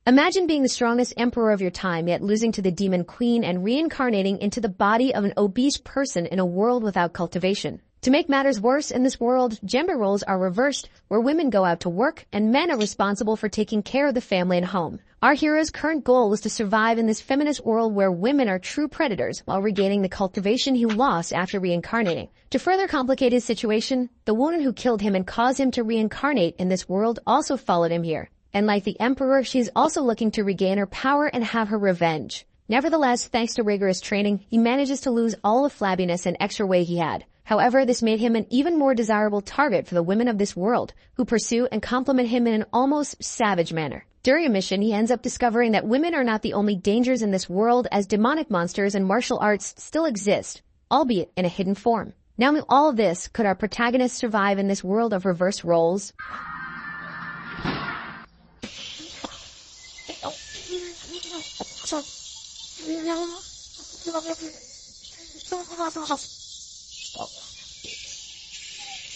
Imagine being the strongest emperor of your time, yet losing to the demon queen and reincarnating into the body of an obese person in a world without cultivation. To make matters worse, in this world, gender roles are reversed, where women go out to work and men are responsible for taking care of the family and home. Our hero's current goal is to survive in this feminist world where women are true predators while regaining the cultivation he lost after reincarnating. To further complicate his situation, the woman who killed him and caused him to reincarnate in this world also followed him here. And like the emperor, she is also looking to regain her power and have her revenge. Nevertheless, thanks to rigorous training, he manages to lose all the flabbiness and extra weight he had. However, this made him an even more desirable target for the women of this world, who pursue and compliment him in an almost savage manner. During a mission, he ends up discovering that women are not the only dangers in this world, as demonic monsters and martial arts still exist, albeit in a hidden form. Now, in all of this, could our protagonist survive in this world of reversed roles?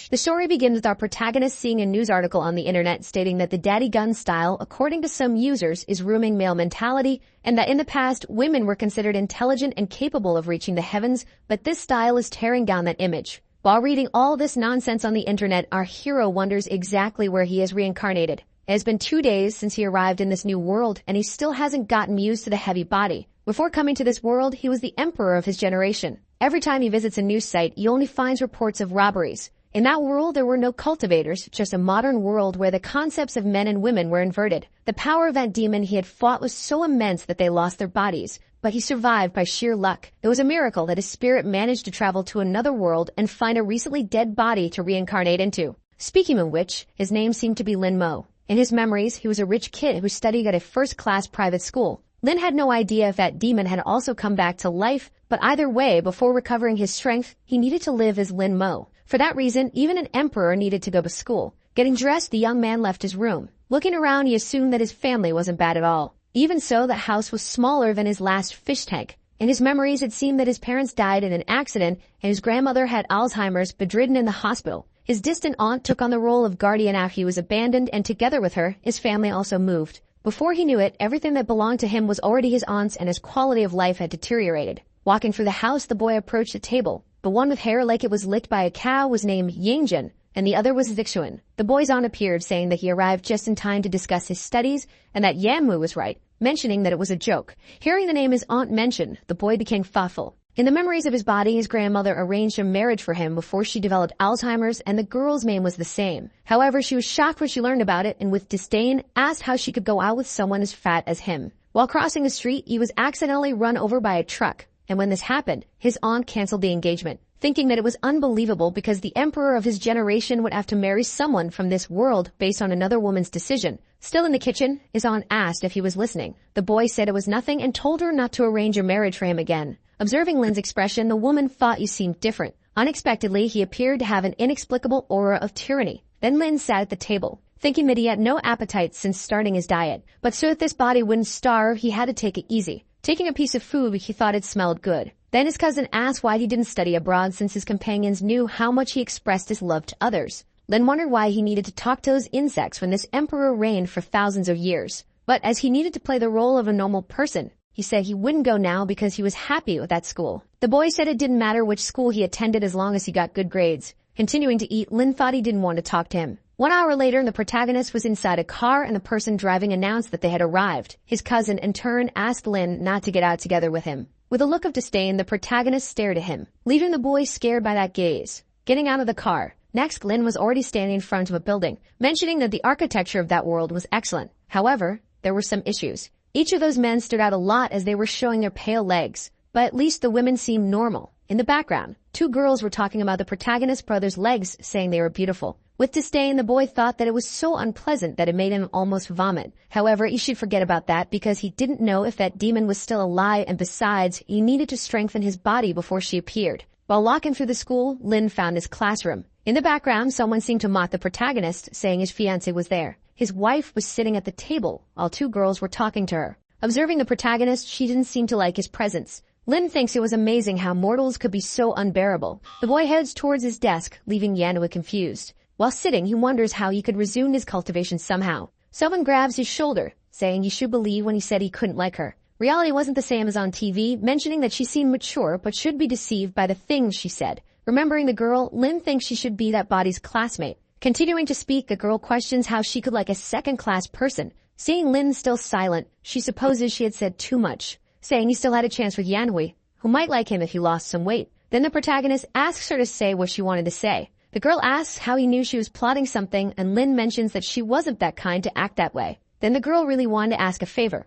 The story begins with our protagonist seeing a news article on the internet stating that the daddy gun style, according to some users, is ruining male mentality, and that in the past, women were considered intelligent and capable of reaching the heavens, but this style is tearing down that image. While reading all this nonsense on the internet, our hero wonders exactly where he is reincarnated. It has been 2 days since he arrived in this new world, and he still hasn't gotten used to the heavy body. Before coming to this world, he was the emperor of his generation. Every time he visits a news site, he only finds reports of robberies. In that world, there were no cultivators, just a modern world where the concepts of men and women were inverted. The power of that demon he had fought was so immense that they lost their bodies, but he survived by sheer luck. It was a miracle that his spirit managed to travel to another world and find a recently dead body to reincarnate into. Speaking of which, his name seemed to be Lin Mo. In his memories, he was a rich kid who studied at a first-class private school. Lin had no idea if that demon had also come back to life, but either way, before recovering his strength, he needed to live as Lin Mo. For that reason, even an emperor needed to go to school. Getting dressed, the young man left his room. Looking around, he assumed that his family wasn't bad at all. Even so, the house was smaller than his last fish tank. In his memories, it seemed that his parents died in an accident and his grandmother had Alzheimer's, bedridden in the hospital. His distant aunt took on the role of guardian after he was abandoned, and together with her, his family also moved. Before he knew it, everything that belonged to him was already his aunt's, and his quality of life had deteriorated. Walking through the house, the boy approached a table. The one with hair like it was licked by a cow was named Yangjin, and the other was Zixuan. The boy's aunt appeared, saying that he arrived just in time to discuss his studies, and that Yanmu was right, mentioning that it was a joke. Hearing the name his aunt mentioned, the boy became thoughtful. In the memories of his body, his grandmother arranged a marriage for him before she developed Alzheimer's, and the girl's name was the same. However, she was shocked when she learned about it, and with disdain, asked how she could go out with someone as fat as him. While crossing the street, he was accidentally run over by a truck. And when this happened, his aunt canceled the engagement, thinking that it was unbelievable because the emperor of his generation would have to marry someone from this world based on another woman's decision. Still in the kitchen, his aunt asked if he was listening. The boy said it was nothing and told her not to arrange a marriage for him again. Observing Lin's expression, the woman thought he seemed different. Unexpectedly, he appeared to have an inexplicable aura of tyranny. Then Lin sat at the table, thinking that he had no appetite since starting his diet. But so that this body wouldn't starve, he had to take it easy. Taking a piece of food, he thought it smelled good. Then his cousin asked why he didn't study abroad since his companions knew how much he expressed his love to others. Lin wondered why he needed to talk to those insects when this emperor reigned for thousands of years. But as he needed to play the role of a normal person, he said he wouldn't go now because he was happy with that school. The boy said it didn't matter which school he attended as long as he got good grades. Continuing to eat, Lin thought he didn't want to talk to him. 1 hour later, the protagonist was inside a car and the person driving announced that they had arrived. His cousin, in turn, asked Lin not to get out together with him. With a look of disdain, the protagonist stared at him, leaving the boy scared by that gaze. Getting out of the car. Next, Lin was already standing in front of a building, mentioning that the architecture of that world was excellent. However, there were some issues. Each of those men stood out a lot as they were showing their pale legs, but at least the women seemed normal. In the background, 2 girls were talking about the protagonist's brother's legs, saying they were beautiful. With disdain, the boy thought that it was so unpleasant that it made him almost vomit. However, he should forget about that because he didn't know if that demon was still alive, and besides, he needed to strengthen his body before she appeared. While walking through the school, Lin found his classroom. In the background, someone seemed to mock the protagonist, saying his fiancé was there. His wife was sitting at the table, while 2 girls were talking to her. Observing the protagonist, she didn't seem to like his presence. Lin thinks it was amazing how mortals could be so unbearable. The boy heads towards his desk, leaving Yanua confused. While sitting, he wonders how he could resume his cultivation somehow. Someone grabs his shoulder, saying you should believe when he said he couldn't like her. Reality wasn't the same as on TV, mentioning that she seemed mature but should be deceived by the things she said. Remembering the girl, Lin thinks she should be that body's classmate. Continuing to speak, the girl questions how she could like a second-class person. Seeing Lin still silent, she supposes she had said too much, saying he still had a chance with Yanhui, who might like him if he lost some weight. Then the protagonist asks her to say what she wanted to say. The girl asks how he knew she was plotting something, and Lin mentions that she wasn't that kind to act that way. Then the girl really wanted to ask a favor,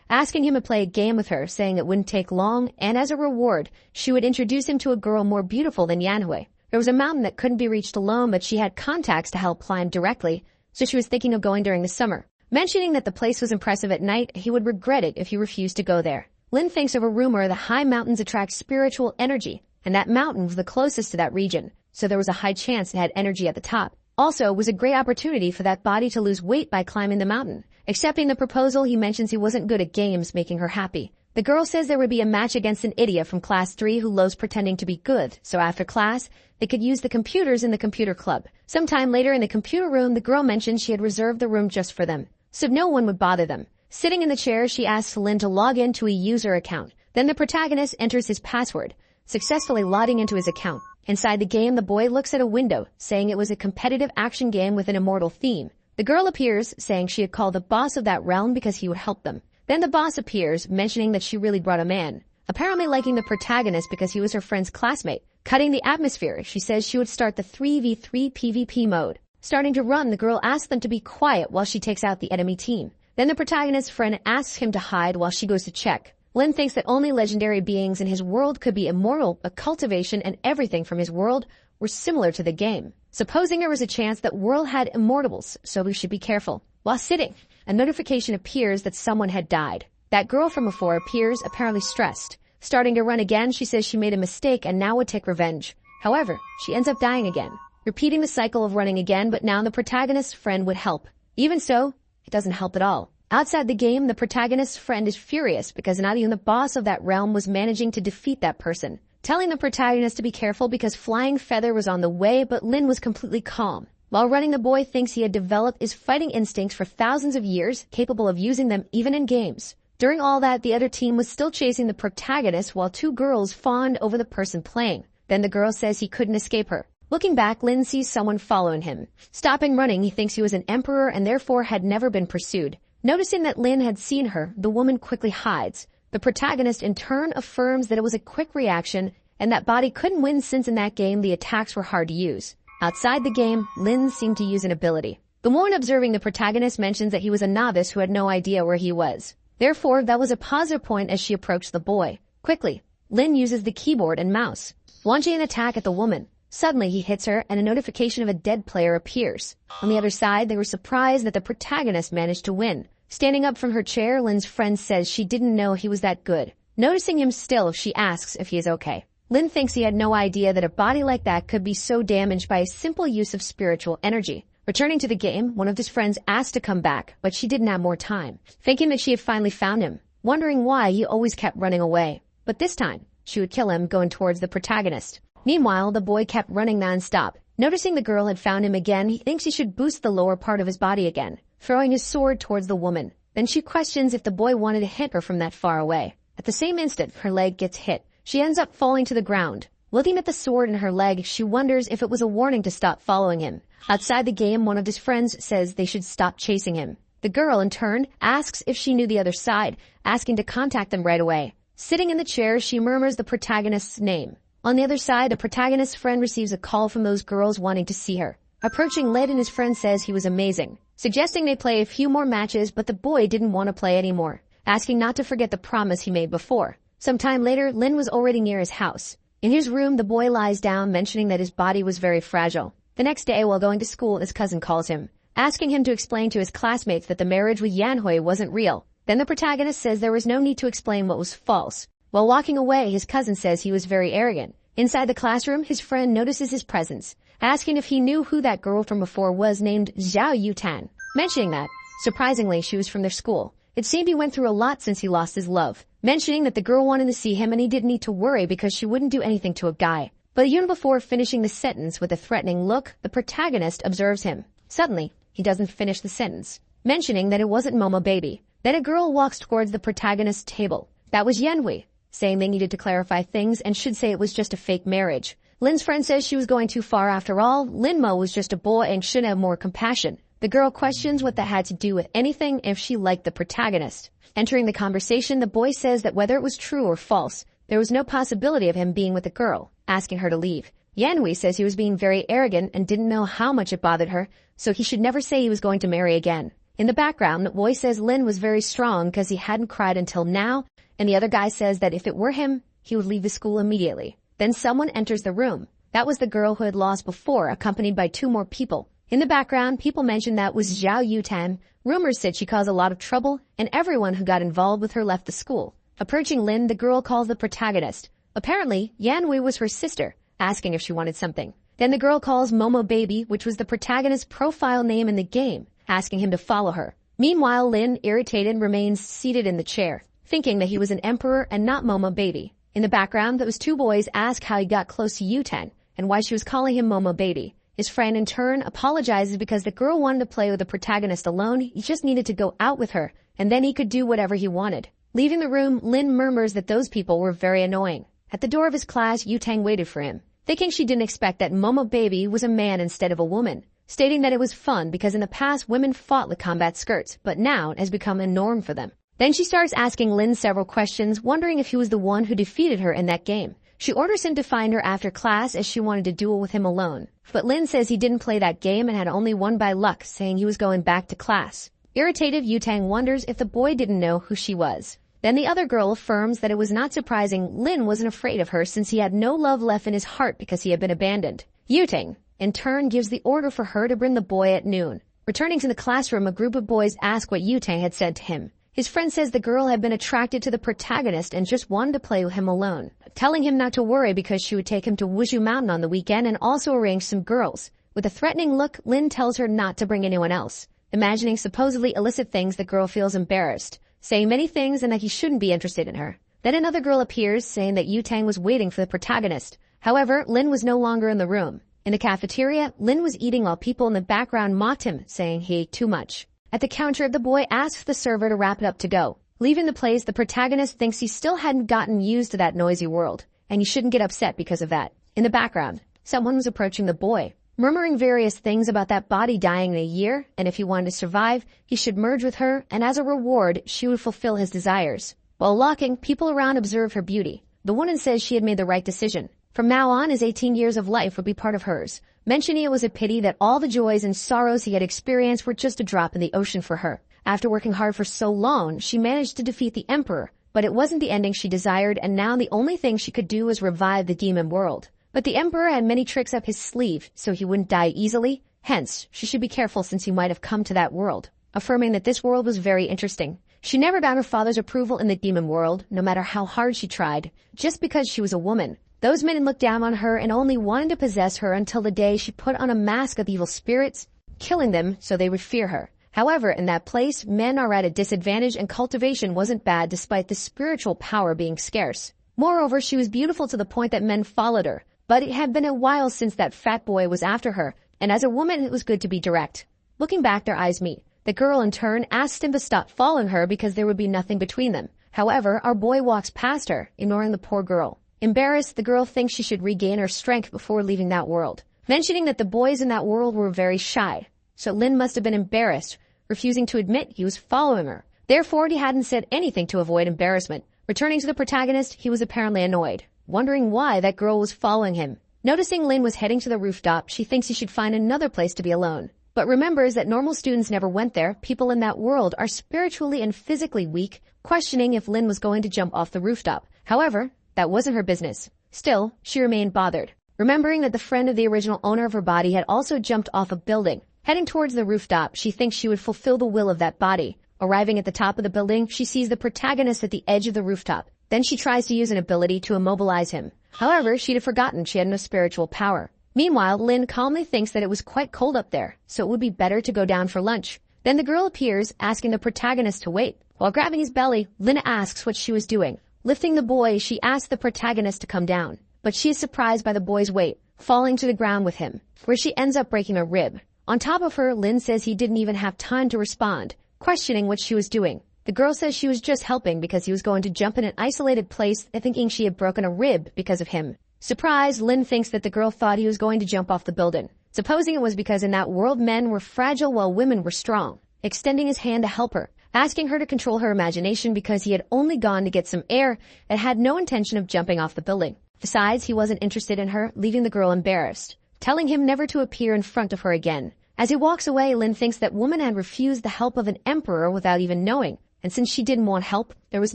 asking him to play a game with her, saying it wouldn't take long, and as a reward, she would introduce him to a girl more beautiful than Yanhui. There was a mountain that couldn't be reached alone, but she had contacts to help climb directly, so she was thinking of going during the summer. Mentioning that the place was impressive at night, he would regret it if he refused to go there. Lin thinks of a rumor that high mountains attract spiritual energy, and that mountain was the closest to that region, so there was a high chance it had energy at the top. Also, it was a great opportunity for that body to lose weight by climbing the mountain. Accepting the proposal, he mentions he wasn't good at games, making her happy. The girl says there would be a match against an idiot from class 3 who loves pretending to be good, so after class, they could use the computers in the computer club. Sometime later in the computer room, the girl mentioned she had reserved the room just for them, so no one would bother them. Sitting in the chair, she asks Lin to log into a user account. Then the protagonist enters his password, successfully logging into his account. Inside the game, the boy looks at a window, saying it was a competitive action game with an immortal theme. The girl appears, saying she had called the boss of that realm because he would help them. Then the boss appears, mentioning that she really brought a man, apparently liking the protagonist because he was her friend's classmate. Cutting the atmosphere, she says she would start the 3v3 PvP mode. Starting to run, the girl asks them to be quiet while she takes out the enemy team. Then the protagonist's friend asks him to hide while she goes to check. Lin thinks that only legendary beings in his world could be immortal, but cultivation and everything from his world were similar to the game. Supposing there was a chance that world had immortals, so we should be careful. While sitting, a notification appears that someone had died. That girl from before appears, apparently stressed. Starting to run again, she says she made a mistake and now would take revenge. However, she ends up dying again, repeating the cycle of running again, but now the protagonist's friend would help. Even so, it doesn't help at all. Outside the game, the protagonist's friend is furious because not even the boss of that realm was managing to defeat that person, telling the protagonist to be careful because Flying Feather was on the way, but Lin was completely calm. While running, the boy thinks he had developed his fighting instincts for thousands of years, capable of using them even in games. During all that, the other team was still chasing the protagonist while two girls fawned over the person playing. Then the girl says he couldn't escape her. Looking back, Lin sees someone following him. Stopping running, he thinks he was an emperor and therefore had never been pursued. Noticing that Lin had seen her, the woman quickly hides. The protagonist in turn affirms that it was a quick reaction and that body couldn't win since in that game the attacks were hard to use. Outside the game, Lin seemed to use an ability. The woman observing the protagonist mentions that he was a novice who had no idea where he was. Therefore, that was a positive point as she approached the boy. Quickly, Lin uses the keyboard and mouse, launching an attack at the woman. Suddenly, he hits her and a notification of a dead player appears. On the other side, they were surprised that the protagonist managed to win. Standing up from her chair, Lin's friend says she didn't know he was that good. Noticing him still, she asks if he is okay. Lin thinks he had no idea that a body like that could be so damaged by a simple use of spiritual energy. Returning to the game, one of his friends asked to come back, but she didn't have more time, thinking that she had finally found him, wondering why he always kept running away. But this time, she would kill him going towards the protagonist. Meanwhile, the boy kept running non-stop. Noticing the girl had found him again, he thinks he should boost the lower part of his body again, throwing his sword towards the woman. Then she questions if the boy wanted to hit her from that far away. At the same instant, her leg gets hit. She ends up falling to the ground. Looking at the sword in her leg, she wonders if it was a warning to stop following him. Outside the game, one of his friends says they should stop chasing him. The girl, in turn, asks if she knew the other side, asking to contact them right away. Sitting in the chair, she murmurs the protagonist's name. On the other side, the protagonist's friend receives a call from those girls wanting to see her. Approaching Lin, and his friend says he was amazing, suggesting they play a few more matches, but the boy didn't want to play anymore, asking not to forget the promise he made before. Some time later, Lin was already near his house. In his room, the boy lies down, mentioning that his body was very fragile. The next day, while going to school, his cousin calls him, asking him to explain to his classmates that the marriage with Yanhui wasn't real. Then the protagonist says there was no need to explain what was false. While walking away, his cousin says he was very arrogant. Inside the classroom, his friend notices his presence, asking if he knew who that girl from before was named Zhao Yutan. Mentioning that, surprisingly, she was from their school. It seemed he went through a lot since he lost his love. Mentioning that the girl wanted to see him and he didn't need to worry because she wouldn't do anything to a guy. But even before finishing the sentence with a threatening look, the protagonist observes him. Suddenly, he doesn't finish the sentence. mentioning that it wasn't Momo Baby. Then a girl walks towards the protagonist's table. That was Yenhui, saying they needed to clarify things and should say it was just a fake marriage. Lin's friend says she was going too far after all. Linmo was just a boy and should have more compassion. The girl questions what that had to do with anything if she liked the protagonist. Entering the conversation, the boy says that whether it was true or false, there was no possibility of him being with the girl, asking her to leave. Yanhui says he was being very arrogant and didn't know how much it bothered her, so he should never say he was going to marry again. In the background, the boy says Lin was very strong because he hadn't cried until now, and the other guy says that if it were him, he would leave the school immediately. Then someone enters the room. That was the girl who had lost before, accompanied by 2 more people. In the background, people mentioned that was Zhao Yutan. Rumors said she caused a lot of trouble, and everyone who got involved with her left the school. Approaching Lin, the girl calls the protagonist. Apparently, Yanhui was her sister, asking if she wanted something. Then the girl calls Momo Baby, which was the protagonist's profile name in the game, asking him to follow her. Meanwhile, Lin, irritated, remains seated in the chair, thinking that he was an emperor and not Momo Baby. In the background, those 2 boys ask how he got close to Yutan and why she was calling him Momo Baby. His friend, in turn, apologizes because the girl wanted to play with the protagonist alone. He just needed to go out with her, and then he could do whatever he wanted. Leaving the room, Lin murmurs that those people were very annoying. At the door of his class, Yutang waited for him, thinking she didn't expect that Momo Baby was a man instead of a woman, stating that it was fun because in the past women fought with combat skirts, but now it has become a norm for them. Then she starts asking Lin several questions, wondering if he was the one who defeated her in that game. She orders him to find her after class as she wanted to duel with him alone. But Lin says he didn't play that game and had only won by luck, saying he was going back to class. Irritated, Yutang wonders if the boy didn't know who she was. Then the other girl affirms that it was not surprising Lin wasn't afraid of her since he had no love left in his heart because he had been abandoned. Yutang, in turn, gives the order for her to bring the boy at noon. Returning to the classroom, a group of boys ask what Yutang had said to him. His friend says the girl had been attracted to the protagonist and just wanted to play with him alone, telling him not to worry because she would take him to Wushu Mountain on the weekend and also arrange some girls. With a threatening look, Lin tells her not to bring anyone else. Imagining supposedly illicit things, the girl feels embarrassed, saying many things and that he shouldn't be interested in her. Then another girl appears, saying that Yutang was waiting for the protagonist. However, Lin was no longer in the room. In the cafeteria, Lin was eating while people in the background mocked him, saying he ate too much. At the counter, the boy asks the server to wrap it up to go. Leaving the place, the protagonist thinks he still hadn't gotten used to that noisy world, and he shouldn't get upset because of that. In the background, someone was approaching the boy, murmuring various things about that body dying in a year, and if he wanted to survive, he should merge with her, and as a reward, she would fulfill his desires. While walking, people around observe her beauty. The woman says she had made the right decision. From now on, his 18 years of life would be part of hers, mentioning it was a pity that all the joys and sorrows he had experienced were just a drop in the ocean for her. After working hard for so long, she managed to defeat the emperor, but it wasn't the ending she desired, and now the only thing she could do was revive the demon world. But the emperor had many tricks up his sleeve, so he wouldn't die easily. Hence, she should be careful since he might have come to that world, affirming that this world was very interesting. She never got her father's approval in the demon world, no matter how hard she tried, just because she was a woman. Those men looked down on her and only wanted to possess her until the day she put on a mask of evil spirits, killing them so they would fear her. However, in that place, men are at a disadvantage and cultivation wasn't bad despite the spiritual power being scarce. Moreover, she was beautiful to the point that men followed her, but it had been a while since that fat boy was after her, and as a woman it was good to be direct. Looking back, their eyes meet. The girl in turn asked him to stop following her because there would be nothing between them. However, our boy walks past her, ignoring the poor girl. Embarrassed, the girl thinks she should regain her strength before leaving that world, mentioning that the boys in that world were very shy. So Lin must have been embarrassed, refusing to admit he was following her. Therefore, he hadn't said anything to avoid embarrassment. Returning to the protagonist, he was apparently annoyed, wondering why that girl was following him. Noticing Lin was heading to the rooftop, she thinks he should find another place to be alone, but remembers that normal students never went there. People in that world are spiritually and physically weak, questioning if Lin was going to jump off the rooftop. However, that wasn't her business. Still, she remained bothered, remembering that the friend of the original owner of her body had also jumped off a building. Heading towards the rooftop, she thinks she would fulfill the will of that body. Arriving at the top of the building, she sees the protagonist at the edge of the rooftop. Then she tries to use an ability to immobilize him. However, she'd have forgotten she had no spiritual power. Meanwhile, Lin calmly thinks that it was quite cold up there, so it would be better to go down for lunch. Then the girl appears, asking the protagonist to wait. While grabbing his belly, Lin asks what she was doing. Lifting the boy, she asks the protagonist to come down, but she is surprised by the boy's weight, falling to the ground with him, where she ends up breaking a rib. On top of her, Lin says he didn't even have time to respond, questioning what she was doing. The girl says she was just helping because he was going to jump in an isolated place, thinking she had broken a rib because of him. Surprised, Lin thinks that the girl thought he was going to jump off the building, supposing it was because in that world men were fragile while women were strong, extending his hand to help her, asking her to control her imagination because he had only gone to get some air and had no intention of jumping off the building. Besides, he wasn't interested in her, leaving the girl embarrassed, telling him never to appear in front of her again. As he walks away, Lin thinks that woman had refused the help of an emperor without even knowing, and since she didn't want help, there was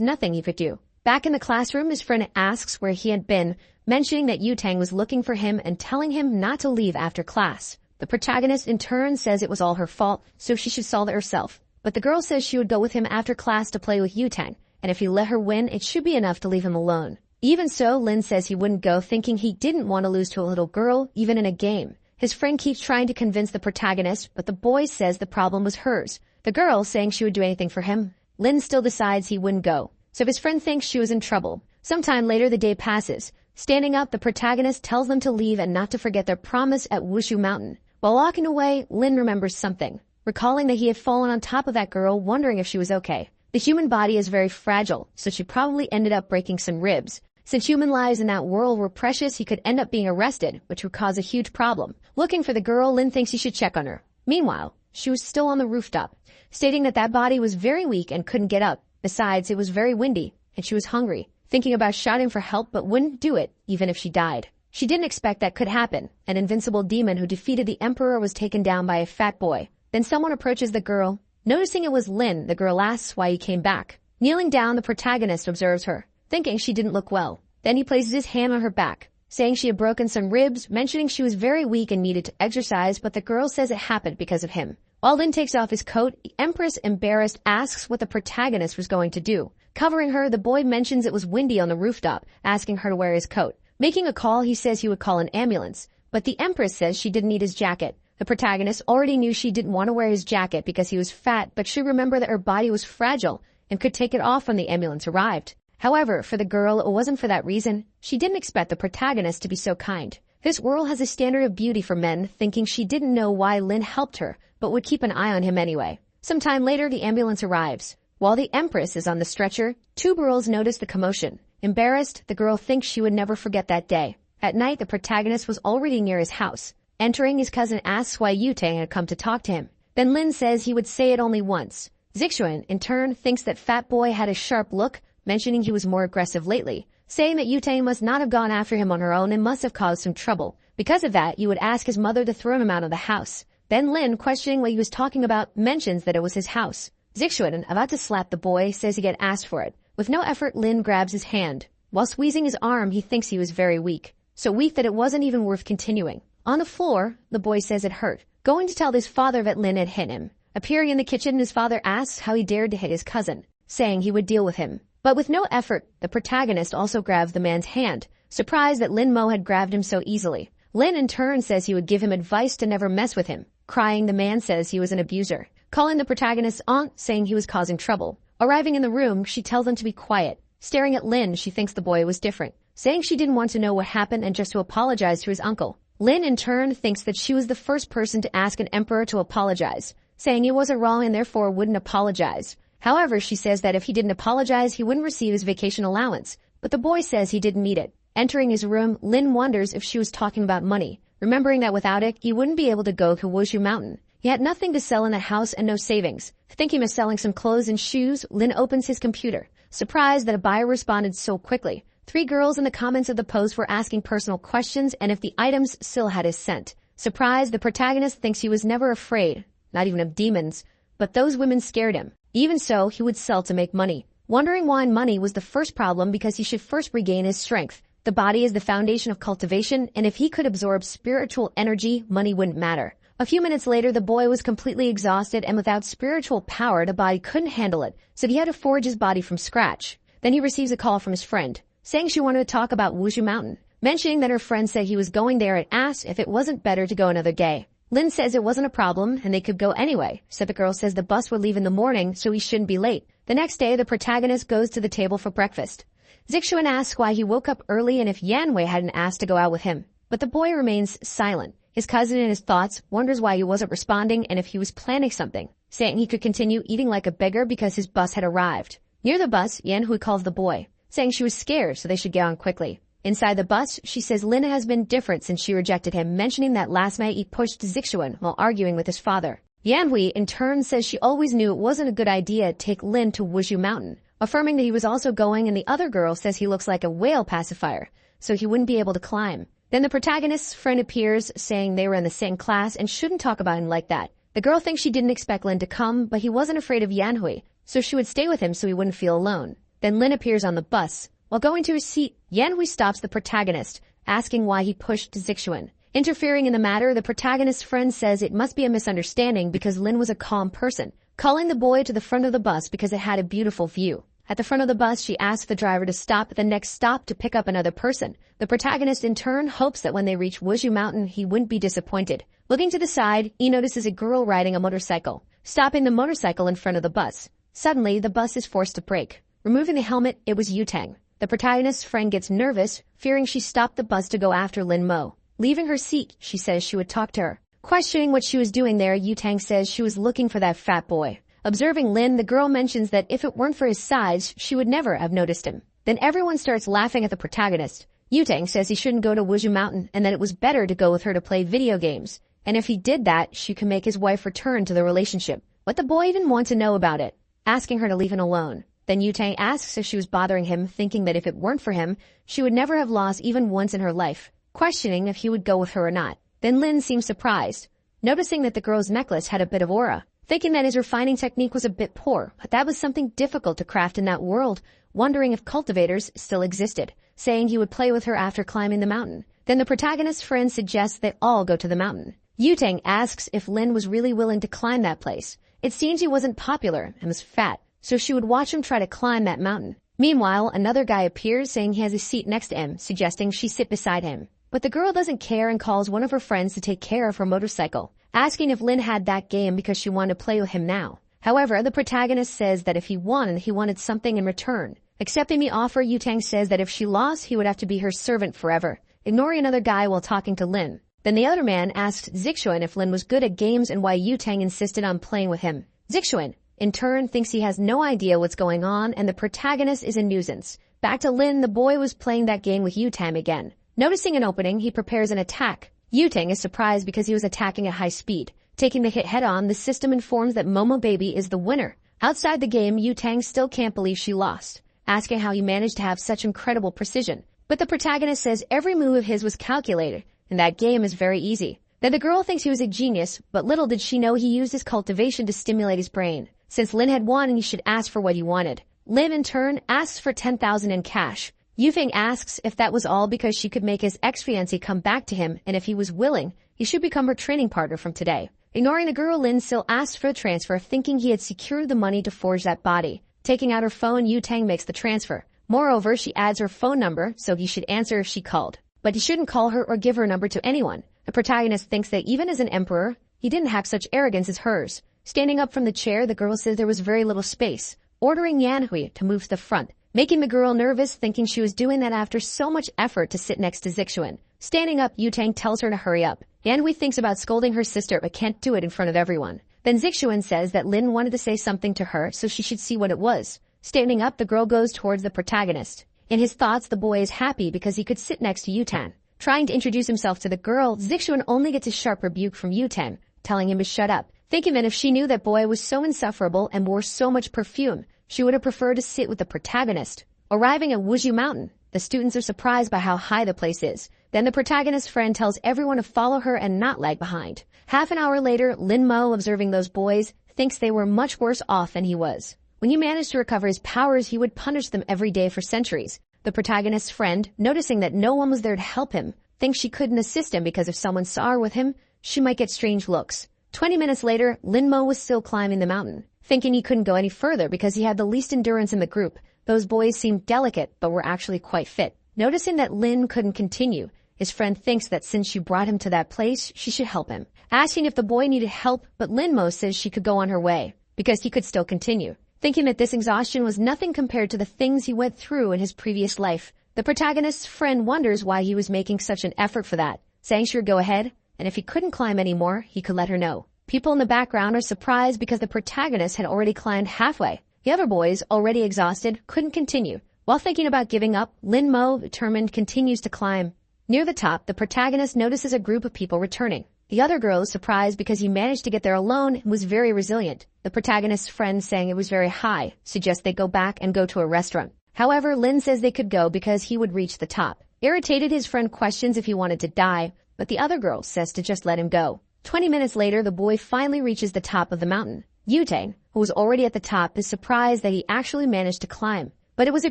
nothing he could do. Back in the classroom, his friend asks where he had been, mentioning that Yu-Tang was looking for him and telling him not to leave after class. The protagonist in turn says it was all her fault, so she should solve it herself. But the girl says she would go with him after class to play with Yu-Tang, and if he let her win, it should be enough to leave him alone. Even so, Lin says he wouldn't go, thinking he didn't want to lose to a little girl, even in a game. His friend keeps trying to convince the protagonist, but the boy says the problem was hers. The girl saying she would do anything for him. Lin still decides he wouldn't go, so his friend thinks she was in trouble. Sometime later, the day passes. Standing up, the protagonist tells them to leave and not to forget their promise at Wushu Mountain. While walking away, Lin remembers something, recalling that he had fallen on top of that girl, wondering if she was okay. The human body is very fragile, so she probably ended up breaking some ribs. Since human lives in that world were precious, he could end up being arrested, which would cause a huge problem. Looking for the girl, Lin thinks he should check on her. Meanwhile, she was still on the rooftop, stating that that body was very weak and couldn't get up. Besides, it was very windy, and she was hungry, thinking about shouting for help but wouldn't do it, even if she died. She didn't expect that could happen. An invincible demon who defeated the emperor was taken down by a fat boy. Then someone approaches the girl. Noticing it was Lin, the girl asks why he came back. Kneeling down, the protagonist observes her, thinking she didn't look well. Then he places his hand on her back, saying she had broken some ribs, mentioning she was very weak and needed to exercise, but the girl says it happened because of him. While Lin takes off his coat, the empress, embarrassed, asks what the protagonist was going to do. Covering her, the boy mentions it was windy on the rooftop, asking her to wear his coat. Making a call, he says he would call an ambulance, but the empress says she didn't need his jacket. The protagonist already knew she didn't want to wear his jacket because he was fat, but she remembered that her body was fragile and could take it off when the ambulance arrived. However, for the girl, it wasn't for that reason. She didn't expect the protagonist to be so kind. This world has a standard of beauty for men, thinking she didn't know why Lin helped her, but would keep an eye on him anyway. Sometime later, the ambulance arrives. While the empress is on the stretcher, two girls notice the commotion. Embarrassed, the girl thinks she would never forget that day. At night, the protagonist was already near his house. Entering, his cousin asks why Yu-Tang had come to talk to him. Then Lin says he would say it only once. Zixuan, in turn, thinks that Fat Boy had a sharp look, mentioning he was more aggressive lately, saying that Yu-Tang must not have gone after him on her own and must have caused some trouble. Because of that, you would ask his mother to throw him out of the house. Then Lin, questioning what he was talking about, mentions that it was his house. Zixuan, about to slap the boy, says he had asked for it. With no effort, Lin grabs his hand. While squeezing his arm, he thinks he was very weak. So weak that it wasn't even worth continuing. On the floor, the boy says it hurt, going to tell his father that Lin had hit him. Appearing in the kitchen, his father asks how he dared to hit his cousin, saying he would deal with him. But with no effort, the protagonist also grabs the man's hand, surprised that Lin Mo had grabbed him so easily. Lin in turn says he would give him advice to never mess with him. Crying, the man says he was an abuser, calling the protagonist's aunt, saying he was causing trouble. Arriving in the room, she tells them to be quiet. Staring at Lin, she thinks the boy was different, saying she didn't want to know what happened and just to apologize to his uncle. Lin in turn thinks that she was the first person to ask an emperor to apologize, saying he wasn't wrong and therefore wouldn't apologize. However, she says that if he didn't apologize, he wouldn't receive his vacation allowance, but the boy says he didn't need it. Entering his room, Lin wonders if she was talking about money, remembering that without it, he wouldn't be able to go to Wushu Mountain. He had nothing to sell in the house and no savings. Thinking of selling some clothes and shoes, Lin opens his computer, surprised that a buyer responded so quickly. 3 girls in the comments of the post were asking personal questions and if the items still had his scent. Surprised, the protagonist thinks he was never afraid, not even of demons, but those women scared him. Even so, he would sell to make money. Wondering why money was the first problem because he should first regain his strength. The body is the foundation of cultivation, and if he could absorb spiritual energy, money wouldn't matter. A few minutes later, the boy was completely exhausted, and without spiritual power, the body couldn't handle it, so he had to forge his body from scratch. Then he receives a call from his friend, saying she wanted to talk about Wushu Mountain, mentioning that her friend said he was going there and asked if it wasn't better to go another day. Lin says it wasn't a problem and they could go anyway, so the girl says the bus would leave in the morning so he shouldn't be late. The next day, the protagonist goes to the table for breakfast. Zixuan asks why he woke up early and if Yanwei hadn't asked to go out with him, but the boy remains silent. His cousin, in his thoughts, wonders why he wasn't responding and if he was planning something, saying he could continue eating like a beggar because his bus had arrived. Near the bus, Yanhui calls the boy, saying she was scared so they should get on quickly. Inside the bus, she says Lin has been different since she rejected him, mentioning that last night he pushed Zixuan while arguing with his father. Yanhui, in turn, says she always knew it wasn't a good idea to take Lin to Wushu Mountain, affirming that he was also going, and the other girl says he looks like a whale pacifier, so he wouldn't be able to climb. Then the protagonist's friend appears, saying they were in the same class and shouldn't talk about him like that. The girl thinks she didn't expect Lin to come, but he wasn't afraid of Yanhui, so she would stay with him so he wouldn't feel alone. Then Lin appears on the bus. While going to his seat, Yanhui stops the protagonist, asking why he pushed Zixuan. Interfering in the matter, the protagonist's friend says it must be a misunderstanding because Lin was a calm person, calling the boy to the front of the bus because it had a beautiful view. At the front of the bus, she asks the driver to stop at the next stop to pick up another person. The protagonist, in turn, hopes that when they reach Wushu Mountain, he wouldn't be disappointed. Looking to the side, he notices a girl riding a motorcycle, stopping the motorcycle in front of the bus. Suddenly, the bus is forced to brake. Removing the helmet, it was Yutang. The protagonist's friend gets nervous, fearing she stopped the bus to go after Lin Mo. Leaving her seat, she says she would talk to her. Questioning what she was doing there, Yutang says she was looking for that fat boy. Observing Lin, the girl mentions that if it weren't for his size, she would never have noticed him. Then everyone starts laughing at the protagonist. Yutang says he shouldn't go to Wushu Mountain and that it was better to go with her to play video games. And if he did that, she could make his wife return to the relationship. What the boy didn't want to know about it, asking her to leave him alone. Then Yutang asks if she was bothering him, thinking that if it weren't for him, she would never have lost even once in her life, questioning if he would go with her or not. Then Lin seems surprised, noticing that the girl's necklace had a bit of aura, thinking that his refining technique was a bit poor, but that was something difficult to craft in that world, wondering if cultivators still existed, saying he would play with her after climbing the mountain. Then the protagonist's friend suggests they all go to the mountain. Yutang asks if Lin was really willing to climb that place. It seems he wasn't popular and was fat, so she would watch him try to climb that mountain. Meanwhile, another guy appears saying he has a seat next to him, suggesting she sit beside him. But the girl doesn't care and calls one of her friends to take care of her motorcycle, asking if Lin had that game because she wanted to play with him now. However, the protagonist says that if he won, he wanted something in return. Accepting the offer, Yutang says that if she lost, he would have to be her servant forever, ignoring another guy while talking to Lin. Then the other man asked Zixuan if Lin was good at games and why Yutang insisted on playing with him. Zixuan, in turn, thinks he has no idea what's going on and the protagonist is a nuisance. Back to Lin, the boy was playing that game with Yutang again. Noticing an opening, he prepares an attack. Yutang is surprised because he was attacking at high speed. Taking the hit head-on, the system informs that Momo Baby is the winner. Outside the game, Yutang still can't believe she lost, asking how he managed to have such incredible precision. But the protagonist says every move of his was calculated, and that game is very easy. Then the girl thinks he was a genius, but little did she know he used his cultivation to stimulate his brain. Since Lin had won, he should ask for what he wanted. Lin, in turn, asks for 10,000 in cash. Yufeng asks if that was all because she could make his ex-fiancé come back to him, and if he was willing, he should become her training partner from today. Ignoring the girl, Lin still asks for the transfer, thinking he had secured the money to forge that body. Taking out her phone, Yutang makes the transfer. Moreover, she adds her phone number, so he should answer if she called. But he shouldn't call her or give her number to anyone. The protagonist thinks that even as an emperor, he didn't have such arrogance as hers. Standing up from the chair, the girl says there was very little space, ordering Yanhui to move to the front, making the girl nervous, thinking she was doing that after so much effort to sit next to Zixuan. Standing up, Yutang tells her to hurry up. Yanhui thinks about scolding her sister but can't do it in front of everyone. Then Zixuan says that Lin wanted to say something to her so she should see what it was. Standing up, the girl goes towards the protagonist. In his thoughts, the boy is happy because he could sit next to Yutang. Trying to introduce himself to the girl, Zixuan only gets a sharp rebuke from Yutang, telling him to shut up, thinking that if she knew that boy was so insufferable and wore so much perfume, she would have preferred to sit with the protagonist. Arriving at Wushu Mountain, the students are surprised by how high the place is. Then the protagonist's friend tells everyone to follow her and not lag behind. Half an hour later, Lin Mo, observing those boys, thinks they were much worse off than he was. When he managed to recover his powers, he would punish them every day for centuries. The protagonist's friend, noticing that no one was there to help him, thinks she couldn't assist him because if someone saw her with him, she might get strange looks. 20 minutes later, Lin Mo was still climbing the mountain, thinking he couldn't go any further because he had the least endurance in the group. Those boys seemed delicate but were actually quite fit. Noticing that Lin couldn't continue, his friend thinks that since she brought him to that place, she should help him. Asking if the boy needed help, but Lin Mo says she could go on her way because he could still continue. Thinking that this exhaustion was nothing compared to the things he went through in his previous life, the protagonist's friend wonders why he was making such an effort for that, saying sure go ahead, and if he couldn't climb anymore, he could let her know. People in the background are surprised because the protagonist had already climbed halfway. The other boys, already exhausted, couldn't continue. While thinking about giving up, Lin Mo, determined, continues to climb. Near the top, the protagonist notices a group of people returning. The other girl is surprised because he managed to get there alone and was very resilient. The protagonist's friend, saying it was very high, suggests they go back and go to a restaurant. However, Lin says they could go because he would reach the top. Irritated, his friend questions if he wanted to die, but the other girl says to just let him go. 20 minutes later, the boy finally reaches the top of the mountain. Yutang, who was already at the top, is surprised that he actually managed to climb. But it was a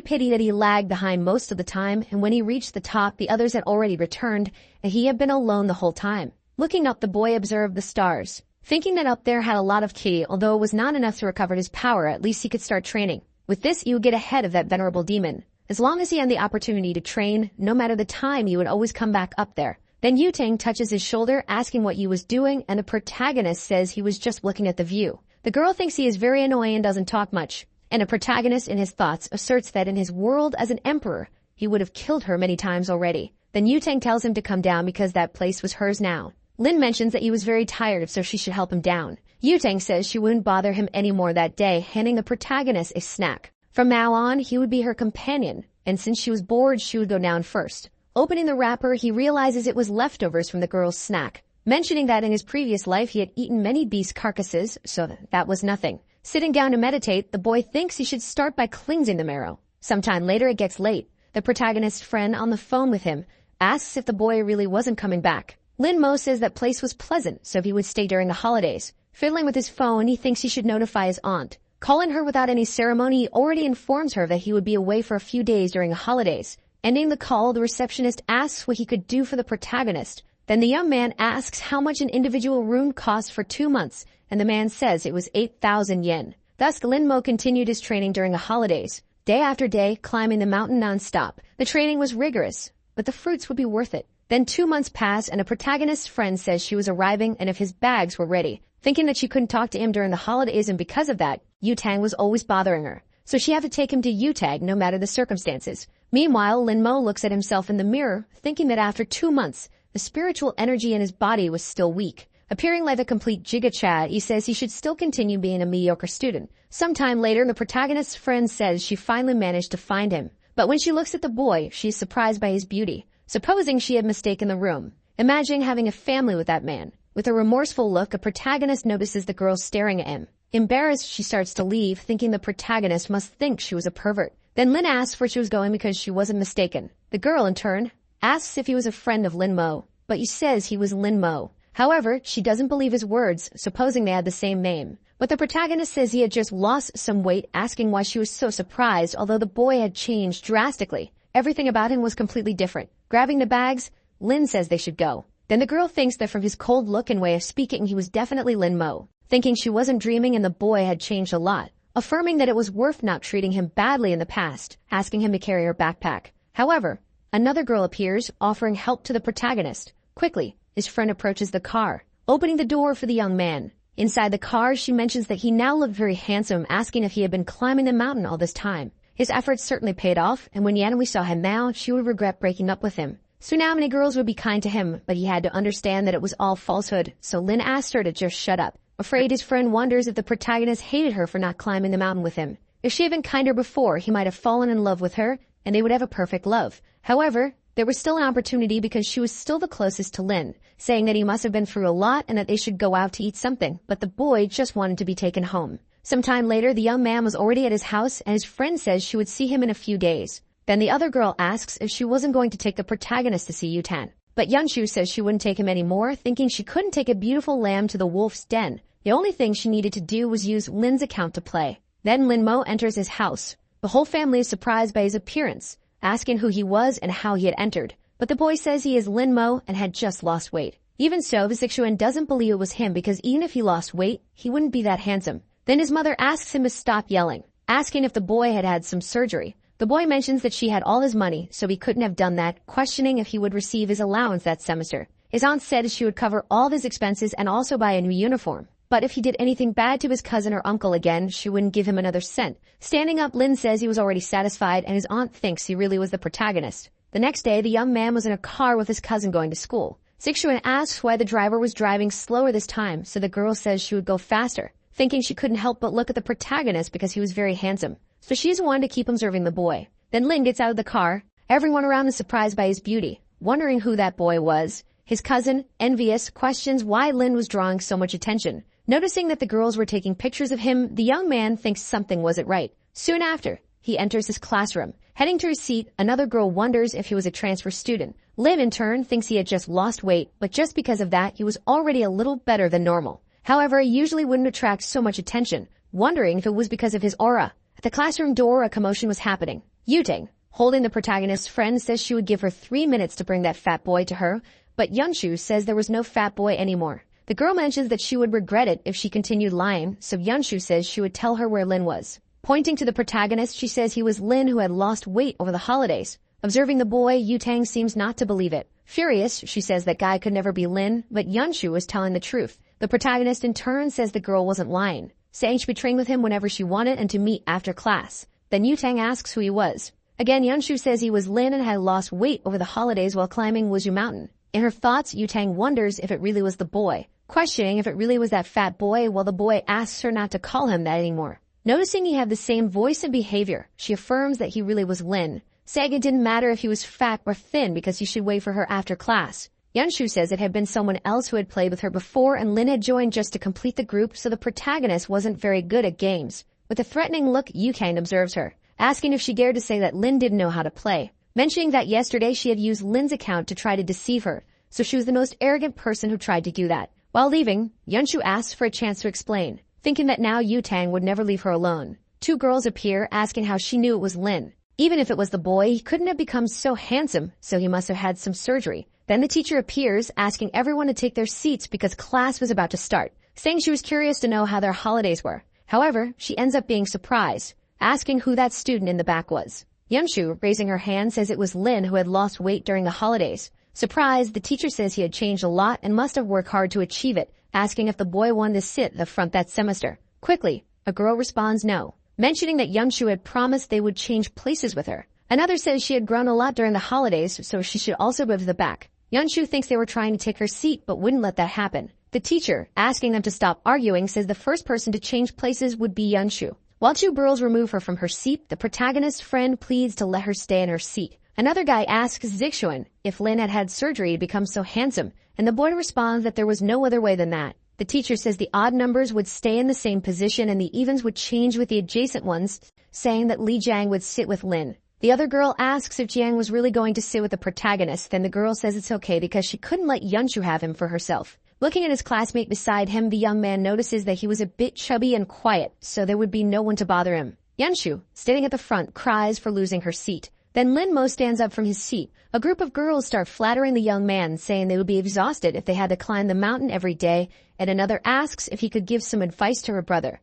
pity that he lagged behind most of the time, and when he reached the top, the others had already returned, and he had been alone the whole time. Looking up, the boy observed the stars. Thinking that up there had a lot of ki, although it was not enough to recover his power, at least he could start training. With this, he would get ahead of that venerable demon. As long as he had the opportunity to train, no matter the time, he would always come back up there. Then Yutang touches his shoulder, asking what he was doing, and the protagonist says he was just looking at the view. The girl thinks he is very annoying and doesn't talk much, and the protagonist in his thoughts asserts that in his world as an emperor, he would have killed her many times already. Then Yutang tells him to come down because that place was hers now. Lin mentions that he was very tired, so she should help him down. Yutang says she wouldn't bother him anymore that day, handing the protagonist a snack. From now on, he would be her companion, and since she was bored, she would go down first. Opening the wrapper, he realizes it was leftovers from the girl's snack, mentioning that in his previous life he had eaten many beast carcasses, so that was nothing. Sitting down to meditate, the boy thinks he should start by cleansing the marrow. Sometime later, it gets late. The protagonist's friend on the phone with him asks if the boy really wasn't coming back. Lin Mo says that place was pleasant, so he would stay during the holidays. Fiddling with his phone, he thinks he should notify his aunt. Calling her without any ceremony, he already informs her that he would be away for a few days during the holidays. Ending the call, the receptionist asks what he could do for the protagonist. Then the young man asks how much an individual room costs for 2 months, and the man says it was 8,000 yen. Thus, Lin Mo continued his training during the holidays, day after day, climbing the mountain non-stop. The training was rigorous, but the fruits would be worth it. Then 2 months pass, and a protagonist's friend says she was arriving and if his bags were ready. Thinking that she couldn't talk to him during the holidays, and because of that, Yutang was always bothering her. So she had to take him to Yutang no matter the circumstances. Meanwhile, Lin Mo looks at himself in the mirror, thinking that after 2 months, the spiritual energy in his body was still weak. Appearing like a complete giga-chad, he says he should still continue being a mediocre student. Sometime later, the protagonist's friend says she finally managed to find him. But when she looks at the boy, she is surprised by his beauty, supposing she had mistaken the room. Imagining having a family with that man. With a remorseful look, a protagonist notices the girl staring at him. Embarrassed, she starts to leave, thinking the protagonist must think she was a pervert. Then Lin asks where she was going because she wasn't mistaken. The girl, in turn, asks if he was a friend of Lin Mo, but he says he was Lin Mo. However, she doesn't believe his words, supposing they had the same name. But the protagonist says he had just lost some weight, asking why she was so surprised, although the boy had changed drastically. Everything about him was completely different. Grabbing the bags, Lin says they should go. Then the girl thinks that from his cold look and way of speaking, he was definitely Lin Mo, thinking she wasn't dreaming and the boy had changed a lot, affirming that it was worth not treating him badly in the past, asking him to carry her backpack. However, another girl appears, offering help to the protagonist. Quickly, his friend approaches the car, opening the door for the young man. Inside the car, she mentions that he now looked very handsome, asking if he had been climbing the mountain all this time. His efforts certainly paid off, and when Yanui saw him now, she would regret breaking up with him. Soon how many girls would be kind to him, but he had to understand that it was all falsehood, so Lin asked her to just shut up. Afraid, his friend wonders if the protagonist hated her for not climbing the mountain with him. If she had been kinder before, he might have fallen in love with her, and they would have a perfect love. However, there was still an opportunity because she was still the closest to Lin, saying that he must have been through a lot and that they should go out to eat something, but the boy just wanted to be taken home. Sometime later, the young man was already at his house, and his friend says she would see him in a few days. Then the other girl asks if she wasn't going to take the protagonist to see Yutan. But Yunshu says she wouldn't take him anymore, thinking she couldn't take a beautiful lamb to the wolf's den. The only thing she needed to do was use Lin's account to play. Then Lin Mo enters his house. The whole family is surprised by his appearance, asking who he was and how he had entered. But the boy says he is Lin Mo and had just lost weight. Even so, Visixuan doesn't believe it was him because even if he lost weight, he wouldn't be that handsome. Then his mother asks him to stop yelling, asking if the boy had had some surgery. The boy mentions that she had all his money, so he couldn't have done that, questioning if he would receive his allowance that semester. His aunt said she would cover all of his expenses and also buy a new uniform. But if he did anything bad to his cousin or uncle again, she wouldn't give him another cent. Standing up, Lin says he was already satisfied and his aunt thinks he really was the protagonist. The next day, the young man was in a car with his cousin going to school. Zixuan asks why the driver was driving slower this time, so the girl says she would go faster, thinking she couldn't help but look at the protagonist because he was very handsome. So she's one to keep observing the boy. Then Lin gets out of the car. Everyone around is surprised by his beauty, wondering who that boy was. His cousin, envious, questions why Lin was drawing so much attention. Noticing that the girls were taking pictures of him, the young man thinks something wasn't right. Soon after, he enters his classroom. Heading to his seat, another girl wonders if he was a transfer student. Lin, in turn, thinks he had just lost weight, but just because of that, he was already a little better than normal. However, he usually wouldn't attract so much attention, wondering if it was because of his aura. At the classroom door, a commotion was happening. Yutang, holding the protagonist's friend, says she would give her 3 minutes to bring that fat boy to her, but Yunshu says there was no fat boy anymore. The girl mentions that she would regret it if she continued lying, so Yunshu says she would tell her where Lin was. Pointing to the protagonist, she says he was Lin who had lost weight over the holidays. Observing the boy, Yutang seems not to believe it. Furious, she says that guy could never be Lin, but Yunshu was telling the truth. The protagonist in turn says the girl wasn't lying, saying she'd be trained with him whenever she wanted and to meet after class. Then Yutang asks who he was. Again, Yunshu says he was Lin and had lost weight over the holidays while climbing Wuju Mountain. In her thoughts, Yutang wonders if it really was the boy, questioning if it really was that fat boy while the boy asks her not to call him that anymore. Noticing he had the same voice and behavior, she affirms that he really was Lin, saying it didn't matter if he was fat or thin because he should wait for her after class. Yunshu says it had been someone else who had played with her before and Lin had joined just to complete the group, so the protagonist wasn't very good at games. With a threatening look, Yutang observes her, asking if she dared to say that Lin didn't know how to play, mentioning that yesterday she had used Lin's account to try to deceive her, so she was the most arrogant person who tried to do that. While leaving, Yunshu asks for a chance to explain, thinking that now Yutang would never leave her alone. Two girls appear, asking how she knew it was Lin. Even if it was the boy, he couldn't have become so handsome, so he must have had some surgery. Then the teacher appears, asking everyone to take their seats because class was about to start, saying she was curious to know how their holidays were. However, she ends up being surprised, asking who that student in the back was. Yunshu, raising her hand, says it was Lin who had lost weight during the holidays. Surprised, the teacher says he had changed a lot and must have worked hard to achieve it, asking if the boy wanted to sit the front that semester. Quickly, a girl responds no, mentioning that Yunshu had promised they would change places with her. Another says she had grown a lot during the holidays, so she should also move to the back. Yunshu thinks they were trying to take her seat but wouldn't let that happen. The teacher, asking them to stop arguing, says the first person to change places would be Yunshu. While two girls remove her from her seat, the protagonist's friend pleads to let her stay in her seat. Another guy asks Zixuan if Lin had had surgery to become so handsome, and the boy responds that there was no other way than that. The teacher says the odd numbers would stay in the same position and the evens would change with the adjacent ones, saying that Li Jiang would sit with Lin. The other girl asks if Jiang was really going to sit with the protagonist, then the girl says it's okay because she couldn't let Yunshu have him for herself. Looking at his classmate beside him, the young man notices that he was a bit chubby and quiet, so there would be no one to bother him. Yunshu, standing at the front, cries for losing her seat. Then Lin Mo stands up from his seat. A group of girls start flattering the young man, saying they would be exhausted if they had to climb the mountain every day, and another asks if he could give some advice to her brother.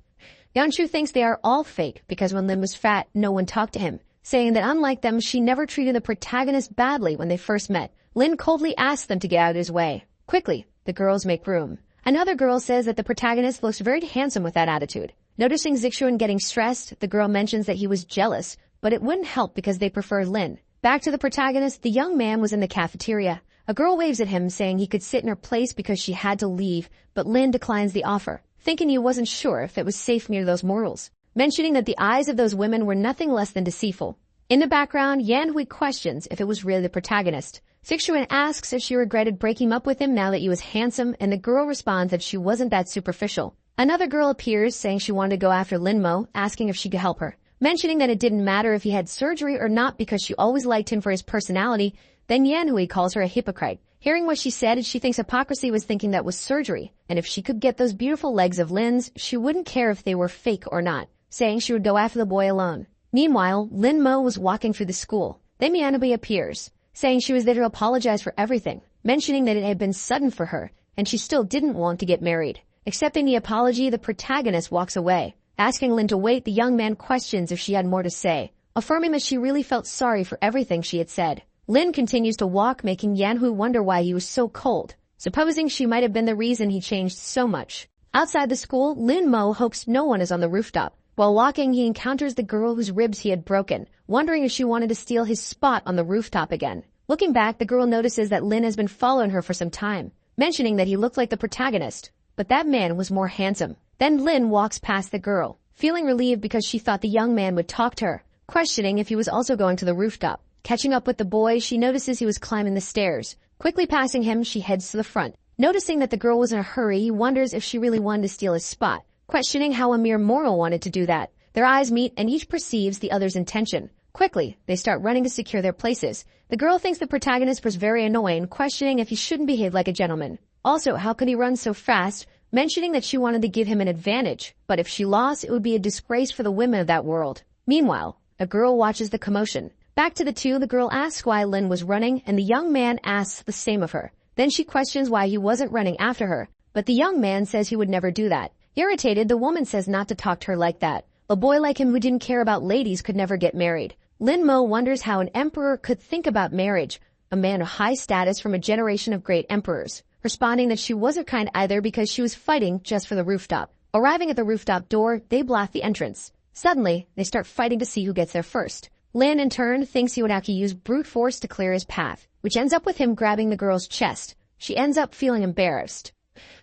Yunshu thinks they are all fake because when Lin was fat, no one talked to him, saying that unlike them, she never treated the protagonist badly when they first met. Lin coldly asks them to get out of his way. Quickly, the girls make room. Another girl says that the protagonist looks very handsome with that attitude. Noticing Zixuan getting stressed, the girl mentions that he was jealous, but it wouldn't help because they preferred Lin. Back to the protagonist, the young man was in the cafeteria. A girl waves at him saying he could sit in her place because she had to leave, but Lin declines the offer, thinking he wasn't sure if it was safe near those mortals, mentioning that the eyes of those women were nothing less than deceitful. In the background, Yan Hui questions if it was really the protagonist. Zixuan asks if she regretted breaking up with him now that he was handsome, and the girl responds that she wasn't that superficial. Another girl appears saying she wanted to go after Lin Mo, asking if she could help her, mentioning that it didn't matter if he had surgery or not because she always liked him for his personality. Then Yan Hui calls her a hypocrite. Hearing what she said, she thinks hypocrisy was thinking that was surgery, and if she could get those beautiful legs of Lin's, she wouldn't care if they were fake or not, saying she would go after the boy alone. Meanwhile, Lin Mo was walking through the school. Then Mianabe appears, saying she was there to apologize for everything, mentioning that it had been sudden for her, and she still didn't want to get married. Accepting the apology, the protagonist walks away. Asking Lin to wait, the young man questions if she had more to say, affirming that she really felt sorry for everything she had said. Lin continues to walk, making Yanhu wonder why he was so cold, supposing she might have been the reason he changed so much. Outside the school, Lin Mo hopes no one is on the rooftop. While walking, he encounters the girl whose ribs he had broken, wondering if she wanted to steal his spot on the rooftop again. Looking back, the girl notices that Lin has been following her for some time, mentioning that he looked like the protagonist, but that man was more handsome. Then Lin walks past the girl, feeling relieved because she thought the young man would talk to her, questioning if he was also going to the rooftop. Catching up with the boy, she notices he was climbing the stairs. Quickly passing him, she heads to the front. Noticing that the girl was in a hurry, he wonders if she really wanted to steal his spot, questioning how a mere mortal wanted to do that. Their eyes meet and each perceives the other's intention. Quickly, they start running to secure their places. The girl thinks the protagonist was very annoying, questioning if he shouldn't behave like a gentleman. Also, how could he run so fast, mentioning that she wanted to give him an advantage, but if she lost, it would be a disgrace for the women of that world. Meanwhile, a girl watches the commotion. Back to the two, the girl asks why Lin was running, and the young man asks the same of her. Then she questions why he wasn't running after her, but the young man says he would never do that. Irritated, the woman says not to talk to her like that. A boy like him who didn't care about ladies could never get married. Lin Mo wonders how an emperor could think about marriage, a man of high status from a generation of great emperors, responding that she wasn't kind either because she was fighting just for the rooftop. Arriving at the rooftop door, they block the entrance. Suddenly, they start fighting to see who gets there first. Lin, in turn, thinks he would have to use brute force to clear his path, which ends up with him grabbing the girl's chest. She ends up feeling embarrassed.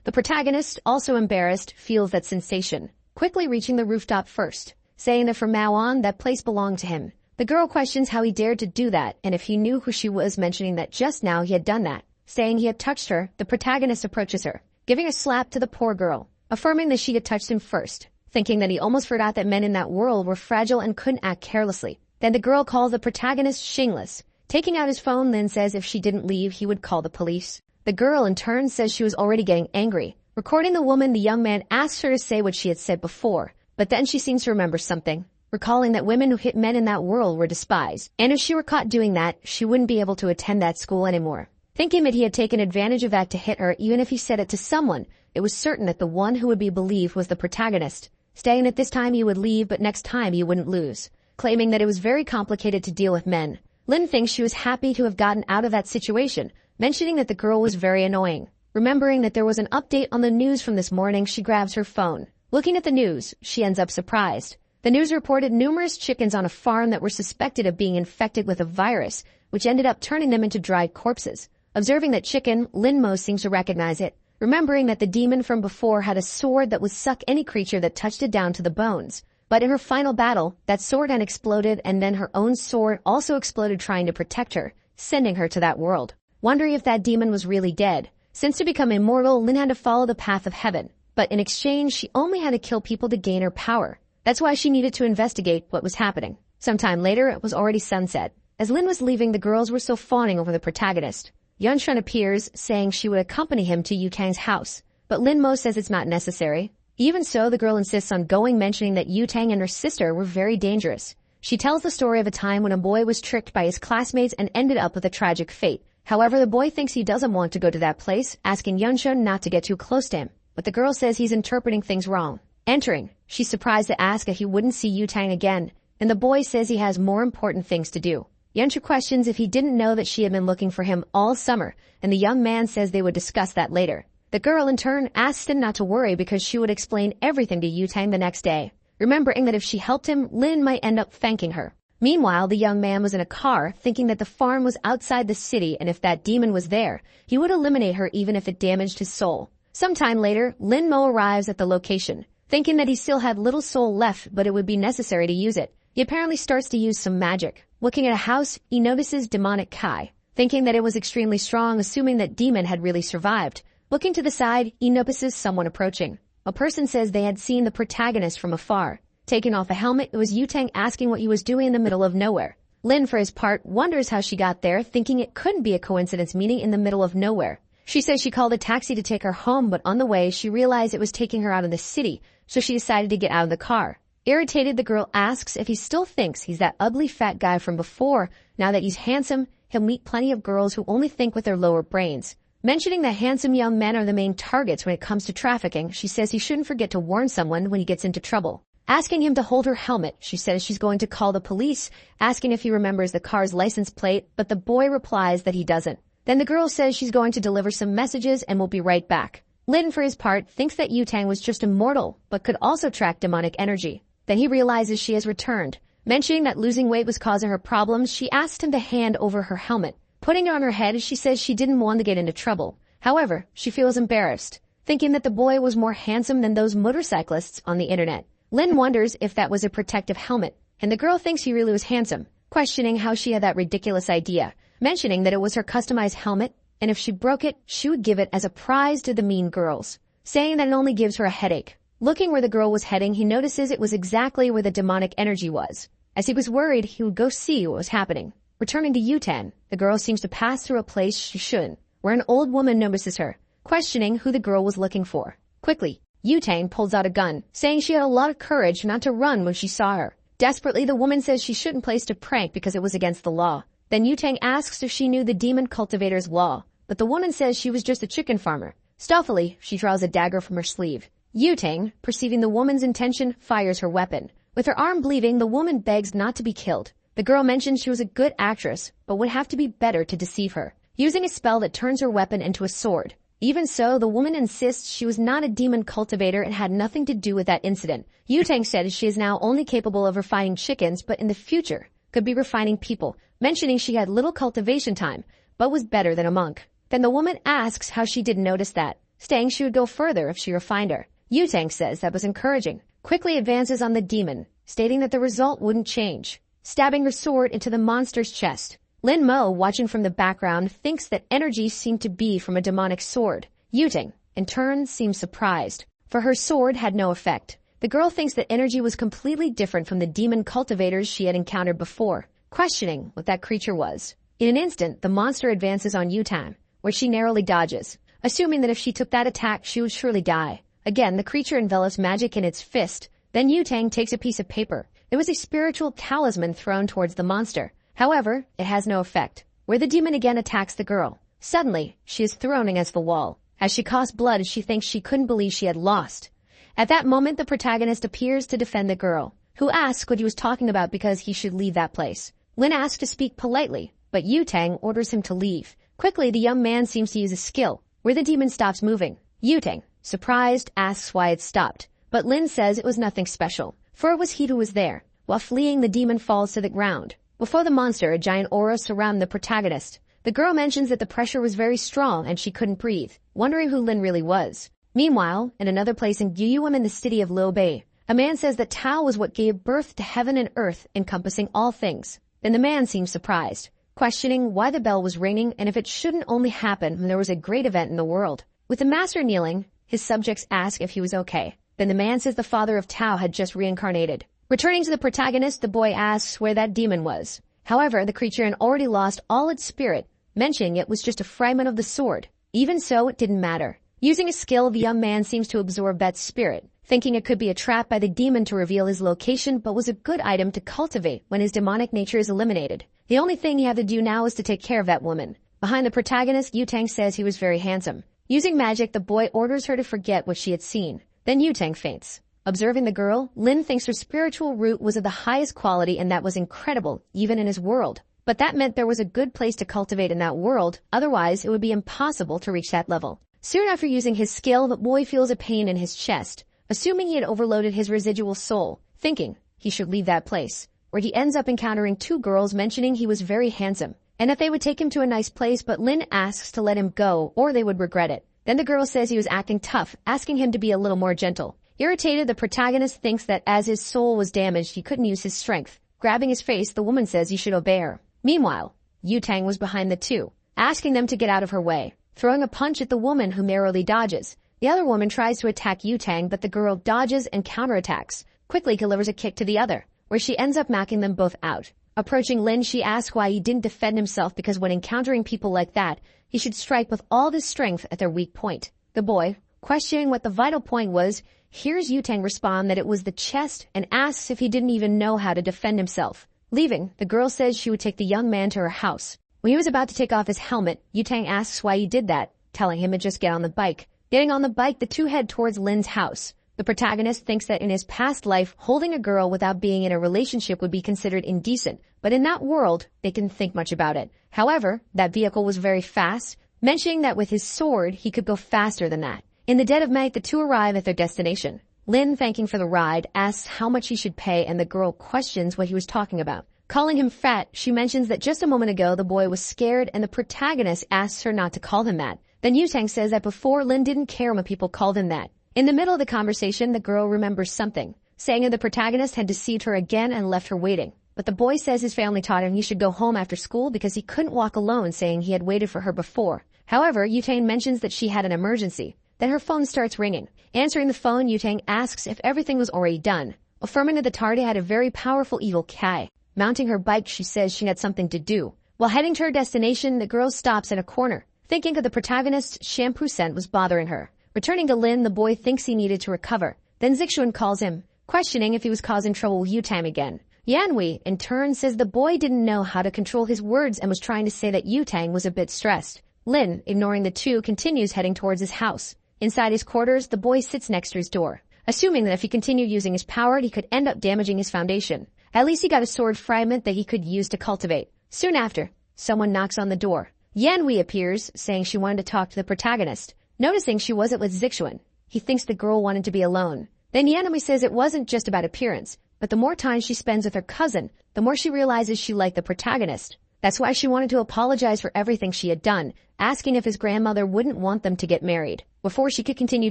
The protagonist, also embarrassed, feels that sensation, quickly reaching the rooftop first, saying that from now on, that place belonged to him. The girl questions how he dared to do that and if he knew who she was, mentioning that just now he had done that. Saying he had touched her, the protagonist approaches her, giving a slap to the poor girl, affirming that she had touched him first, thinking that he almost forgot that men in that world were fragile and couldn't act carelessly. Then the girl calls the protagonist shameless. Taking out his phone, Lin says if she didn't leave, he would call the police. The girl, in turn, says she was already getting angry. Recording the woman, the young man asks her to say what she had said before, but then she seems to remember something, recalling that women who hit men in that world were despised, and if she were caught doing that, she wouldn't be able to attend that school anymore. Thinking that he had taken advantage of that to hit her, even if he said it to someone, it was certain that the one who would be believed was the protagonist, saying that this time he would leave but next time he wouldn't lose, claiming that it was very complicated to deal with men. Lin thinks she was happy to have gotten out of that situation, mentioning that the girl was very annoying. Remembering that there was an update on the news from this morning, she grabs her phone. Looking at the news, she ends up surprised. The news reported numerous chickens on a farm that were suspected of being infected with a virus, which ended up turning them into dried corpses. Observing that chicken, Lin Mo seems to recognize it, remembering that the demon from before had a sword that would suck any creature that touched it down to the bones. But in her final battle, that sword had exploded and then her own sword also exploded trying to protect her, sending her to that world. Wondering if that demon was really dead. Since to become immortal, Lin had to follow the path of heaven. But in exchange, she only had to kill people to gain her power. That's why she needed to investigate what was happening. Sometime later, it was already sunset. As Lin was leaving, the girls were still fawning over the protagonist. Yunshun appears, saying she would accompany him to Yu Tang's house. But Lin Mo says it's not necessary. Even so, the girl insists on going, mentioning that Yu Tang and her sister were very dangerous. She tells the story of a time when a boy was tricked by his classmates and ended up with a tragic fate. However, the boy thinks he doesn't want to go to that place, asking Yunshun not to get too close to him. But the girl says he's interpreting things wrong. Entering, she's surprised to ask if he wouldn't see Yu Tang again, and the boy says he has more important things to do. Yunshun questions if he didn't know that she had been looking for him all summer, and the young man says they would discuss that later. The girl, in turn, asks him not to worry because she would explain everything to Yu Tang the next day, remembering that if she helped him, Lin might end up thanking her. Meanwhile, the young man was in a car, thinking that the farm was outside the city and if that demon was there, he would eliminate her even if it damaged his soul. Sometime later, Lin Mo arrives at the location, thinking that he still had little soul left but it would be necessary to use it. He apparently starts to use some magic. Looking at a house, he notices demonic Kai, thinking that it was extremely strong, assuming that demon had really survived. Looking to the side, he notices someone approaching. A person says they had seen the protagonist from afar. Taking off a helmet, it was Yu Tang asking what he was doing in the middle of nowhere. Lin, for his part, wonders how she got there, thinking it couldn't be a coincidence, meaning in the middle of nowhere. She says she called a taxi to take her home, but on the way, she realized it was taking her out of the city, so she decided to get out of the car. Irritated, the girl asks if he still thinks he's that ugly fat guy from before. Now that he's handsome, he'll meet plenty of girls who only think with their lower brains. Mentioning that handsome young men are the main targets when it comes to trafficking, she says he shouldn't forget to warn someone when he gets into trouble. Asking him to hold her helmet, she says she's going to call the police, asking if he remembers the car's license plate, but the boy replies that he doesn't. Then the girl says she's going to deliver some messages and will be right back. Lin, for his part, thinks that Yu Tang was just immortal, but could also track demonic energy. Then he realizes she has returned. Mentioning that losing weight was causing her problems, she asked him to hand over her helmet. Putting it on her head, she says she didn't want to get into trouble. However, she feels embarrassed, thinking that the boy was more handsome than those motorcyclists on the internet. Lin wonders if that was a protective helmet, and the girl thinks he really was handsome, questioning how she had that ridiculous idea, mentioning that it was her customized helmet, and if she broke it, she would give it as a prize to the mean girls, saying that it only gives her a headache. Looking where the girl was heading, he notices it was exactly where the demonic energy was. As he was worried, he would go see what was happening. Returning to Yutan, the girl seems to pass through a place she shouldn't, where an old woman notices her, questioning who the girl was looking for. Quickly, Yutan pulls out a gun, saying she had a lot of courage not to run when she saw her. Desperately, the woman says she shouldn't place a prank because it was against the law. Then Yutang asks if she knew the demon cultivator's law, but the woman says she was just a chicken farmer. Stealthily, she draws a dagger from her sleeve. Yutang, perceiving the woman's intention, fires her weapon. With her arm bleeding, the woman begs not to be killed. The girl mentions she was a good actress, but would have to be better to deceive her, using a spell that turns her weapon into a sword. Even so, the woman insists she was not a demon cultivator and had nothing to do with that incident. Yutang said she is now only capable of refining chickens, but in the future could be refining people, mentioning she had little cultivation time, but was better than a monk. Then the woman asks how she didn't notice that, saying she would go further if she refined her. Yutang says that was encouraging, quickly advances on the demon, stating that the result wouldn't change, stabbing her sword into the monster's chest. Lin Mo, watching from the background, thinks that energy seemed to be from a demonic sword. Yutang, in turn, seems surprised, for her sword had no effect. The girl thinks that energy was completely different from the demon cultivators she had encountered before, questioning what that creature was. In an instant, the monster advances on Yutang, where she narrowly dodges, assuming that if she took that attack, she would surely die. Again, the creature envelops magic in its fist. Then Yutang takes a piece of paper. It was a spiritual talisman thrown towards the monster. However, it has no effect, where the demon again attacks the girl. Suddenly, she is thrown against the wall. As she coughs blood, she thinks she couldn't believe she had lost. At that moment, the protagonist appears to defend the girl, who asks what he was talking about because he should leave that place. Lin asks to speak politely, but Yutang orders him to leave. Quickly, the young man seems to use a skill, where the demon stops moving. Yutang, surprised, asks why it stopped, but Lin says it was nothing special, for it was he who was there. While fleeing, the demon falls to the ground. Before the monster, a giant aura surrounds the protagonist. The girl mentions that the pressure was very strong and she couldn't breathe, wondering who Lin really was. Meanwhile, in another place in Gyuum in the city of Liubei, a man says that Tao was what gave birth to heaven and earth, encompassing all things. Then the man seems surprised, questioning why the bell was ringing and if it shouldn't only happen when there was a great event in the world. With the master kneeling, his subjects ask if he was okay. Then the man says the father of Tao had just reincarnated. Returning to the protagonist, the boy asks where that demon was. However, the creature had already lost all its spirit, mentioning it was just a fragment of the sword. Even so, it didn't matter. Using a skill, the young man seems to absorb that spirit, thinking it could be a trap by the demon to reveal his location, but was a good item to cultivate when his demonic nature is eliminated. The only thing he had to do now was to take care of that woman. Behind the protagonist, Yutang says he was very handsome. Using magic, the boy orders her to forget what she had seen. Then Yutang faints. Observing the girl, Lin thinks her spiritual root was of the highest quality and that was incredible, even in his world. But that meant there was a good place to cultivate in that world, otherwise it would be impossible to reach that level. Soon after using his skill, the boy feels a pain in his chest, assuming he had overloaded his residual soul, thinking he should leave that place, where he ends up encountering two girls mentioning he was very handsome, and that they would take him to a nice place, but Lin asks to let him go or they would regret it. Then the girl says he was acting tough, asking him to be a little more gentle. Irritated, the protagonist thinks that as his soul was damaged, he couldn't use his strength. Grabbing his face, the woman says he should obey her. Meanwhile, Yutang was behind the two, asking them to get out of her way, throwing a punch at the woman who narrowly dodges. The other woman tries to attack Yutang, but the girl dodges and counterattacks, quickly delivers a kick to the other, where she ends up knocking them both out. Approaching Lin, she asks why he didn't defend himself because when encountering people like that, he should strike with all his strength at their weak point. The boy, questioning what the vital point was, hears Yutang respond that it was the chest and asks if he didn't even know how to defend himself. Leaving, the girl says she would take the young man to her house. When he was about to take off his helmet, Yutang asks why he did that, telling him to just get on the bike. Getting on the bike, the two head towards Lin's house. The protagonist thinks that in his past life, holding a girl without being in a relationship would be considered indecent, but in that world, they didn't think much about it. However, that vehicle was very fast, mentioning that with his sword, he could go faster than that. In the dead of night, the two arrive at their destination. Lin, thanking for the ride, asks how much he should pay and the girl questions what he was talking about. Calling him fat, she mentions that just a moment ago the boy was scared and the protagonist asks her not to call him that. Then Yutang says that before Lin didn't care when people called him that. In the middle of the conversation, the girl remembers something, saying that the protagonist had deceived her again and left her waiting. But the boy says his family taught him he should go home after school because he couldn't walk alone, saying he had waited for her before. However, Yutang mentions that she had an emergency. Then her phone starts ringing. Answering the phone, Yutang asks if everything was already done, affirming that the tardy had a very powerful evil Kai. Mounting her bike, she says she had something to do. While heading to her destination, the girl stops at a corner, thinking that the protagonist's shampoo scent was bothering her. Returning to Lin, the boy thinks he needed to recover. Then Zixuan calls him, questioning if he was causing trouble with Yutang again. Yanhui, in turn, says the boy didn't know how to control his words and was trying to say that Yutang was a bit stressed. Lin, ignoring the two, continues heading towards his house. Inside his quarters, the boy sits next to his door, assuming that if he continued using his power, he could end up damaging his foundation. At least he got a sword fragment that he could use to cultivate. Soon after, someone knocks on the door. Yanhui appears, saying she wanted to talk to the protagonist. Noticing she wasn't with Zixuan, he thinks the girl wanted to be alone. Then Yanhui says it wasn't just about appearance, but the more time she spends with her cousin, the more she realizes she liked the protagonist. That's why she wanted to apologize for everything she had done, asking if his grandmother wouldn't want them to get married. Before she could continue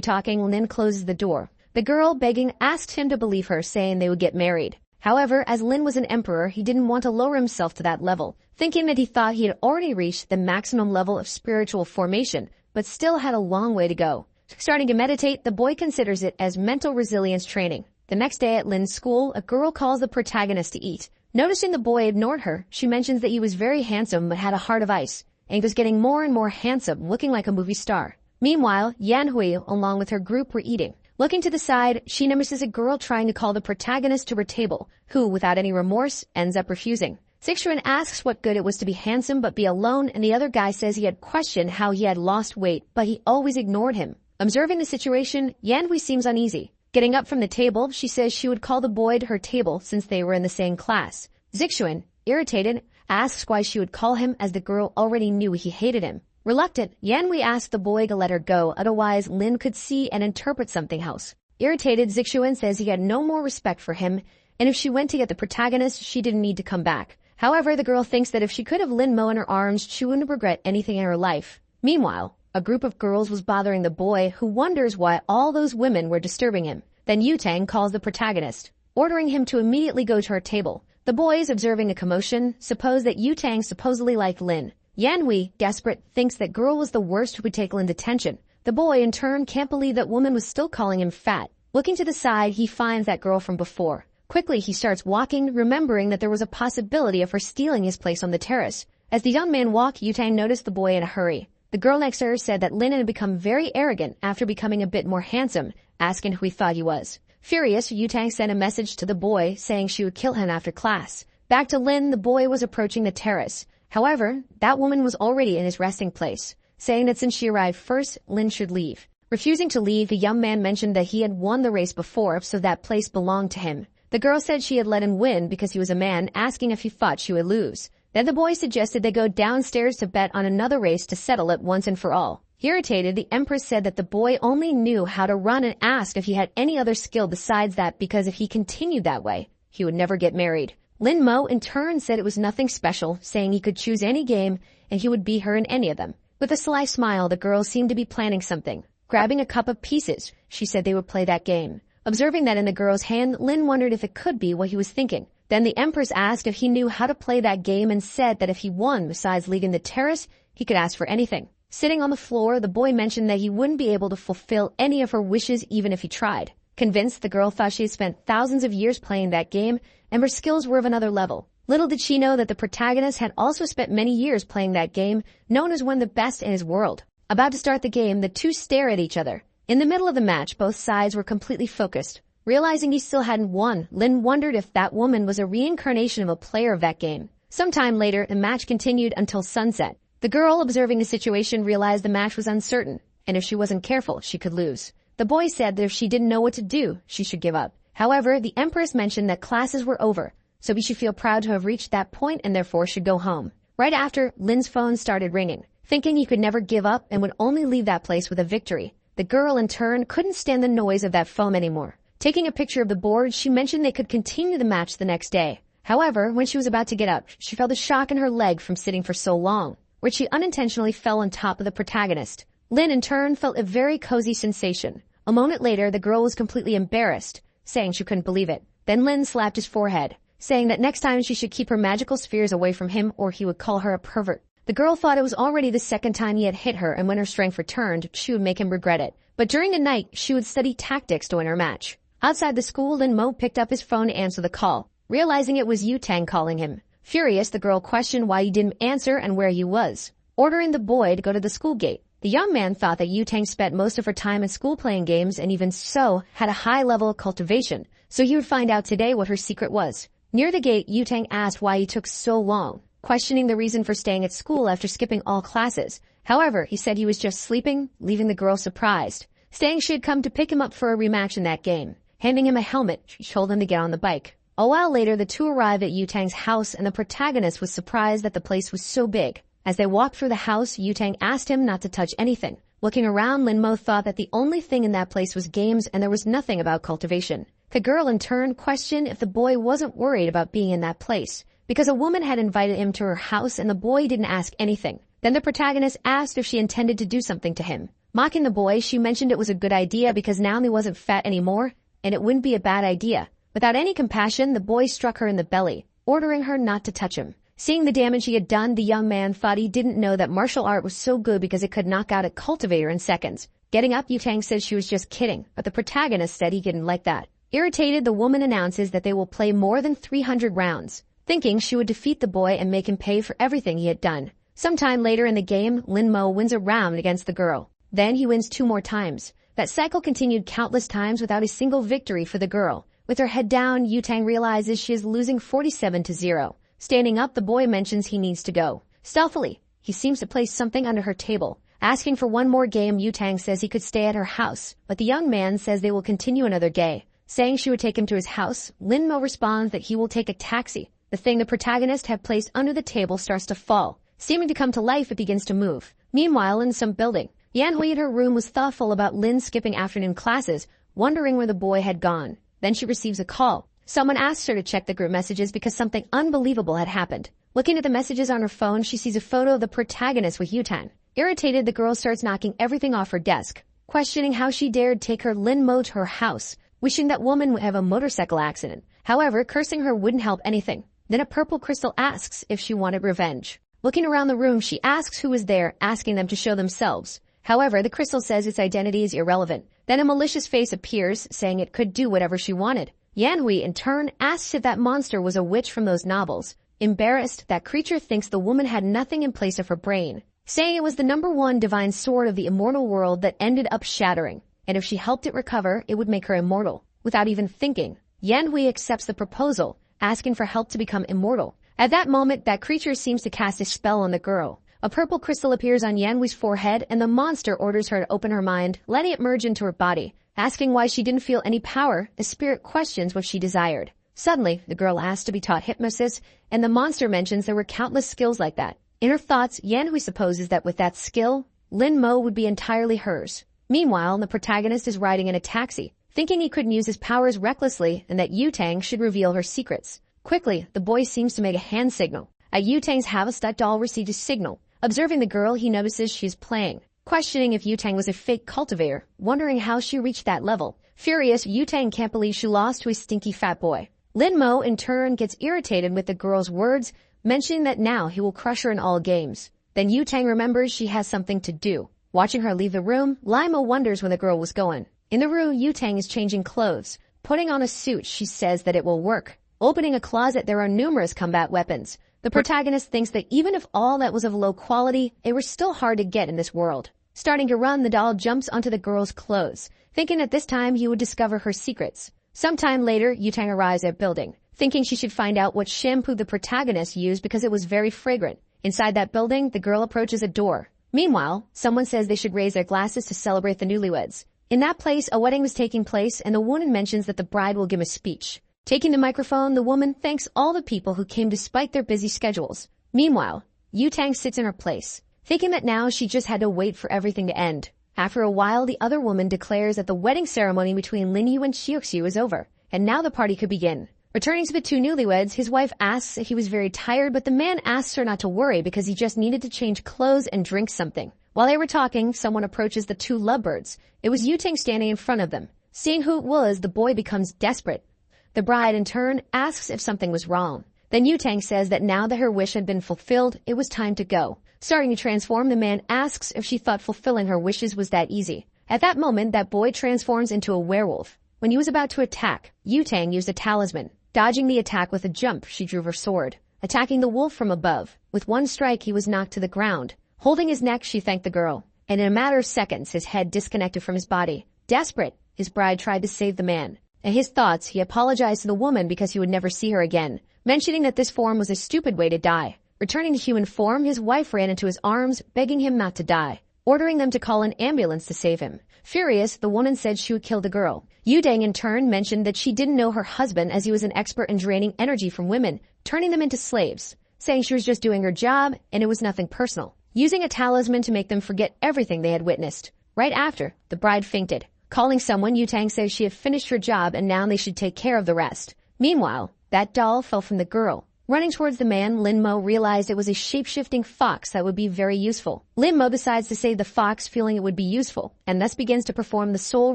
talking, Lin closes the door. The girl, begging, asks him to believe her, saying they would get married. However, as Lin was an emperor, he didn't want to lower himself to that level, thinking that he thought he had already reached the maximum level of spiritual formation, but still had a long way to go. Starting to meditate, the boy considers it as mental resilience training. The next day at Lin's school, a girl calls the protagonist to eat. Noticing the boy ignored her, she mentions that he was very handsome but had a heart of ice, and he was getting more and more handsome, looking like a movie star. Meanwhile, Yanhui, along with her group, were eating. Looking to the side, she notices a girl trying to call the protagonist to her table, who, without any remorse, ends up refusing. Zixuan asks what good it was to be handsome but be alone, and the other guy says he had questioned how he had lost weight, but he always ignored him. Observing the situation, Yanhui seems uneasy. Getting up from the table, she says she would call the boy to her table since they were in the same class. Zixuan, irritated, asks why she would call him as the girl already knew he hated him. Reluctant, Yanhui asked the boy to let her go, otherwise Lin could see and interpret something else. Irritated, Zixuan says he had no more respect for him, and if she went to get the protagonist, she didn't need to come back. However, the girl thinks that if she could have Lin Mo in her arms, she wouldn't regret anything in her life. Meanwhile, a group of girls was bothering the boy, who wonders why all those women were disturbing him. Then Yutang calls the protagonist, ordering him to immediately go to her table. The boys, observing the commotion, suppose that Yutang supposedly liked Lin. Yanhui, desperate, thinks that girl was the worst who would take Lin's attention. The boy, in turn, can't believe that woman was still calling him fat. Looking to the side, he finds that girl from before. Quickly, he starts walking, remembering that there was a possibility of her stealing his place on the terrace. As the young man walked, Yutang noticed the boy in a hurry. The girl next to her said that Lin had become very arrogant after becoming a bit more handsome, asking who he thought he was. Furious, Yutang sent a message to the boy, saying she would kill him after class. Back to Lin, the boy was approaching the terrace. However, that woman was already in his resting place, saying that since she arrived first, Lin should leave. Refusing to leave, the young man mentioned that he had won the race before, so that place belonged to him. The girl said she had let him win because he was a man, asking if he thought she would lose. Then the boy suggested they go downstairs to bet on another race to settle it once and for all. Irritated, the Empress said that the boy only knew how to run and asked if he had any other skill besides that because if he continued that way, he would never get married. Lin Mo in turn said it was nothing special, saying he could choose any game and he would beat her in any of them. With a sly smile, the girl seemed to be planning something. Grabbing a cup of pieces, she said they would play that game. Observing that in the girl's hand, Lin wondered if it could be what he was thinking. Then the Empress asked if he knew how to play that game and said that if he won, besides leaving the terrace, he could ask for anything. Sitting on the floor, the boy mentioned that he wouldn't be able to fulfill any of her wishes even if he tried. Convinced, the girl thought she had spent thousands of years playing that game and her skills were of another level. Little did she know that the protagonist had also spent many years playing that game, known as one of the best in his world. About to start the game, the two stare at each other. In the middle of the match, both sides were completely focused. Realizing he still hadn't won, Lin wondered if that woman was a reincarnation of a player of that game. Sometime later, the match continued until sunset. The girl, observing the situation, realized the match was uncertain, and if she wasn't careful, she could lose. The boy said that if she didn't know what to do, she should give up. However, the Empress mentioned that classes were over, so he should feel proud to have reached that point and therefore should go home. Right after, Lin's phone started ringing. Thinking he could never give up and would only leave that place with a victory, the girl, in turn, couldn't stand the noise of that phone anymore. Taking a picture of the board, she mentioned they could continue the match the next day. However, when she was about to get up, she felt a shock in her leg from sitting for so long, where she unintentionally fell on top of the protagonist. Lin, in turn, felt a very cozy sensation. A moment later, the girl was completely embarrassed, saying she couldn't believe it. Then Lin slapped his forehead, saying that next time she should keep her magical spheres away from him or he would call her a pervert. The girl thought it was already the second time he had hit her, and when her strength returned, she would make him regret it. But during the night, she would study tactics to win her match. Outside the school, Lin Mo picked up his phone to answer the call, realizing it was Yu Tang calling him. Furious, the girl questioned why he didn't answer and where he was, ordering the boy to go to the school gate. The young man thought that Yu Tang spent most of her time at school playing games and even so had a high level of cultivation, so he would find out today what her secret was. Near the gate, Yu Tang asked why he took so long, questioning the reason for staying at school after skipping all classes. However, he said he was just sleeping, leaving the girl surprised, saying she had come to pick him up for a rematch in that game. Handing him a helmet, she told him to get on the bike. A while later, the two arrived at Yu Tang's house and the protagonist was surprised that the place was so big. As they walked through the house, Yu Tang asked him not to touch anything. Looking around, Lin Mo thought that the only thing in that place was games and there was nothing about cultivation. The girl in turn questioned if the boy wasn't worried about being in that place, because a woman had invited him to her house and the boy didn't ask anything. Then the protagonist asked if she intended to do something to him. Mocking the boy, she mentioned it was a good idea because now he wasn't fat anymore, and it wouldn't be a bad idea. Without any compassion, the boy struck her in the belly, ordering her not to touch him. Seeing the damage he had done, the young man thought he didn't know that martial art was so good because it could knock out a cultivator in seconds. Getting up, Yu Tang said she was just kidding, but the protagonist said he didn't like that. Irritated, the woman announces that they will play more than 300 rounds, thinking she would defeat the boy and make him pay for everything he had done. Sometime later in the game, Lin Mo wins a round against the girl. Then he wins 2 more times. That cycle continued countless times without a single victory for the girl. With her head down, Yu Tang realizes she is losing 47-0. Standing up, the boy mentions he needs to go. Stealthily, he seems to place something under her table. Asking for one more game, Yu Tang says he could stay at her house, but the young man says they will continue another day. Saying she would take him to his house, Lin Mo responds that he will take a taxi. The thing the protagonist had placed under the table starts to fall. Seeming to come to life, it begins to move. Meanwhile, in some building, Yanhui in her room was thoughtful about Lin skipping afternoon classes, wondering where the boy had gone. Then she receives a call. Someone asks her to check the group messages because something unbelievable had happened. Looking at the messages on her phone, she sees a photo of the protagonist with Yu Tang. Irritated, the girl starts knocking everything off her desk, questioning how she dared take her Lin Mo to her house, wishing that woman would have a motorcycle accident. However, cursing her wouldn't help anything. Then a purple crystal asks if she wanted revenge. Looking around the room, she asks who was there, asking them to show themselves. However, the crystal says its identity is irrelevant. Then a malicious face appears, saying it could do whatever she wanted. Yanhui, in turn, asks if that monster was a witch from those novels. Embarrassed, that creature thinks the woman had nothing in place of her brain, saying it was the #1 divine sword of the immortal world that ended up shattering, and if she helped it recover, it would make her immortal. Without even thinking, Yanhui accepts the proposal, asking for help to become immortal. At that moment, that creature seems to cast a spell on the girl. A purple crystal appears on Yanhui's forehead, and the monster orders her to open her mind, letting it merge into her body. Asking why she didn't feel any power, the spirit questions what she desired. Suddenly, the girl asks to be taught hypnosis, and the monster mentions there were countless skills like that. In her thoughts, Yanhui supposes that with that skill, Lin Mo would be entirely hers. Meanwhile, the protagonist is riding in a taxi, thinking he couldn't use his powers recklessly and that Yu Tang should reveal her secrets. Quickly, the boy seems to make a hand signal. At Yu Tang's house, that doll receives a signal. Observing the girl, he notices she is playing, questioning if Yu Tang was a fake cultivator, wondering how she reached that level. Furious, Yu Tang can't believe she lost to a stinky fat boy. Lin Mo, in turn, gets irritated with the girl's words, mentioning that now he will crush her in all games. Then Yu Tang remembers she has something to do. Watching her leave the room, Lima wonders where the girl was going. In the room, Yu Tang is changing clothes. Putting on a suit, she says that it will work. Opening a closet, there are numerous combat weapons. The protagonist thinks that even if all that was of low quality, it was still hard to get in this world. Starting to run, the doll jumps onto the girl's clothes, thinking that this time he would discover her secrets. Sometime later, Yu Tang arrives at building, thinking she should find out what shampoo the protagonist used because it was very fragrant. Inside that building, the girl approaches a door. Meanwhile, someone says they should raise their glasses to celebrate the newlyweds. In that place, a wedding was taking place, and the woman mentions that the bride will give a speech. Taking the microphone, the woman thanks all the people who came despite their busy schedules. Meanwhile, Yu Tang sits in her place, thinking that now she just had to wait for everything to end. After a while, the other woman declares that the wedding ceremony between Lin Yu and Xiuxiu is over, and now the party could begin. Returning to the two newlyweds, his wife asks if he was very tired, but the man asks her not to worry because he just needed to change clothes and drink something. While they were talking, someone approaches the two lovebirds. It was Yutang standing in front of them. Seeing who it was, the boy becomes desperate. The bride, in turn, asks if something was wrong. Then Yutang says that now that her wish had been fulfilled, it was time to go. Starting to transform, the man asks if she thought fulfilling her wishes was that easy. At that moment, that boy transforms into a werewolf. When he was about to attack, Yutang used a talisman. Dodging the attack with a jump, she drew her sword, attacking the wolf from above. With one strike, he was knocked to the ground. Holding his neck, she thanked the girl, and in a matter of seconds, his head disconnected from his body. Desperate, his bride tried to save the man. In his thoughts, he apologized to the woman because he would never see her again, mentioning that this form was a stupid way to die. Returning to human form, his wife ran into his arms, begging him not to die, ordering them to call an ambulance to save him. Furious, the woman said she would kill the girl. Yudang in turn mentioned that she didn't know her husband as he was an expert in draining energy from women, turning them into slaves, saying she was just doing her job and it was nothing personal, using a talisman to make them forget everything they had witnessed. Right after, the bride fainted. Calling someone, Yutang says she had finished her job and now they should take care of the rest. Meanwhile, that doll fell from the girl. Running towards the man, Linmo realized it was a shape-shifting fox that would be very useful. Linmo decides to save the fox, feeling it would be useful, and thus begins to perform the soul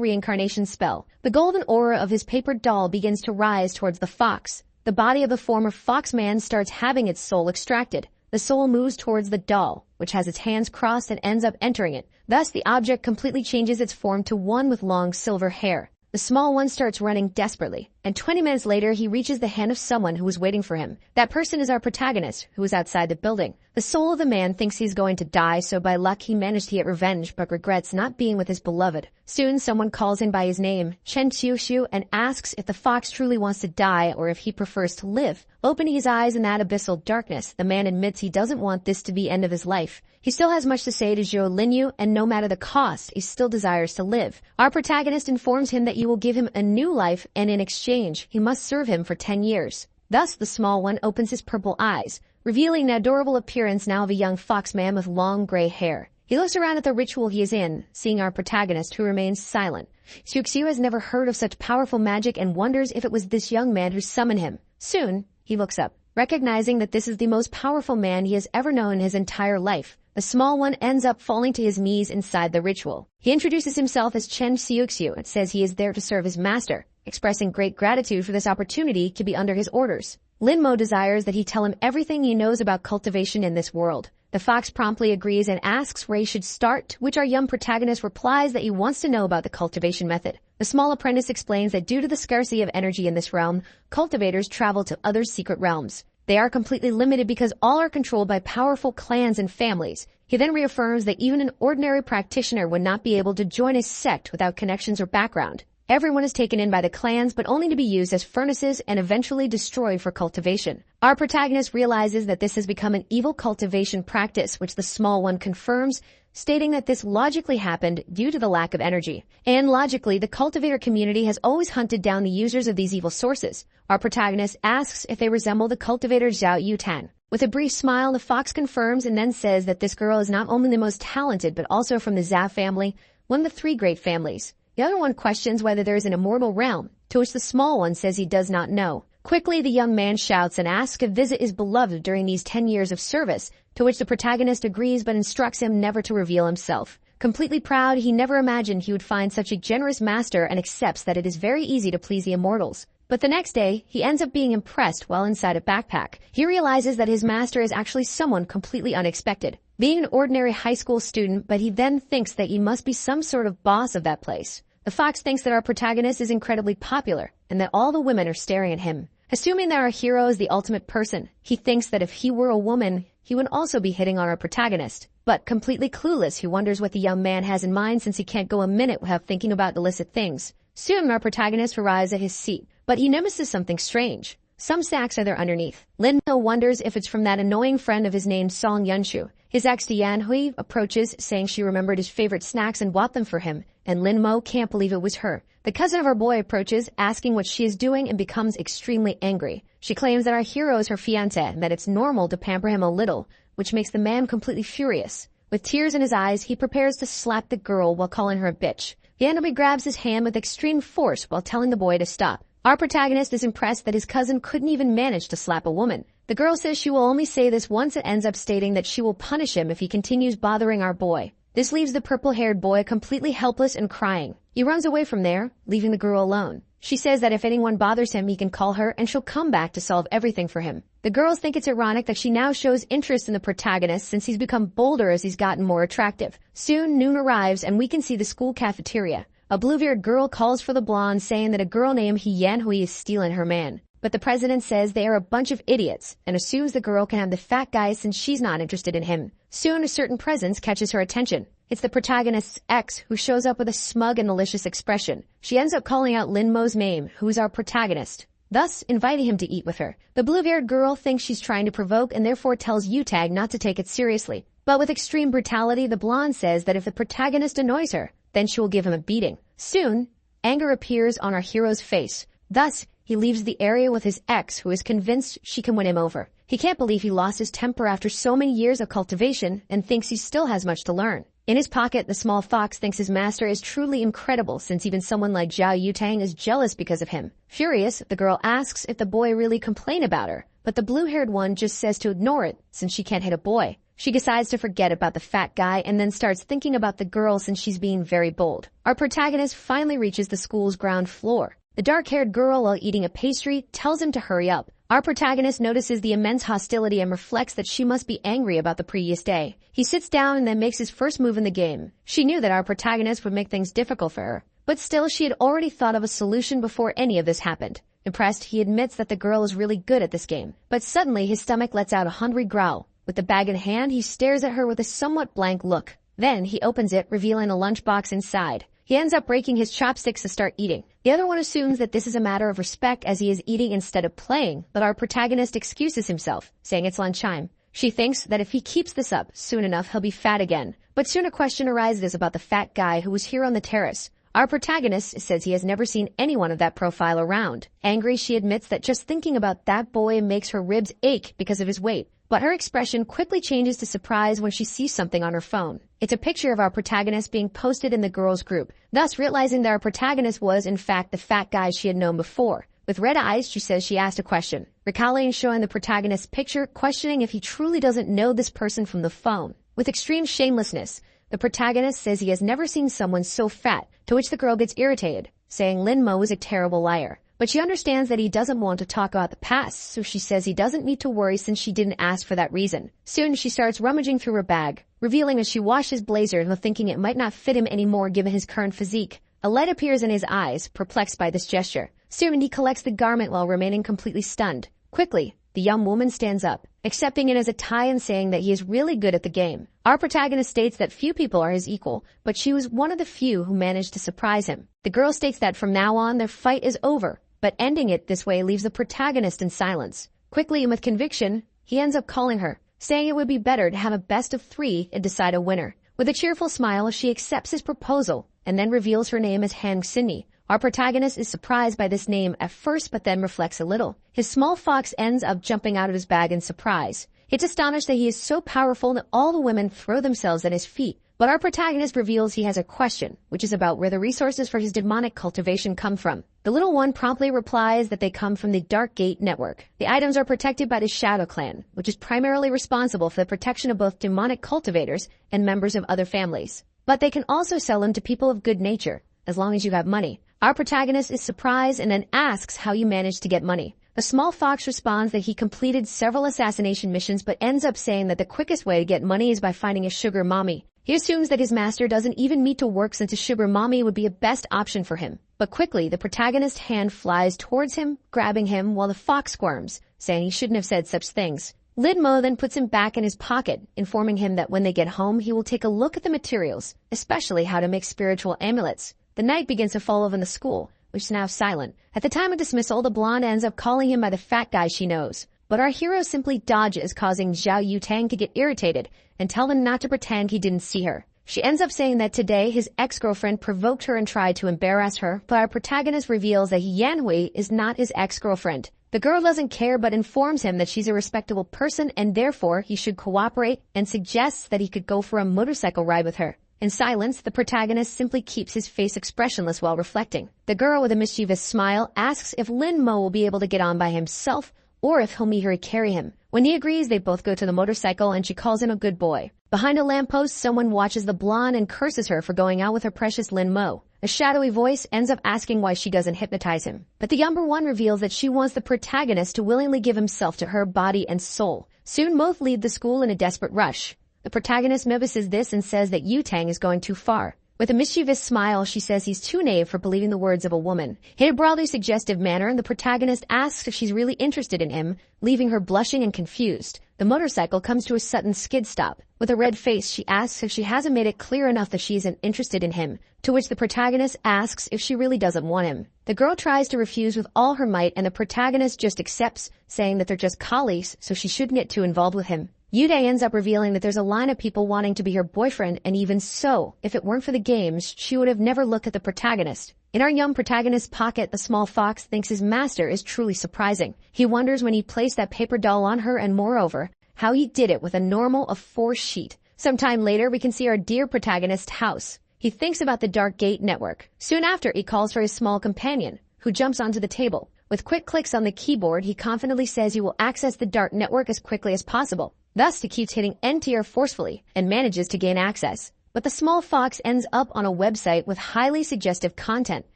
reincarnation spell. The golden aura of his paper doll begins to rise towards the fox. The body of the former fox man starts having its soul extracted. The soul moves towards the doll, which has its hands crossed and ends up entering it. Thus, the object completely changes its form to one with long silver hair. The small one starts running desperately, and 20 minutes later he reaches the hand of someone who was waiting for him. That person is our protagonist, who is outside the building. The soul of the man thinks he's going to die, so by luck he managed to get revenge, but regrets not being with his beloved. Soon someone calls him by his name, Chen Xiuxiu, and asks if the fox truly wants to die or if he prefers to live. Opening his eyes in that abyssal darkness, the man admits he doesn't want this to be the end of his life. He still has much to say to Zhou Linyu, and no matter the cost, he still desires to live. Our protagonist informs him that you will give him a new life, and in exchange, he must serve him for 10 years. Thus, the small one opens his purple eyes, revealing an adorable appearance now of a young fox man with long gray hair. He looks around at the ritual he is in, seeing our protagonist, who remains silent. Xiuxiu has never heard of such powerful magic and wonders if it was this young man who summoned him. Soon, he looks up, recognizing that this is the most powerful man he has ever known in his entire life. The small one ends up falling to his knees inside the ritual. He introduces himself as Chen Xiuxiu and says he is there to serve his master, expressing great gratitude for this opportunity to be under his orders. Linmo desires that he tell him everything he knows about cultivation in this world. The fox promptly agrees and asks where he should start, to which our young protagonist replies that he wants to know about the cultivation method. The small apprentice explains that due to the scarcity of energy in this realm, cultivators travel to other secret realms. They are completely limited because all are controlled by powerful clans and families. He then reaffirms that even an ordinary practitioner would not be able to join a sect without connections or background. Everyone is taken in by the clans, but only to be used as furnaces and eventually destroyed for cultivation. Our protagonist realizes that this has become an evil cultivation practice, which the small one confirms, stating that this logically happened due to the lack of energy. And logically, the cultivator community has always hunted down the users of these evil sources. Our protagonist asks if they resemble the cultivator Zhao Yutan. With a brief smile, the fox confirms and then says that this girl is not only the most talented, but also from the Zhao family, one of the 3 great families. The other one questions whether there is an immortal realm, to which the small one says he does not know. Quickly, the young man shouts and asks if visit is beloved during these 10 years of service, to which the protagonist agrees but instructs him never to reveal himself. Completely proud, he never imagined he would find such a generous master and accepts that it is very easy to please the immortals. But the next day, he ends up being impressed while inside a backpack. He realizes that his master is actually someone completely unexpected. Being an ordinary high school student, but he then thinks that he must be some sort of boss of that place. The fox thinks that our protagonist is incredibly popular and that all the women are staring at him. Assuming that our hero is the ultimate person, he thinks that if he were a woman, he would also be hitting on our protagonist. But completely clueless, he wonders what the young man has in mind since he can't go a minute without thinking about illicit things. Soon our protagonist arrives at his seat, but he notices something strange. Some snacks are there underneath. Lin Ho wonders if it's from that annoying friend of his named Song Yunshu. His ex Dian Hui approaches, saying she remembered his favorite snacks and bought them for him, and Lin Mo can't believe it was her. The cousin of our boy approaches, asking what she is doing, and becomes extremely angry. She claims that our hero is her fiancé and that it's normal to pamper him a little, which makes the man completely furious. With tears in his eyes, he prepares to slap the girl while calling her a bitch. Yandobi grabs his hand with extreme force while telling the boy to stop. Our protagonist is impressed that his cousin couldn't even manage to slap a woman. The girl says she will only say this once and ends up stating that she will punish him if he continues bothering our boy. This leaves the purple-haired boy completely helpless and crying. He runs away from there, leaving the girl alone. She says that if anyone bothers him, he can call her and she'll come back to solve everything for him. The girls think it's ironic that she now shows interest in the protagonist since he's become bolder as he's gotten more attractive. Soon, noon arrives and we can see the school cafeteria. A blue-beard girl calls for the blonde, saying that a girl named Yanhui is stealing her man. But the president says they are a bunch of idiots and assumes the girl can have the fat guy since she's not interested in him. Soon, a certain presence catches her attention. It's the protagonist's ex, who shows up with a smug and malicious expression. She ends up calling out Lin Mo's name, who is our protagonist, thus inviting him to eat with her. The blue-haired girl thinks she's trying to provoke and therefore tells Yutag not to take it seriously. But with extreme brutality, the blonde says that if the protagonist annoys her, then she will give him a beating. Soon, anger appears on our hero's face. Thus, he leaves the area with his ex, who is convinced she can win him over. He can't believe he lost his temper after so many years of cultivation and thinks he still has much to learn. In his pocket, the small fox thinks his master is truly incredible since even someone like Zhao Yutang is jealous because of him. Furious, the girl asks if the boy really complained about her, but the blue-haired one just says to ignore it since she can't hit a boy. She decides to forget about the fat guy and then starts thinking about the girl since she's being very bold. Our protagonist finally reaches the school's ground floor. The dark-haired girl, while eating a pastry, tells him to hurry up. Our protagonist notices the immense hostility and reflects that she must be angry about the previous day. He sits down and then makes his first move in the game. She knew that our protagonist would make things difficult for her, but still she had already thought of a solution before any of this happened. Impressed, he admits that the girl is really good at this game, but suddenly his stomach lets out a hungry growl. With the bag in hand, he stares at her with a somewhat blank look. Then he opens it, revealing a lunchbox inside. He ends up breaking his chopsticks to start eating. The other one assumes that this is a matter of respect as he is eating instead of playing, but our protagonist excuses himself, saying it's lunchtime. She thinks that if he keeps this up, soon enough he'll be fat again. But soon a question arises about the fat guy who was here on the terrace. Our protagonist says he has never seen anyone of that profile around. Angry, she admits that just thinking about that boy makes her ribs ache because of his weight. But her expression quickly changes to surprise when she sees something on her phone. It's a picture of our protagonist being posted in the girls' group, thus realizing that our protagonist was, in fact, the fat guy she had known before. With red eyes, she says she asked a question, recalling showing the protagonist's picture, questioning if he truly doesn't know this person from the phone. With extreme shamelessness, the protagonist says he has never seen someone so fat, to which the girl gets irritated, saying Lin Mo is a terrible liar. But she understands that he doesn't want to talk about the past, so she says he doesn't need to worry since she didn't ask for that reason. Soon she starts rummaging through her bag, revealing as she washed his blazer while thinking it might not fit him anymore given his current physique. A light appears in his eyes, perplexed by this gesture. Soon he collects the garment while remaining completely stunned. Quickly, the young woman stands up, accepting it as a tie and saying that he is really good at the game. Our protagonist states that few people are his equal, but she was one of the few who managed to surprise him. The girl states that from now on their fight is over, but ending it this way leaves the protagonist in silence. Quickly and with conviction, he ends up calling her, saying it would be better to have a best of 3 and decide a winner. With a cheerful smile, she accepts his proposal and then reveals her name as Han Xinyi. Our protagonist is surprised by this name at first but then reflects a little. His small fox ends up jumping out of his bag in surprise. It's astonished that he is so powerful that all the women throw themselves at his feet. But our protagonist reveals he has a question, which is about where the resources for his demonic cultivation come from. The little one promptly replies that they come from the Dark Gate network. The items are protected by the Shadow Clan, which is primarily responsible for the protection of both demonic cultivators and members of other families. But they can also sell them to people of good nature, as long as you have money. Our protagonist is surprised and then asks how you managed to get money. The small fox responds that he completed several assassination missions but ends up saying that the quickest way to get money is by finding a sugar mommy. He assumes that his master doesn't even need to work since a sugar mommy would be a best option for him. But quickly, the protagonist's hand flies towards him, grabbing him while the fox squirms, saying he shouldn't have said such things. Lin Mo then puts him back in his pocket, informing him that when they get home, he will take a look at the materials, especially how to make spiritual amulets. The night begins to fall over the school, which is now silent. At the time of dismissal, the blonde ends up calling him by the fat guy she knows. But our hero simply dodges, causing Zhao Yutang to get irritated and tell him not to pretend he didn't see her. She ends up saying that today his ex-girlfriend provoked her and tried to embarrass her, but our protagonist reveals that Yanhui is not his ex-girlfriend. The girl doesn't care but informs him that she's a respectable person and therefore he should cooperate and suggests that he could go for a motorcycle ride with her. In silence, the protagonist simply keeps his face expressionless while reflecting. The girl with a mischievous smile asks if Lin Mo will be able to get on by himself or if he'll meet her and carry him. When he agrees, they both go to the motorcycle and she calls him a good boy. Behind a lamppost, someone watches the blonde and curses her for going out with her precious Lin Mo. A shadowy voice ends up asking why she doesn't hypnotize him. But the younger one reveals that she wants the protagonist to willingly give himself to her body and soul. Soon both leave the school in a desperate rush. The protagonist notices this and says that Yu-Tang is going too far. With a mischievous smile, she says he's too naive for believing the words of a woman. In a broadly suggestive manner, the protagonist asks if she's really interested in him, leaving her blushing and confused. The motorcycle comes to a sudden skid stop. With a red face, she asks if she hasn't made it clear enough that she isn't interested in him, to which the protagonist asks if she really doesn't want him. The girl tries to refuse with all her might, and the protagonist just accepts, saying that they're just colleagues, so she shouldn't get too involved with him. Yude ends up revealing that there's a line of people wanting to be her boyfriend, and even so, if it weren't for the games, she would have never looked at the protagonist. In our young protagonist's pocket, the small fox thinks his master is truly surprising. He wonders when he placed that paper doll on her, and moreover, how he did it with a normal of 4 sheet. Sometime later, we can see our dear protagonist's house. He thinks about the Dark Gate network. Soon after, he calls for his small companion, who jumps onto the table. With quick clicks on the keyboard, he confidently says he will access the Dark network as quickly as possible. Thus, he keeps hitting Enter forcefully and manages to gain access. But the small fox ends up on a website with highly suggestive content.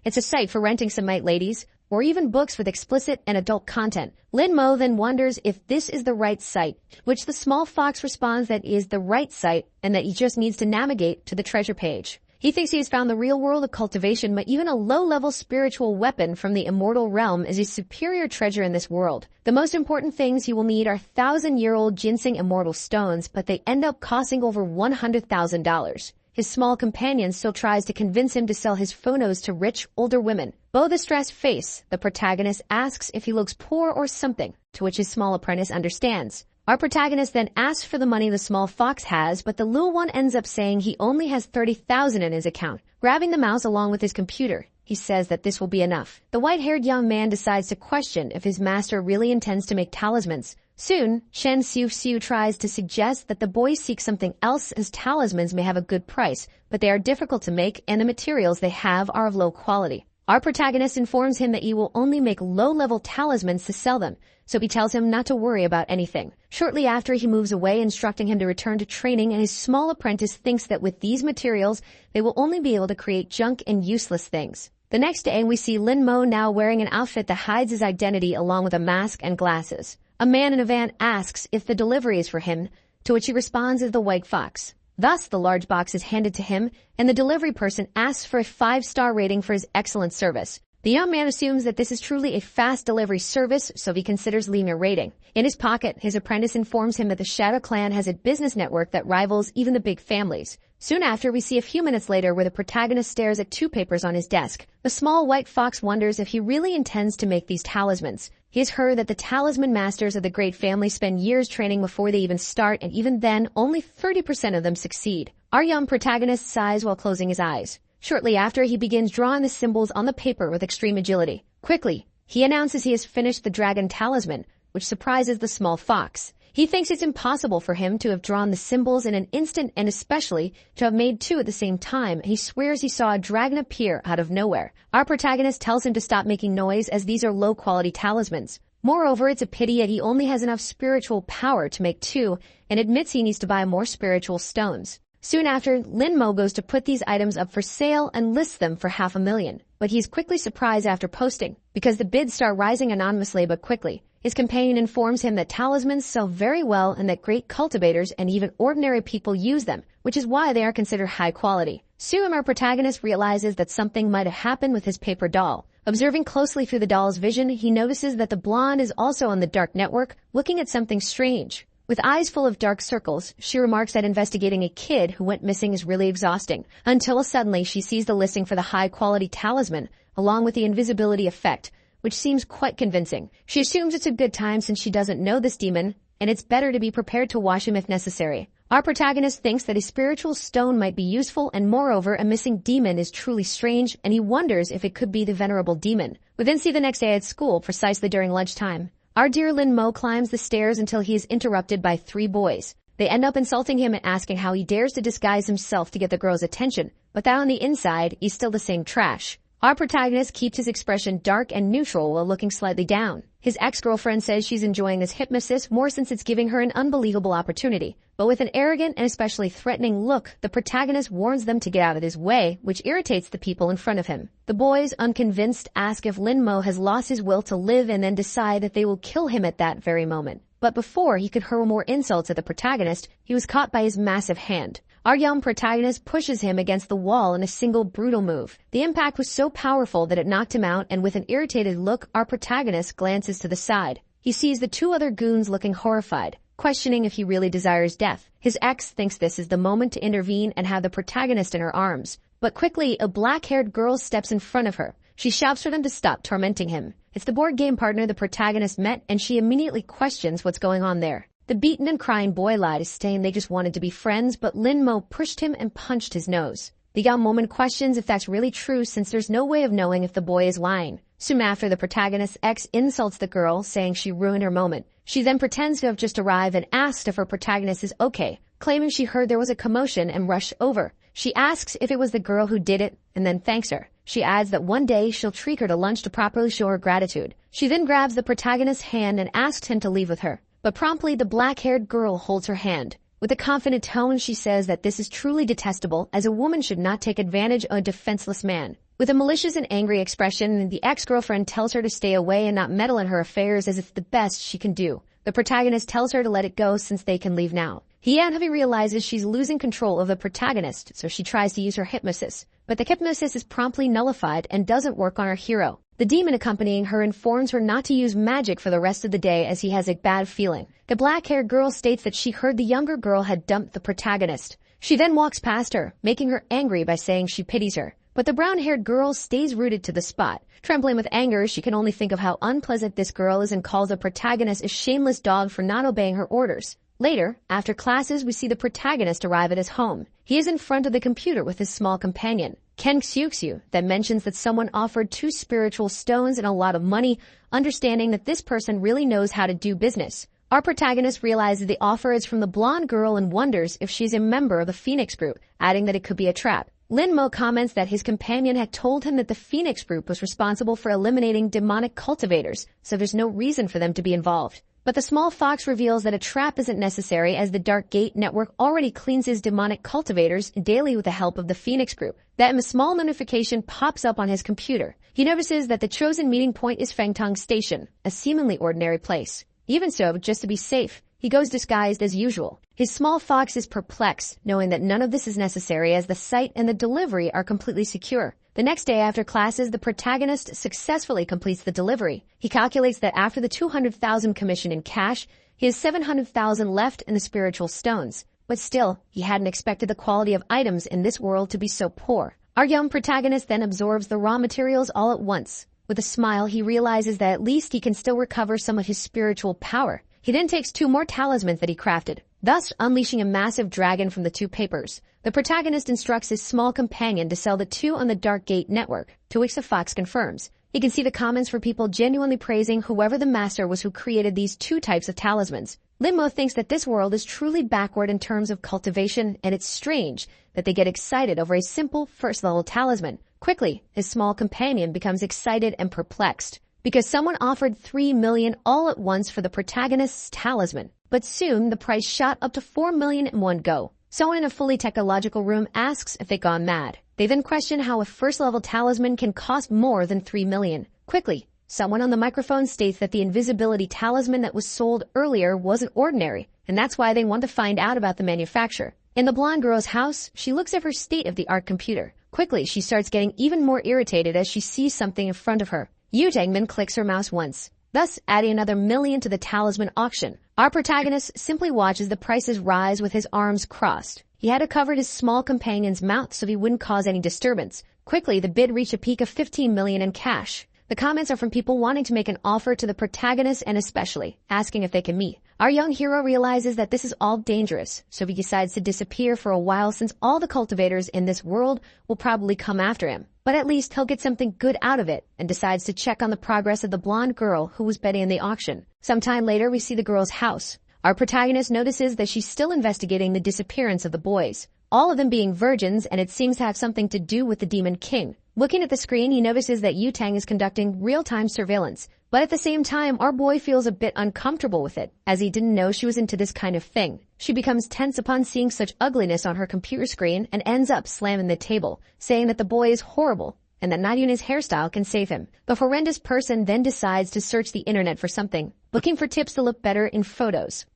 It's a site for renting some white ladies, or even books with explicit and adult content. Lin Mo then wonders if this is the right site, which the small fox responds that is the right site and that he just needs to navigate to the treasure page. He thinks he has found the real world of cultivation, but even a low-level spiritual weapon from the immortal realm is a superior treasure in this world. The most important things he will need are 1,000-year-old ginseng immortal stones, but they end up costing over $100,000. His small companion still tries to convince him to sell his phonos to rich, older women. Below the stressed face, the protagonist asks if he looks poor or something, to which his small apprentice understands. Our protagonist then asks for the money the small fox has, but the little one ends up saying he only has $30,000 in his account. Grabbing the mouse along with his computer, he says that this will be enough. The white-haired young man decides to question if his master really intends to make talismans. Soon, Shen Xiu tries to suggest that the boys seek something else, as talismans may have a good price, but they are difficult to make and the materials they have are of low quality. Our protagonist informs him that he will only make low-level talismans to sell them, so he tells him not to worry about anything. Shortly after, he moves away, instructing him to return to training, and his small apprentice thinks that with these materials, they will only be able to create junk and useless things. The next day, we see Lin Mo now wearing an outfit that hides his identity along with a mask and glasses. A man in a van asks if the delivery is for him, to which he responds as the white fox. Thus, the large box is handed to him, and the delivery person asks for a 5-star rating for his excellent service. The young man assumes that this is truly a fast delivery service, so he considers leaving a rating. In his pocket, his apprentice informs him that the Shadow Clan has a business network that rivals even the big families. Soon after, we see a few minutes later where the protagonist stares at 2 papers on his desk. The small white fox wonders if he really intends to make these talismans. He has heard that the talisman masters of the great family spend years training before they even start, and even then, only 30% of them succeed. Our young protagonist sighs while closing his eyes. Shortly after, he begins drawing the symbols on the paper with extreme agility. Quickly, he announces he has finished the dragon talisman, which surprises the small fox. He thinks it's impossible for him to have drawn the symbols in an instant, and especially to have made 2 at the same time. He swears he saw a dragon appear out of nowhere. Our protagonist tells him to stop making noise, as these are low-quality talismans. Moreover, it's a pity that he only has enough spiritual power to make 2, and admits he needs to buy more spiritual stones. Soon after, Lin Mo goes to put these items up for sale and lists them for $500,000. But he's quickly surprised after posting, because the bids start rising anonymously but quickly. His companion informs him that talismans sell very well and that great cultivators and even ordinary people use them, which is why they are considered high quality. Soon our protagonist realizes that something might have happened with his paper doll. Observing closely through the doll's vision, he notices that the blonde is also on the dark network, looking at something strange. With eyes full of dark circles, she remarks that investigating a kid who went missing is really exhausting, until suddenly she sees the listing for the high-quality talisman, along with the invisibility effect, which seems quite convincing. She assumes it's a good time since she doesn't know this demon, and it's better to be prepared to wash him if necessary. Our protagonist thinks that a spiritual stone might be useful, and moreover, a missing demon is truly strange, and he wonders if it could be the venerable demon. We then see the next day at school, precisely during lunchtime. Our dear Lin Mo climbs the stairs until he is interrupted by 3 boys. They end up insulting him and asking how he dares to disguise himself to get the girl's attention, but that on the inside, he's still the same trash. Our protagonist keeps his expression dark and neutral while looking slightly down. His ex-girlfriend says she's enjoying this hypnosis more since it's giving her an unbelievable opportunity. But with an arrogant and especially threatening look, the protagonist warns them to get out of his way, which irritates the people in front of him. The boys, unconvinced, ask if Lin Mo has lost his will to live and then decide that they will kill him at that very moment. But before he could hurl more insults at the protagonist, he was caught by his massive hand. Our young protagonist pushes him against the wall in a single brutal move. The impact was so powerful that it knocked him out, and with an irritated look, our protagonist glances to the side. He sees the two other goons looking horrified, questioning if he really desires death. His ex thinks this is the moment to intervene and have the protagonist in her arms. But quickly, a black-haired girl steps in front of her. She shouts for them to stop tormenting him. It's the board game partner the protagonist met, and she immediately questions what's going on there. The beaten and crying boy lied, saying they just wanted to be friends, but Lin Mo pushed him and punched his nose. The young woman questions if that's really true since there's no way of knowing if the boy is lying. Soon after, the protagonist's ex insults the girl, saying she ruined her moment. She then pretends to have just arrived and asks if her protagonist is okay, claiming she heard there was a commotion and rushed over. She asks if it was the girl who did it and then thanks her. She adds that one day she'll treat her to lunch to properly show her gratitude. She then grabs the protagonist's hand and asks him to leave with her. But promptly, the black-haired girl holds her hand. With a confident tone, she says that this is truly detestable, as a woman should not take advantage of a defenseless man. With a malicious and angry expression, the ex-girlfriend tells her to stay away and not meddle in her affairs as it's the best she can do. The protagonist tells her to let it go since they can leave now. He realizes she's losing control of the protagonist, so she tries to use her hypnosis. But the hypnosis is promptly nullified and doesn't work on our hero. The demon accompanying her informs her not to use magic for the rest of the day as he has a bad feeling. The black-haired girl states that she heard the younger girl had dumped the protagonist. She then walks past her, making her angry by saying she pities her. But the brown-haired girl stays rooted to the spot. Trembling with anger, she can only think of how unpleasant this girl is and calls the protagonist a shameless dog for not obeying her orders. Later, after classes, we see the protagonist arrive at his home. He is in front of the computer with his small companion, Ken Xiuxiu, that mentions that someone offered 2 spiritual stones and a lot of money, understanding that this person really knows how to do business. Our protagonist realizes the offer is from the blonde girl and wonders if she's a member of the Phoenix Group, adding that it could be a trap. Lin Mo comments that his companion had told him that the Phoenix Group was responsible for eliminating demonic cultivators, so there's no reason for them to be involved. But the small fox reveals that a trap isn't necessary as the Dark Gate Network already cleans his demonic cultivators daily with the help of the Phoenix Group. Then a small notification pops up on his computer. He notices that the chosen meeting point is Fengtong Station, a seemingly ordinary place. Even so, just to be safe, he goes disguised as usual. His small fox is perplexed, knowing that none of this is necessary as the site and the delivery are completely secure. The next day after classes, the protagonist successfully completes the delivery. He calculates that after the 200,000 commission in cash, he has 700,000 left in the spiritual stones. But still, he hadn't expected the quality of items in this world to be so poor. Our young protagonist then absorbs the raw materials all at once. With a smile, he realizes that at least he can still recover some of his spiritual power. He then takes 2 more talismans that he crafted, thus unleashing a massive dragon from the 2 papers. The protagonist instructs his small companion to sell the 2 on the Dark Gate Network, to which the fox confirms. He can see the comments for people genuinely praising whoever the master was who created these 2 types of talismans. Lin Mo thinks that this world is truly backward in terms of cultivation, and it's strange that they get excited over a simple first-level talisman. Quickly, his small companion becomes excited and perplexed, because someone offered 3 million all at once for the protagonist's talisman. But soon, the price shot up to 4 million in one go. Someone in a fully technological room asks if they've gone mad. They then question how a first-level talisman can cost more than 3 million. Quickly, someone on the microphone states that the invisibility talisman that was sold earlier wasn't ordinary, and that's why they want to find out about the manufacturer. In the blonde girl's house, she looks at her state-of-the-art computer. Quickly, she starts getting even more irritated as she sees something in front of her. Yu Dengman clicks her mouse once, thus adding another million to the talisman auction. Our protagonist simply watches the prices rise with his arms crossed. He had to cover his small companion's mouth so he wouldn't cause any disturbance. Quickly, the bid reached a peak of 15 million in cash. The comments are from people wanting to make an offer to the protagonist and especially asking if they can meet. Our young hero realizes that this is all dangerous, so he decides to disappear for a while since all the cultivators in this world will probably come after him. But at least he'll get something good out of it and decides to check on the progress of the blonde girl who was betting in the auction. Sometime later, we see the girl's house. Our protagonist notices that she's still investigating the disappearance of the boys, all of them being virgins, and it seems to have something to do with the Demon King. Looking at the screen, he notices that Yu-Tang is conducting real-time surveillance, but at the same time, our boy feels a bit uncomfortable with it, as he didn't know she was into this kind of thing. She becomes tense upon seeing such ugliness on her computer screen and ends up slamming the table, saying that the boy is horrible and that not even his hairstyle can save him. The horrendous person then decides to search the internet for something, looking for tips to look better in photos.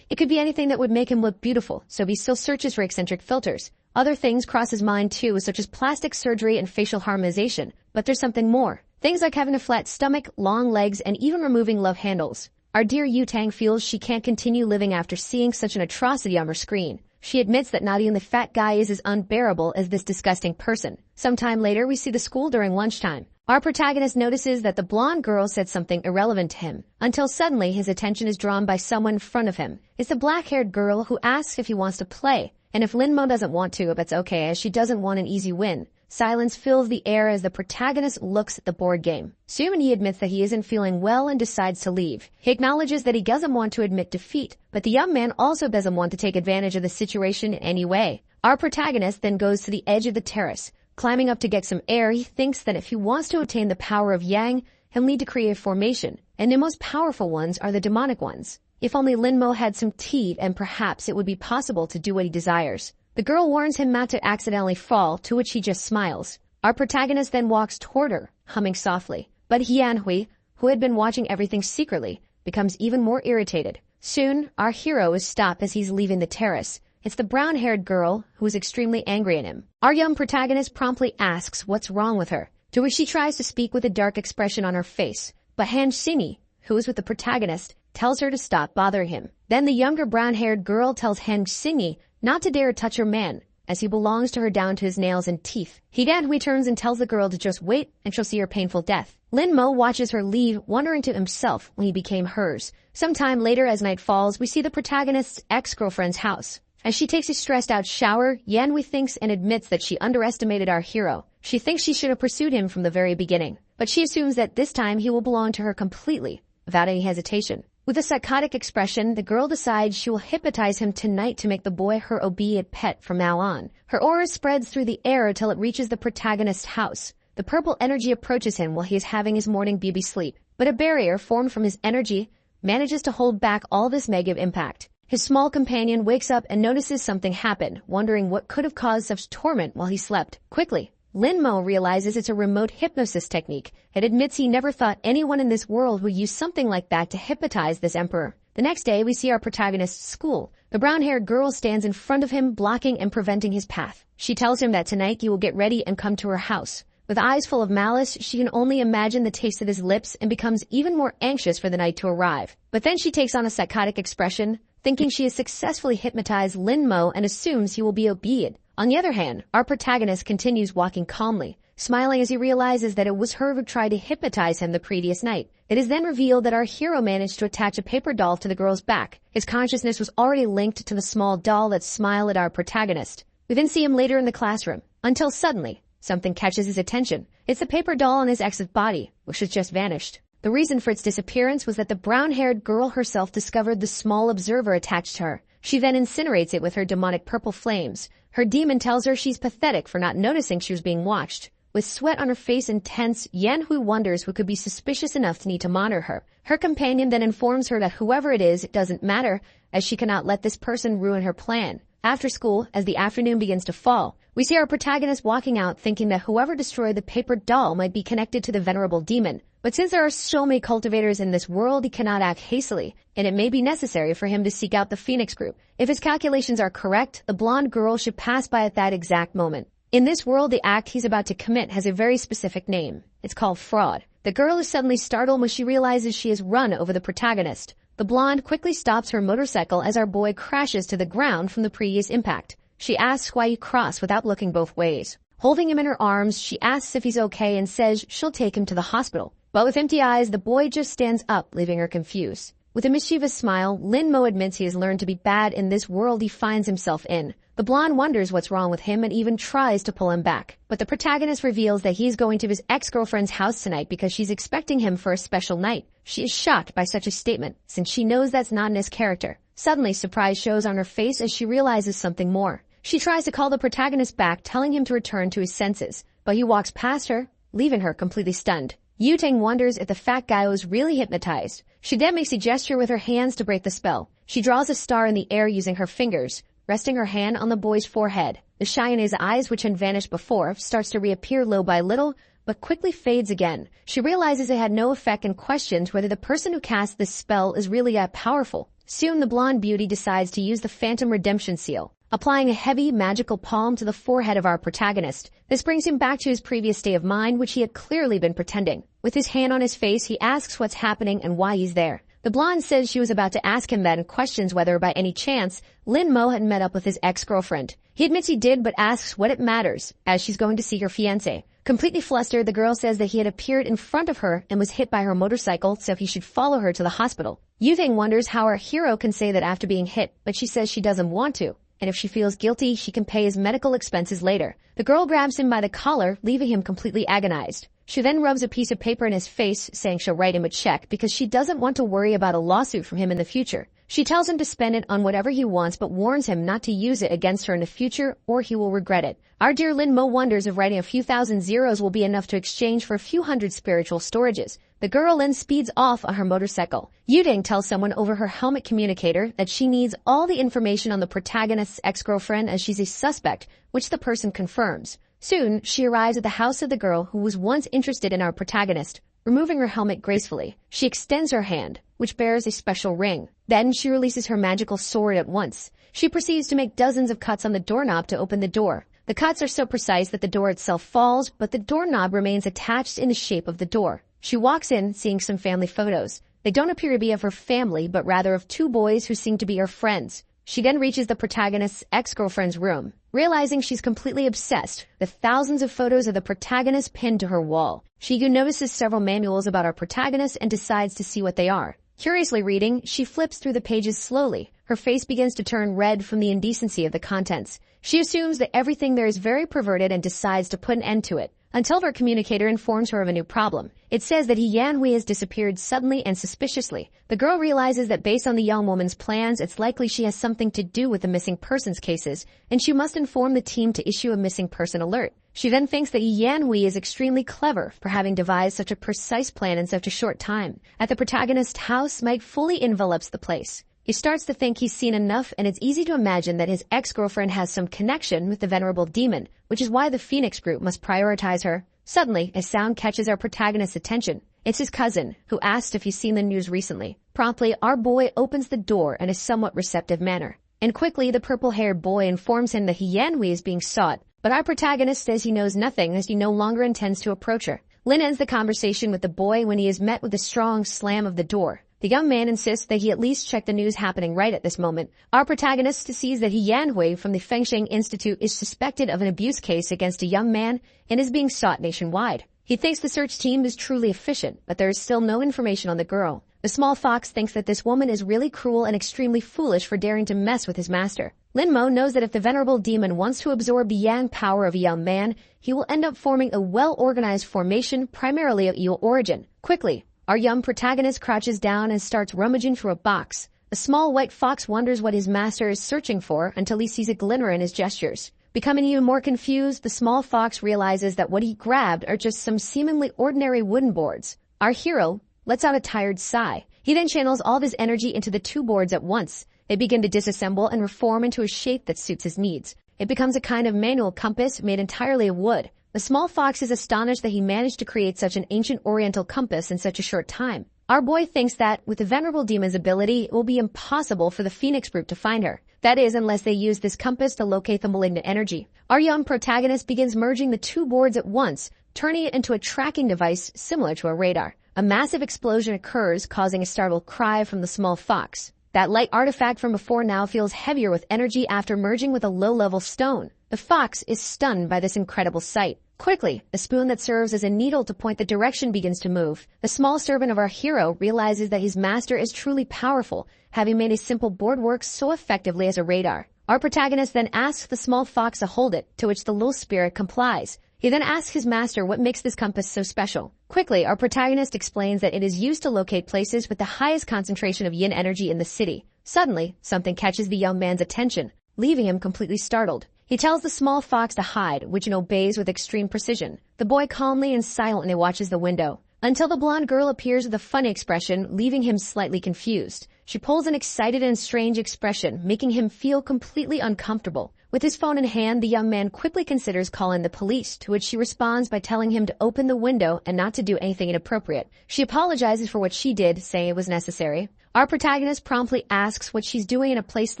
It could be anything that would make him look beautiful, so he still searches for eccentric filters. Other things cross his mind too, such as plastic surgery and facial harmonization, but there's something more. Things like having a flat stomach, long legs, and even removing love handles. Our dear Yu-Tang feels she can't continue living after seeing such an atrocity on her screen. She admits that not even the fat guy is as unbearable as this disgusting person. Sometime later, we see the school during lunchtime. Our protagonist notices that the blonde girl said something irrelevant to him, until suddenly his attention is drawn by someone in front of him. It's the black-haired girl who asks if he wants to play, and if Linmo doesn't want to, that's okay, as she doesn't want an easy win. Silence fills the air as the protagonist looks at the board game. Soon he admits that he isn't feeling well and decides to leave. He acknowledges that he doesn't want to admit defeat, but the young man also doesn't want to take advantage of the situation in any way. Our protagonist then goes to the edge of the terrace. Climbing up to get some air, he thinks that if he wants to obtain the power of Yang, he'll need to create a formation, and the most powerful ones are the demonic ones. If only Linmo had some teeth, and perhaps it would be possible to do what he desires. The girl warns him not to accidentally fall, to which he just smiles. Our protagonist then walks toward her, humming softly. But Hianhui, who had been watching everything secretly, becomes even more irritated. Soon, our hero is stopped as he's leaving the terrace. It's the brown-haired girl who is extremely angry at him. Our young protagonist promptly asks what's wrong with her, to which she tries to speak with a dark expression on her face. But Han Xinyi, who is with the protagonist, tells her to stop bothering him. Then the younger brown-haired girl tells Han Xinyi not to dare touch her man, as he belongs to her down to his nails and teeth. Hianhui turns and tells the girl to just wait and she'll see her painful death. Linmo watches her leave, wondering to himself when he became hers. Sometime later, as night falls, we see the protagonist's ex-girlfriend's house. As she takes a stressed-out shower, Yanhui thinks and admits that she underestimated our hero. She thinks she should have pursued him from the very beginning, but she assumes that this time he will belong to her completely, without any hesitation. With a psychotic expression, the girl decides she will hypnotize him tonight to make the boy her obedient pet from now on. Her aura spreads through the air until it reaches the protagonist's house. The purple energy approaches him while he is having his morning baby sleep, but a barrier formed from his energy manages to hold back all this negative impact. His small companion wakes up and notices something happen, wondering what could have caused such torment while he slept. Quickly, Linmo realizes it's a remote hypnosis technique and admits he never thought anyone in this world would use something like that to hypnotize this emperor. The next day, we see our protagonist's school. The brown-haired girl stands in front of him, blocking and preventing his path. She tells him that tonight he will get ready and come to her house. With eyes full of malice, she can only imagine the taste of his lips and becomes even more anxious for the night to arrive. But then she takes on a psychotic expression, thinking she has successfully hypnotized Linmo and assumes he will be obedient. On the other hand, our protagonist continues walking calmly, smiling as he realizes that it was her who tried to hypnotize him the previous night. It is then revealed that our hero managed to attach a paper doll to the girl's back. His consciousness was already linked to the small doll that smiled at our protagonist. We then see him later in the classroom, until suddenly, something catches his attention. It's the paper doll on his ex's body, which has just vanished. The reason for its disappearance was that the brown-haired girl herself discovered the small observer attached to her. She then incinerates it with her demonic purple flames. Her demon tells her she's pathetic for not noticing she was being watched. With sweat on her face and tense, Yanhui wonders who could be suspicious enough to need to monitor her. Her companion then informs her that whoever it is, it doesn't matter, as she cannot let this person ruin her plan. After school, as the afternoon begins to fall, we see our protagonist walking out thinking that whoever destroyed the paper doll might be connected to the venerable demon. But since there are so many cultivators in this world, he cannot act hastily, and it may be necessary for him to seek out the Phoenix group. If his calculations are correct, the blonde girl should pass by at that exact moment. In this world, the act he's about to commit has a very specific name. It's called fraud. The girl is suddenly startled when she realizes she has run over the protagonist. The blonde quickly stops her motorcycle as our boy crashes to the ground from the previous impact. She asks why he crossed without looking both ways. Holding him in her arms, she asks if he's okay and says she'll take him to the hospital. But with empty eyes, the boy just stands up, leaving her confused. With a mischievous smile, Linmo admits he has learned to be bad in this world he finds himself in. The blonde wonders what's wrong with him and even tries to pull him back. But the protagonist reveals that he's going to his ex-girlfriend's house tonight because she's expecting him for a special night. She is shocked by such a statement, since she knows that's not in his character. Suddenly, surprise shows on her face as she realizes something more. She tries to call the protagonist back, telling him to return to his senses, but he walks past her, leaving her completely stunned. Yutang wonders if the fat guy was really hypnotized. She then makes a gesture with her hands to break the spell. She draws a star in the air using her fingers, resting her hand on the boy's forehead. The shine in his eyes, which had vanished before, starts to reappear little by little, but quickly fades again. She realizes it had no effect and questions whether the person who cast this spell is really that powerful. Soon the blonde beauty decides to use the Phantom Redemption Seal, applying a heavy magical palm to the forehead of our protagonist. This brings him back to his previous state of mind, which he had clearly been pretending. With his hand on his face, he asks what's happening and why he's there. The blonde says she was about to ask him that and questions whether by any chance Lin Mo had met up with his ex-girlfriend. He admits he did but asks what it matters, as she's going to see her fiancé. Completely flustered, the girl says that he had appeared in front of her and was hit by her motorcycle, so he should follow her to the hospital. Yutang wonders how our hero can say that after being hit, but she says she doesn't want to, and if she feels guilty, she can pay his medical expenses later. The girl grabs him by the collar, leaving him completely agonized. She then rubs a piece of paper in his face, saying she'll write him a check because she doesn't want to worry about a lawsuit from him in the future. She tells him to spend it on whatever he wants but warns him not to use it against her in the future or he will regret it. Our dear Lin Mo wonders if writing a few thousand zeros will be enough to exchange for a few hundred spiritual storages. The girl then speeds off on her motorcycle. Yutang tells someone over her helmet communicator that she needs all the information on the protagonist's ex-girlfriend as she's a suspect, which the person confirms. Soon, she arrives at the house of the girl who was once interested in our protagonist. Removing her helmet gracefully, she extends her hand, which bears a special ring. Then she releases her magical sword at once. She proceeds to make dozens of cuts on the doorknob to open the door. The cuts are so precise that the door itself falls, but the doorknob remains attached in the shape of the door. She walks in, seeing some family photos. They don't appear to be of her family, but rather of two boys who seem to be her friends. She then reaches the protagonist's ex-girlfriend's room, realizing she's completely obsessed with thousands of photos of the protagonist pinned to her wall. She notices several manuals about our protagonist and decides to see what they are. Curiously reading, she flips through the pages slowly. Her face begins to turn red from the indecency of the contents. She assumes that everything there is very perverted and decides to put an end to it, until her communicator informs her of a new problem. It says that Yanhui has disappeared suddenly and suspiciously. The girl realizes that based on the young woman's plans, it's likely she has something to do with the missing persons cases, and she must inform the team to issue a missing person alert. She then thinks that Yanhui is extremely clever for having devised such a precise plan in such a short time. At the protagonist's house, Mike fully envelops the place. He starts to think he's seen enough, and it's easy to imagine that his ex-girlfriend has some connection with the venerable demon, which is why the Phoenix group must prioritize her. Suddenly, a sound catches our protagonist's attention. It's his cousin, who asked if he's seen the news recently. Promptly, our boy opens the door in a somewhat receptive manner. And quickly, the purple-haired boy informs him that Yanhui is being sought, but our protagonist says he knows nothing as he no longer intends to approach her. Lin ends the conversation with the boy when he is met with a strong slam of the door. The young man insists that he at least check the news happening right at this moment. Our protagonist sees that Yanhui from the Fengsheng Institute is suspected of an abuse case against a young man and is being sought nationwide. He thinks the search team is truly efficient, but there is still no information on the girl. The small fox thinks that this woman is really cruel and extremely foolish for daring to mess with his master. Lin Mo knows that if the venerable demon wants to absorb the yang power of a young man, he will end up forming a well-organized formation primarily of evil origin. Quickly, our young protagonist crouches down and starts rummaging through a box. A small white fox wonders what his master is searching for until he sees a glimmer in his gestures. Becoming even more confused, the small fox realizes that what he grabbed are just some seemingly ordinary wooden boards. Our hero lets out a tired sigh. He then channels all of his energy into the two boards at once. They begin to disassemble and reform into a shape that suits his needs. It becomes a kind of manual compass made entirely of wood. The small fox is astonished that he managed to create such an ancient oriental compass in such a short time. Our boy thinks that, with the venerable demon's ability, it will be impossible for the Phoenix group to find her. That is, unless they use this compass to locate the malignant energy. Our young protagonist begins merging the two boards at once, turning it into a tracking device similar to a radar. A massive explosion occurs, causing a startled cry from the small fox. That light artifact from before now feels heavier with energy after merging with a low-level stone. The fox is stunned by this incredible sight. Quickly, the spoon that serves as a needle to point the direction begins to move. The small servant of our hero realizes that his master is truly powerful, having made a simple board work so effectively as a radar. Our protagonist then asks the small fox to hold it, to which the little spirit complies. He then asks his master what makes this compass so special. Quickly, our protagonist explains that it is used to locate places with the highest concentration of yin energy in the city. Suddenly, something catches the young man's attention, leaving him completely startled. He tells the small fox to hide, which obeys with extreme precision. The boy calmly and silently watches the window until the blonde girl appears with a funny expression, leaving him slightly confused. She pulls an excited and strange expression, making him feel completely uncomfortable. With his phone in hand, the young man quickly considers calling the police, to which she responds by telling him to open the window and not to do anything inappropriate. She apologizes for what she did, saying it was necessary. Our protagonist promptly asks what she's doing in a place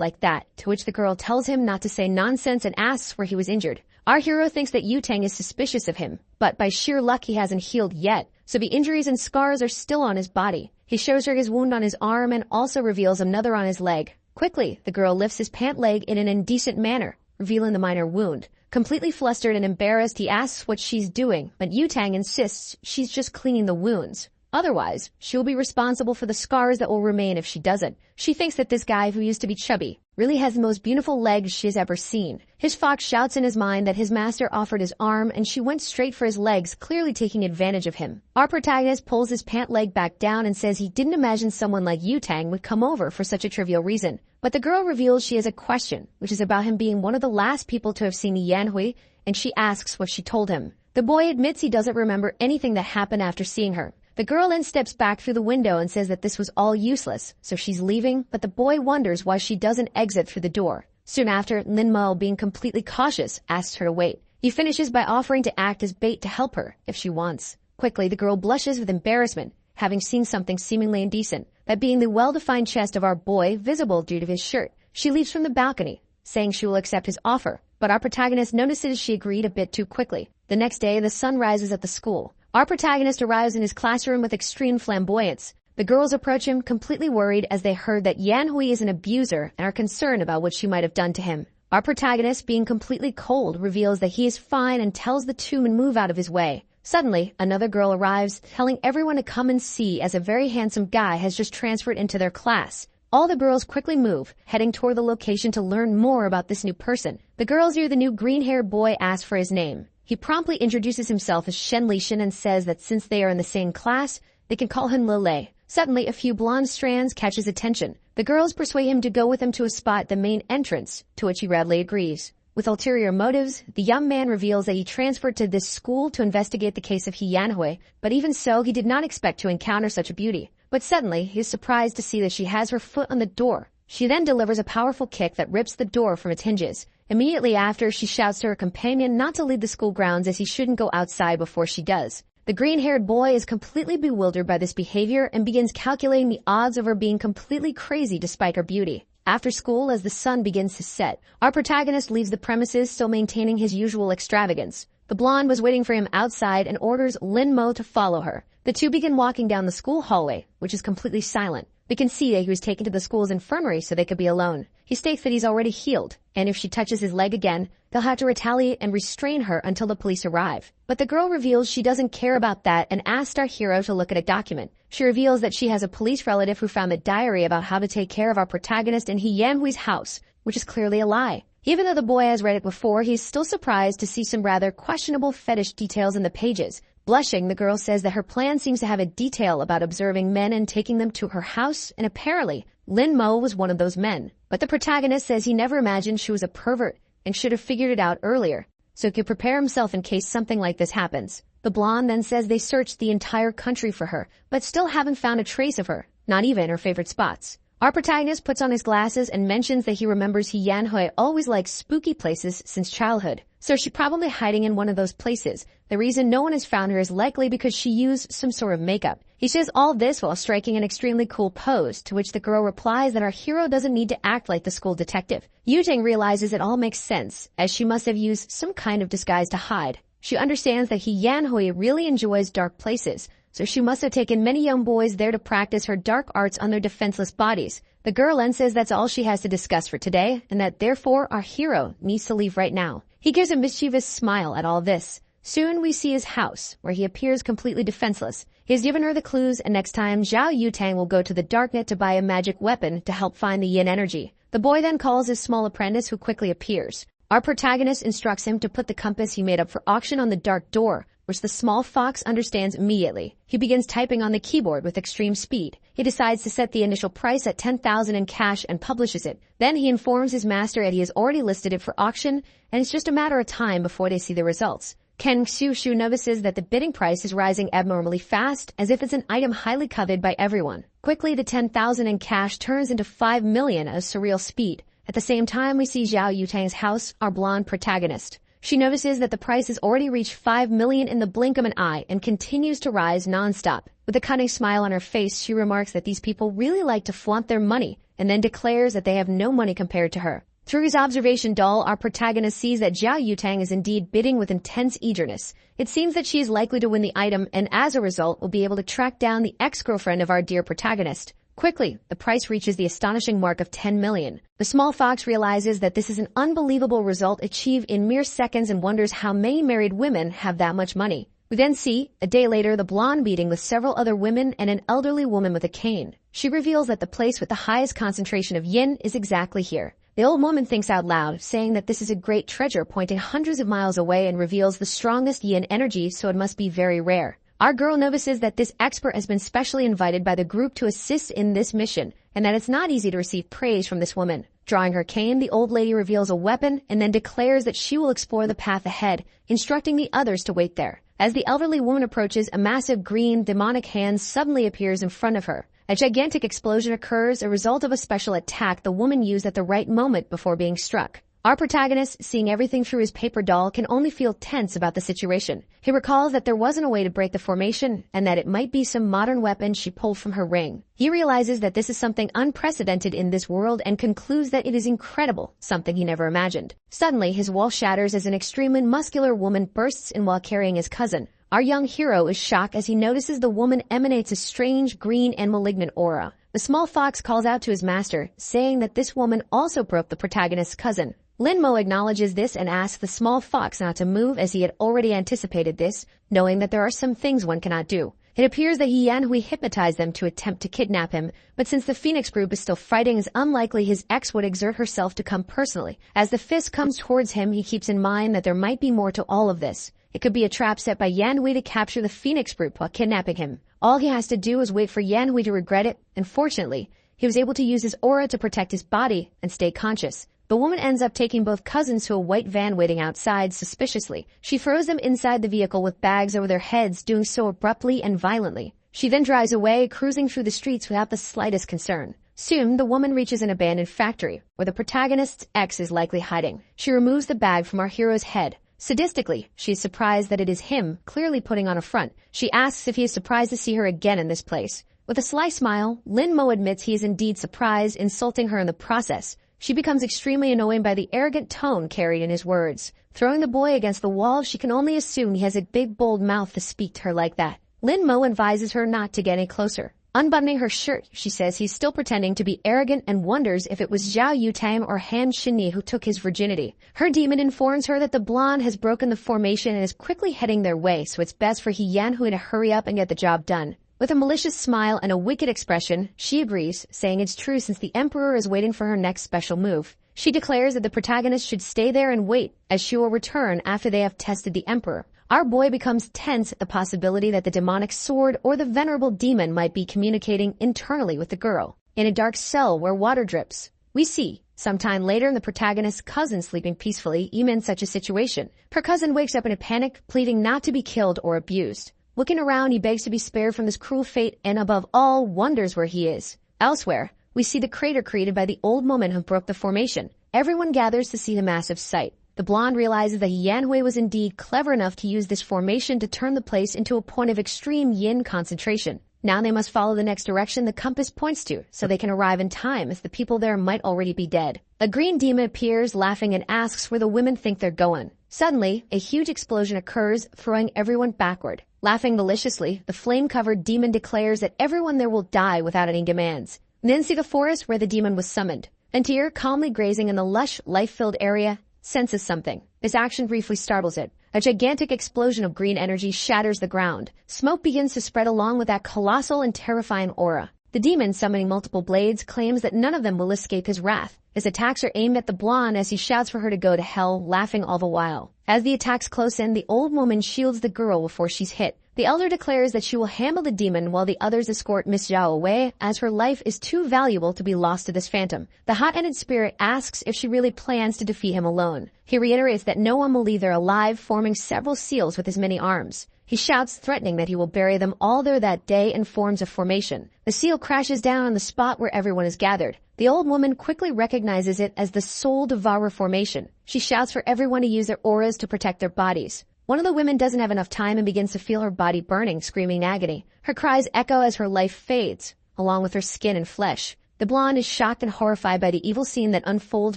like that, to which the girl tells him not to say nonsense and asks where he was injured. Our hero thinks that Yu-Tang is suspicious of him, but by sheer luck he hasn't healed yet, so the injuries and scars are still on his body. He shows her his wound on his arm and also reveals another on his leg. Quickly, the girl lifts his pant leg in an indecent manner, revealing the minor wound. Completely flustered and embarrassed, he asks what she's doing, but Yu-Tang insists she's just cleaning the wounds. Otherwise, she'll be responsible for the scars that will remain if she doesn't. She thinks that this guy who used to be chubby really has the most beautiful legs she has ever seen. His fox shouts in his mind that his master offered his arm and she went straight for his legs, clearly taking advantage of him. Our protagonist pulls his pant leg back down and says he didn't imagine someone like Yu-Tang would come over for such a trivial reason. But the girl reveals she has a question, which is about him being one of the last people to have seen Yanhui, and she asks what she told him. The boy admits he doesn't remember anything that happened after seeing her. The girl then steps back through the window and says that this was all useless, so she's leaving, but the boy wonders why she doesn't exit through the door. Soon after, Lin Mo, being completely cautious, asks her to wait. He finishes by offering to act as bait to help her, if she wants. Quickly, the girl blushes with embarrassment, having seen something seemingly indecent, that being the well-defined chest of our boy visible due to his shirt. She leaves from the balcony, saying she will accept his offer, but our protagonist notices she agreed a bit too quickly. The next day, the sun rises at the school. Our protagonist arrives in his classroom with extreme flamboyance. The girls approach him completely worried as they heard that Yanhui is an abuser and are concerned about what she might have done to him. Our protagonist, being completely cold, reveals that he is fine and tells the two to move out of his way. Suddenly, another girl arrives, telling everyone to come and see as a very handsome guy has just transferred into their class. All the girls quickly move, heading toward the location to learn more about this new person. The girls near the new green-haired boy ask for his name. He promptly introduces himself as Shen Lishan and says that since they are in the same class, they can call him Lele. Suddenly, a few blonde strands catch his attention. The girls persuade him to go with them to a spot at the main entrance, to which he readily agrees. With ulterior motives, the young man reveals that he transferred to this school to investigate the case of Yanhui, but even so, he did not expect to encounter such a beauty. But suddenly, he is surprised to see that she has her foot on the door. She then delivers a powerful kick that rips the door from its hinges. Immediately after, she shouts to her companion not to leave the school grounds as he shouldn't go outside before she does. The green-haired boy is completely bewildered by this behavior and begins calculating the odds of her being completely crazy despite her beauty. After school, as the sun begins to set, our protagonist leaves the premises, still maintaining his usual extravagance. The blonde was waiting for him outside and orders Lin Mo to follow her. The two begin walking down the school hallway, which is completely silent. We can see that he was taken to the school's infirmary so they could be alone. He states that he's already healed, and if she touches his leg again, they'll have to retaliate and restrain her until the police arrive. But the girl reveals she doesn't care about that and asks our hero to look at a document. She reveals that she has a police relative who found the diary about how to take care of our protagonist in Yanhui's house, which is clearly a lie. Even though the boy has read it before, he's still surprised to see some rather questionable fetish details in the pages. Blushing, the girl says that her plan seems to have a detail about observing men and taking them to her house, and apparently, Lin Mo was one of those men. But the protagonist says he never imagined she was a pervert and should have figured it out earlier, so he could prepare himself in case something like this happens. The blonde then says they searched the entire country for her, but still haven't found a trace of her, not even her favorite spots. Our protagonist puts on his glasses and mentions that he remembers Yanhui always liked spooky places since childhood. So she's probably hiding in one of those places. The reason no one has found her is likely because she used some sort of makeup. He says all this while striking an extremely cool pose, to which the girl replies that our hero doesn't need to act like the school detective. Yu-Tang realizes it all makes sense, as she must have used some kind of disguise to hide. She understands that Yanhui really enjoys dark places, so she must have taken many young boys there to practice her dark arts on their defenseless bodies. The girl then says that's all she has to discuss for today, and that therefore our hero needs to leave right now. He gives a mischievous smile at all this. Soon we see his house, where he appears completely defenseless. He has given her the clues, and next time Zhao Yutang will go to the darknet to buy a magic weapon to help find the yin energy. The boy then calls his small apprentice, who quickly appears. Our protagonist instructs him to put the compass he made up for auction on the dark door, which the small fox understands immediately. He begins typing on the keyboard with extreme speed. He decides to set the initial price at 10,000 in cash and publishes it. Then he informs his master that he has already listed it for auction, and it's just a matter of time before they see the results. Ken Xiushu notices that the bidding price is rising abnormally fast, as if it's an item highly coveted by everyone. Quickly, the 10,000 in cash turns into 5 million at a surreal speed. At the same time, we see Zhao Yutang's house, our blonde protagonist. She notices that the price has already reached 5 million in the blink of an eye and continues to rise nonstop. With a cunning smile on her face, she remarks that these people really like to flaunt their money and then declares that they have no money compared to her. Through his observation doll, our protagonist sees that Zhao Yutang is indeed bidding with intense eagerness. It seems that she is likely to win the item and as a result will be able to track down the ex-girlfriend of our dear protagonist. Quickly, the price reaches the astonishing mark of 10 million. The small fox realizes that this is an unbelievable result achieved in mere seconds and wonders how many married women have that much money. We then see, a day later, the blonde meeting with several other women and an elderly woman with a cane. She reveals that the place with the highest concentration of yin is exactly here. The old woman thinks out loud, saying that this is a great treasure pointing hundreds of miles away and reveals the strongest yin energy, so it must be very rare. Our girl notices that this expert has been specially invited by the group to assist in this mission, and that it's not easy to receive praise from this woman. Drawing her cane, the old lady reveals a weapon and then declares that she will explore the path ahead, instructing the others to wait there. As the elderly woman approaches, a massive green, demonic hand suddenly appears in front of her. A gigantic explosion occurs, a result of a special attack the woman used at the right moment before being struck. Our protagonist, seeing everything through his paper doll, can only feel tense about the situation. He recalls that there wasn't a way to break the formation and that it might be some modern weapon she pulled from her ring. He realizes that this is something unprecedented in this world and concludes that it is incredible, something he never imagined. Suddenly, his wall shatters as an extremely muscular woman bursts in while carrying his cousin. Our young hero is shocked as he notices the woman emanates a strange green and malignant aura. The small fox calls out to his master, saying that this woman also broke the protagonist's cousin. Lin Mo acknowledges this and asks the small fox not to move as he had already anticipated this, knowing that there are some things one cannot do. It appears that Yanhui hypnotized them to attempt to kidnap him, but since the Phoenix group is still fighting, it's unlikely his ex would exert herself to come personally. As the fist comes towards him, he keeps in mind that there might be more to all of this. It could be a trap set by Yanhui to capture the Phoenix group while kidnapping him. All he has to do is wait for Yanhui to regret it, and fortunately, he was able to use his aura to protect his body and stay conscious. The woman ends up taking both cousins to a white van waiting outside suspiciously. She throws them inside the vehicle with bags over their heads, doing so abruptly and violently. She then drives away, cruising through the streets without the slightest concern. Soon, the woman reaches an abandoned factory, where the protagonist's ex is likely hiding. She removes the bag from our hero's head. Sadistically, she is surprised that it is him, clearly putting on a front. She asks if he is surprised to see her again in this place. With a sly smile, Lin Mo admits he is indeed surprised, insulting her in the process. She becomes extremely annoyed by the arrogant tone carried in his words. Throwing the boy against the wall, she can only assume he has a big, bold mouth to speak to her like that. Lin Mo advises her not to get any closer. Unbuttoning her shirt, she says he's still pretending to be arrogant and wonders if it was Zhao Yutang or Han Shinyi who took his virginity. Her demon informs her that the blonde has broken the formation and is quickly heading their way, so it's best for Yanhui to hurry up and get the job done. With a malicious smile and a wicked expression, she agrees, saying it's true since the Emperor is waiting for her next special move. She declares that the protagonist should stay there and wait, as she will return after they have tested the Emperor. Our boy becomes tense at the possibility that the demonic sword or the venerable demon might be communicating internally with the girl. In a dark cell where water drips, we see, sometime later, the protagonist's cousin sleeping peacefully, even in such a situation. Her cousin wakes up in a panic, pleading not to be killed or abused. Looking around, he begs to be spared from this cruel fate and, above all, wonders where he is. Elsewhere, we see the crater created by the old woman who broke the formation. Everyone gathers to see the massive sight. The blonde realizes that Yanhui was indeed clever enough to use this formation to turn the place into a point of extreme yin concentration. Now they must follow the next direction the compass points to, so they can arrive in time, as the people there might already be dead. A green demon appears, laughing, and asks where the women think they're going. Suddenly, a huge explosion occurs, throwing everyone backward. Laughing maliciously, the flame-covered demon declares that everyone there will die without any demands. Then see the forest where the demon was summoned. Antir, calmly grazing in the lush, life-filled area, senses something. This action briefly startles it. A gigantic explosion of green energy shatters the ground. Smoke begins to spread along with that colossal and terrifying aura. The demon, summoning multiple blades, claims that none of them will escape his wrath. His attacks are aimed at the blonde as he shouts for her to go to hell, laughing all the while. As the attacks close in, the old woman shields the girl before she's hit. The elder declares that she will handle the demon while the others escort Miss Zhao away, as her life is too valuable to be lost to this phantom. The hot-headed spirit asks if she really plans to defeat him alone. He reiterates that no one will leave there alive, forming several seals with his many arms. He shouts, threatening that he will bury them all there that day and forms a formation. The seal crashes down on the spot where everyone is gathered. The old woman quickly recognizes it as the Soul Devourer formation. She shouts for everyone to use their auras to protect their bodies. One of the women doesn't have enough time and begins to feel her body burning, screaming in agony. Her cries echo as her life fades, along with her skin and flesh. The blonde is shocked and horrified by the evil scene that unfolds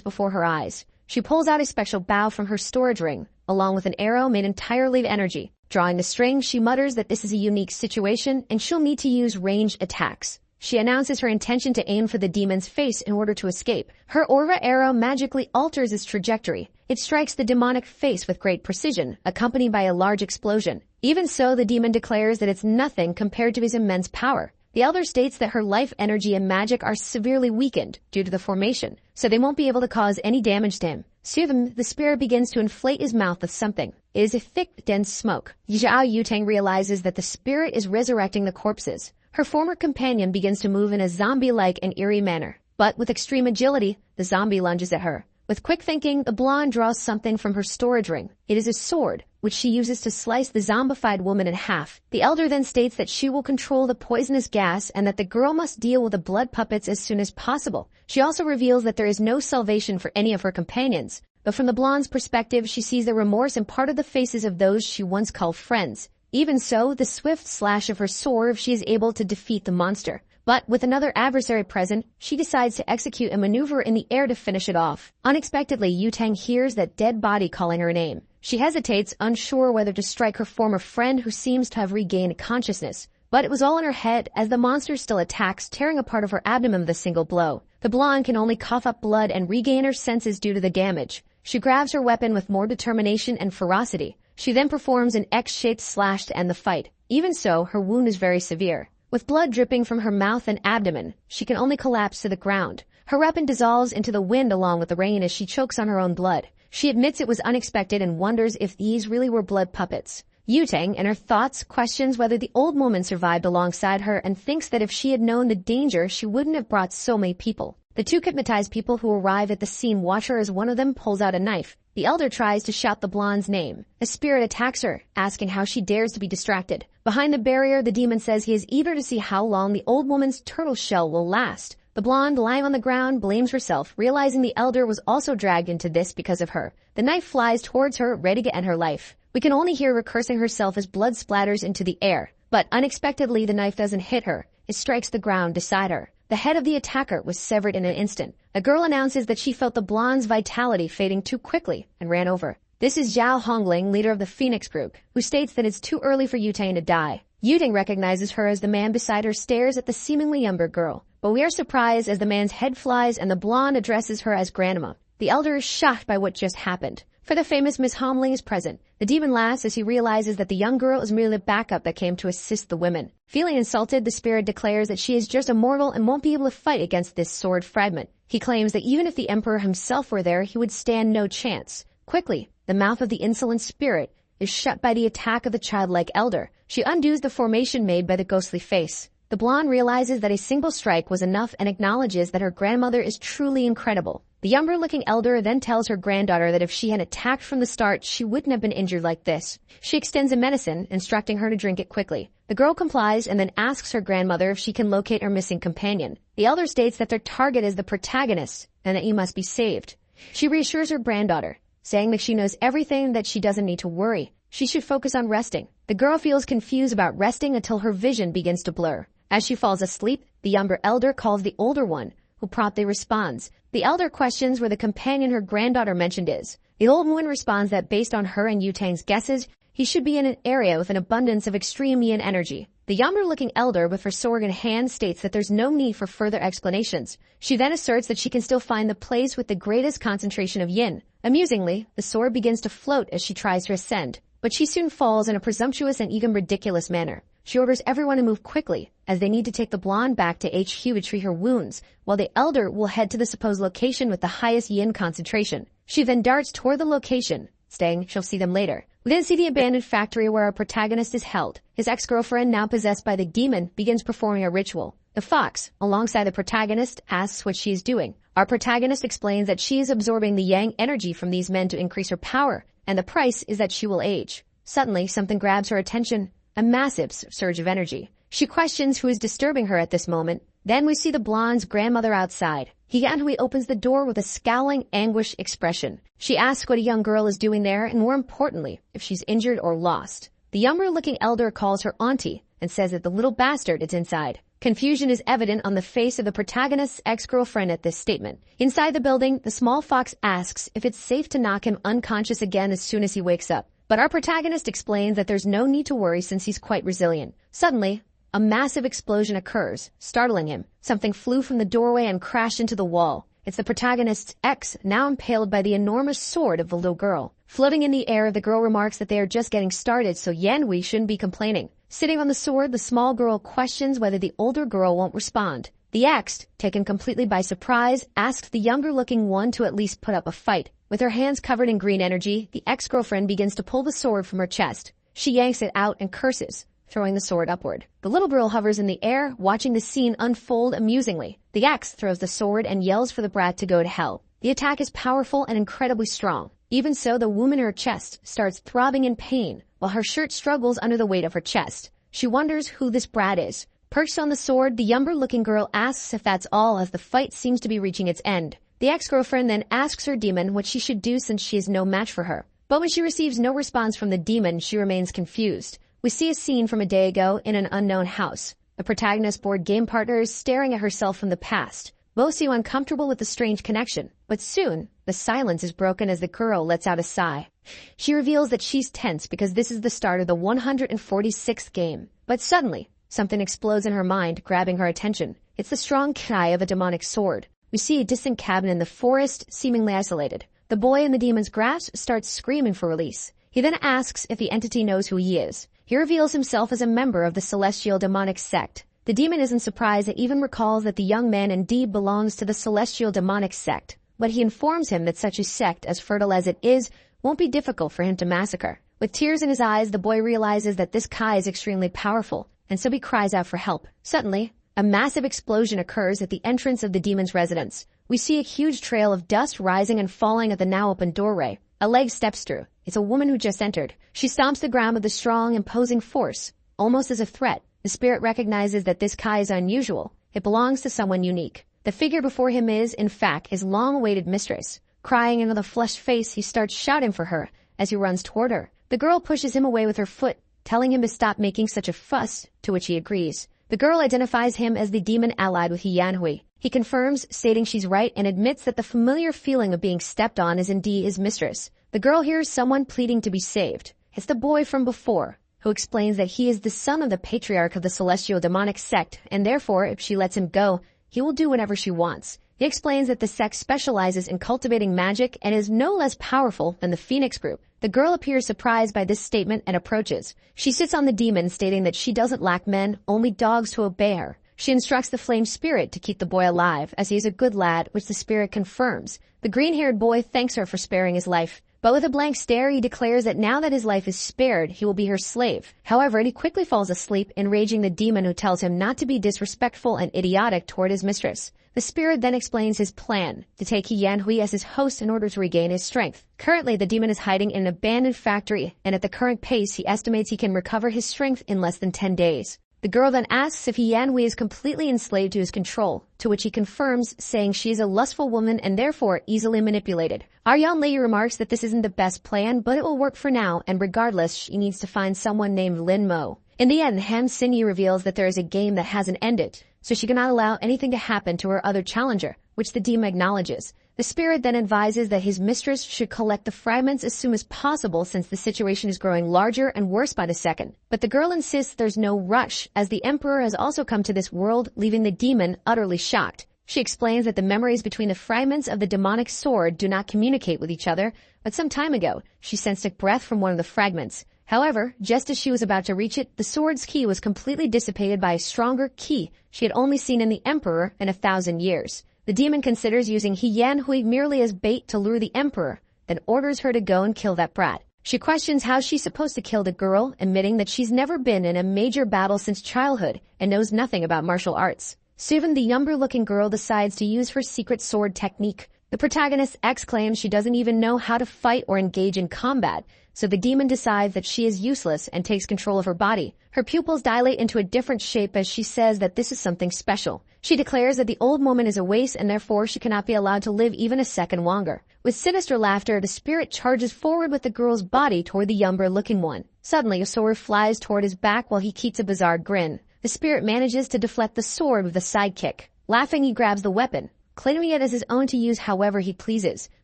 before her eyes. She pulls out a special bow from her storage ring, along with an arrow made entirely of energy. Drawing the string, she mutters that this is a unique situation and she'll need to use ranged attacks. She announces her intention to aim for the demon's face in order to escape. Her aura arrow magically alters its trajectory. It strikes the demonic face with great precision, accompanied by a large explosion. Even so, the demon declares that it's nothing compared to his immense power. The elder states that her life energy and magic are severely weakened due to the formation, so they won't be able to cause any damage to him. Soon, the spirit begins to inflate his mouth with something. It is a thick, dense smoke. Zhao Yutang realizes that the spirit is resurrecting the corpses. Her former companion begins to move in a zombie-like and eerie manner. But with extreme agility, the zombie lunges at her. With quick thinking, the blonde draws something from her storage ring. It is a sword, which she uses to slice the zombified woman in half. The elder then states that she will control the poisonous gas and that the girl must deal with the blood puppets as soon as possible. She also reveals that there is no salvation for any of her companions. But from the blonde's perspective, she sees the remorse in part of the faces of those she once called friends. Even so, the swift slash of her sword, she is able to defeat the monster. But with another adversary present, she decides to execute a maneuver in the air to finish it off. Unexpectedly, Yutang hears that dead body calling her name. She hesitates, unsure whether to strike her former friend who seems to have regained consciousness. But it was all in her head, as the monster still attacks, tearing a part of her abdomen with a single blow. The blonde can only cough up blood and regain her senses due to the damage. She grabs her weapon with more determination and ferocity. She then performs an X-shaped slash to end the fight. Even so, her wound is very severe. With blood dripping from her mouth and abdomen, she can only collapse to the ground. Her weapon dissolves into the wind along with the rain as she chokes on her own blood. She admits it was unexpected and wonders if these really were blood puppets. Yutang, in her thoughts, questions whether the old woman survived alongside her and thinks that if she had known the danger, she wouldn't have brought so many people. The two hypnotized people who arrive at the scene watch her as one of them pulls out a knife. The elder tries to shout the blonde's name. A spirit attacks her, asking how she dares to be distracted. Behind the barrier, the demon says he is eager to see how long the old woman's turtle shell will last. The blonde, lying on the ground, blames herself, realizing the elder was also dragged into this because of her. The knife flies towards her, ready to end her life. We can only hear her cursing herself as blood splatters into the air. But unexpectedly, the knife doesn't hit her. It strikes the ground beside her. The head of the attacker was severed in an instant. A girl announces that she felt the blonde's vitality fading too quickly and ran over. This is Zhao Hongling, leader of the Phoenix group, who states that it's too early for Yutang to die. Yutang recognizes her as the man beside her stares at the seemingly younger girl. But we are surprised as the man's head flies and the blonde addresses her as grandma. The elder is shocked by what just happened. For the famous Miss Hongling is present. The demon laughs as he realizes that the young girl is merely a backup that came to assist the women. Feeling insulted, the spirit declares that she is just a mortal and won't be able to fight against this sword fragment. He claims that even if the emperor himself were there, he would stand no chance. Quickly, the mouth of the insolent spirit is shut by the attack of the childlike elder. She undoes the formation made by the ghostly face. The blonde realizes that a single strike was enough and acknowledges that her grandmother is truly incredible. The younger-looking elder then tells her granddaughter that if she had attacked from the start, she wouldn't have been injured like this. She extends a medicine, instructing her to drink it quickly. The girl complies and then asks her grandmother if she can locate her missing companion. The elder states that their target is the protagonist and that he must be saved. She reassures her granddaughter, saying that she knows everything, that she doesn't need to worry. She should focus on resting. The girl feels confused about resting until her vision begins to blur. As she falls asleep, the younger elder calls the older one, who promptly responds. The elder questions where the companion her granddaughter mentioned is. The old woman responds that based on her and Yutang's guesses, he should be in an area with an abundance of extreme yin energy. The younger-looking elder with her sword in hand states that there's no need for further explanations. She then asserts that she can still find the place with the greatest concentration of yin. Amusingly, the sword begins to float as she tries to ascend, but she soon falls in a presumptuous and even ridiculous manner. She orders everyone to move quickly, as they need to take the blonde back to HQ to treat her wounds, while the elder will head to the supposed location with the highest yin concentration. She then darts toward the location, saying she'll see them later. We then see the abandoned factory where our protagonist is held. His ex-girlfriend, now possessed by the demon, begins performing a ritual. The fox, alongside the protagonist, asks what she is doing. Our protagonist explains that she is absorbing the yang energy from these men to increase her power, and the price is that she will age. Suddenly, something grabs her attention, a massive surge of energy. She questions who is disturbing her at this moment. Then we see the blonde's grandmother outside. Hyanhui opens the door with a scowling, anguished expression. She asks what a young girl is doing there, and more importantly, if she's injured or lost. The younger-looking elder calls her auntie and says that the little bastard is inside. Confusion is evident on the face of the protagonist's ex-girlfriend at this statement. Inside the building, the small fox asks if it's safe to knock him unconscious again as soon as he wakes up. But our protagonist explains that there's no need to worry since he's quite resilient. Suddenly, a massive explosion occurs, startling him. Something flew from the doorway and crashed into the wall. It's the protagonist's ex, now impaled by the enormous sword of the little girl. Floating in the air, the girl remarks that they are just getting started, so Yanhui shouldn't be complaining. Sitting on the sword, the small girl questions whether the older girl won't respond. The ex, taken completely by surprise, asks the younger-looking one to at least put up a fight. With her hands covered in green energy, the ex-girlfriend begins to pull the sword from her chest. She yanks it out and curses, throwing the sword upward. The little girl hovers in the air, watching the scene unfold amusingly. The ex throws the sword and yells for the brat to go to hell. The attack is powerful and incredibly strong. Even so, the woman in her chest starts throbbing in pain, while her shirt struggles under the weight of her chest. She wonders who this brat is. Perched on the sword, the younger-looking girl asks if that's all, as the fight seems to be reaching its end. The ex-girlfriend then asks her demon what she should do since she is no match for her. But when she receives no response from the demon, she remains confused. We see a scene from a day ago in an unknown house. The protagonist's board game partner is staring at herself from the past. Both seem uncomfortable with the strange connection. But soon, the silence is broken as the girl lets out a sigh. She reveals that she's tense because this is the start of the 146th game. But suddenly, something explodes in her mind, grabbing her attention. It's the strong cry of a demonic sword. We see a distant cabin in the forest, seemingly isolated. The boy in the demon's grasp starts screaming for release. He then asks if the entity knows who he is. He reveals himself as a member of the celestial demonic sect. The demon isn't surprised and even recalls that the young man indeed belongs to the celestial demonic sect. But he informs him that such a sect, as fertile as it is, won't be difficult for him to massacre. With tears in his eyes, the boy realizes that this Kai is extremely powerful, and so he cries out for help. Suddenly, a massive explosion occurs at the entrance of the demon's residence. We see a huge trail of dust rising and falling at the now open doorway. A leg steps through. It's a woman who just entered. She stomps the ground with a strong, imposing force, almost as a threat. The spirit recognizes that this Kai is unusual. It belongs to someone unique. The figure before him is, in fact, his long-awaited mistress. Crying into the flushed face, he starts shouting for her as he runs toward her. The girl pushes him away with her foot, telling him to stop making such a fuss, to which he agrees. The girl identifies him as the demon allied with Yanhui. He confirms, stating she's right, and admits that the familiar feeling of being stepped on is indeed his mistress. The girl hears someone pleading to be saved. It's the boy from before, who explains that he is the son of the patriarch of the celestial demonic sect, and therefore, if she lets him go, he will do whatever she wants. He explains that the sect specializes in cultivating magic and is no less powerful than the Phoenix group. The girl appears surprised by this statement and approaches. She sits on the demon, stating that she doesn't lack men, only dogs to obey her. She instructs the flame spirit to keep the boy alive, as he is a good lad, which the spirit confirms. The green-haired boy thanks her for sparing his life. But with a blank stare, he declares that now that his life is spared, he will be her slave. However, he quickly falls asleep, enraging the demon, who tells him not to be disrespectful and idiotic toward his mistress. The spirit then explains his plan, to take Yanhui as his host in order to regain his strength. Currently, the demon is hiding in an abandoned factory, and at the current pace, he estimates he can recover his strength in less than 10 days. The girl then asks if Yanhui is completely enslaved to his control, to which he confirms, saying she is a lustful woman and therefore easily manipulated. Our young lady remarks that this isn't the best plan, but it will work for now, and regardless, she needs to find someone named Lin Mo. In the end, Han Sinyi reveals that there is a game that hasn't ended, so she cannot allow anything to happen to her other challenger, which the demon acknowledges. The spirit then advises that his mistress should collect the fragments as soon as possible, since the situation is growing larger and worse by the second. But the girl insists there's no rush, as the emperor has also come to this world, leaving the demon utterly shocked. She explains that the memories between the fragments of the demonic sword do not communicate with each other, but some time ago, she sensed a breath from one of the fragments. However, just as she was about to reach it, the sword's key was completely dissipated by a stronger key she had only seen in the emperor in 1,000 years. The demon considers using Yanhui merely as bait to lure the emperor, then orders her to go and kill that brat. She questions how she's supposed to kill the girl, admitting that she's never been in a major battle since childhood and knows nothing about martial arts. Soon, the younger-looking girl decides to use her secret sword technique. The protagonist's ex claims she doesn't even know how to fight or engage in combat, so the demon decides that she is useless and takes control of her body. Her pupils dilate into a different shape as she says that this is something special. She declares that the old woman is a waste and therefore she cannot be allowed to live even a second longer. With sinister laughter, the spirit charges forward with the girl's body toward the younger-looking one. Suddenly, a sword flies toward his back while he keeps a bizarre grin. The spirit manages to deflect the sword with a sidekick. Laughing, he grabs the weapon, claiming it as his own to use however he pleases.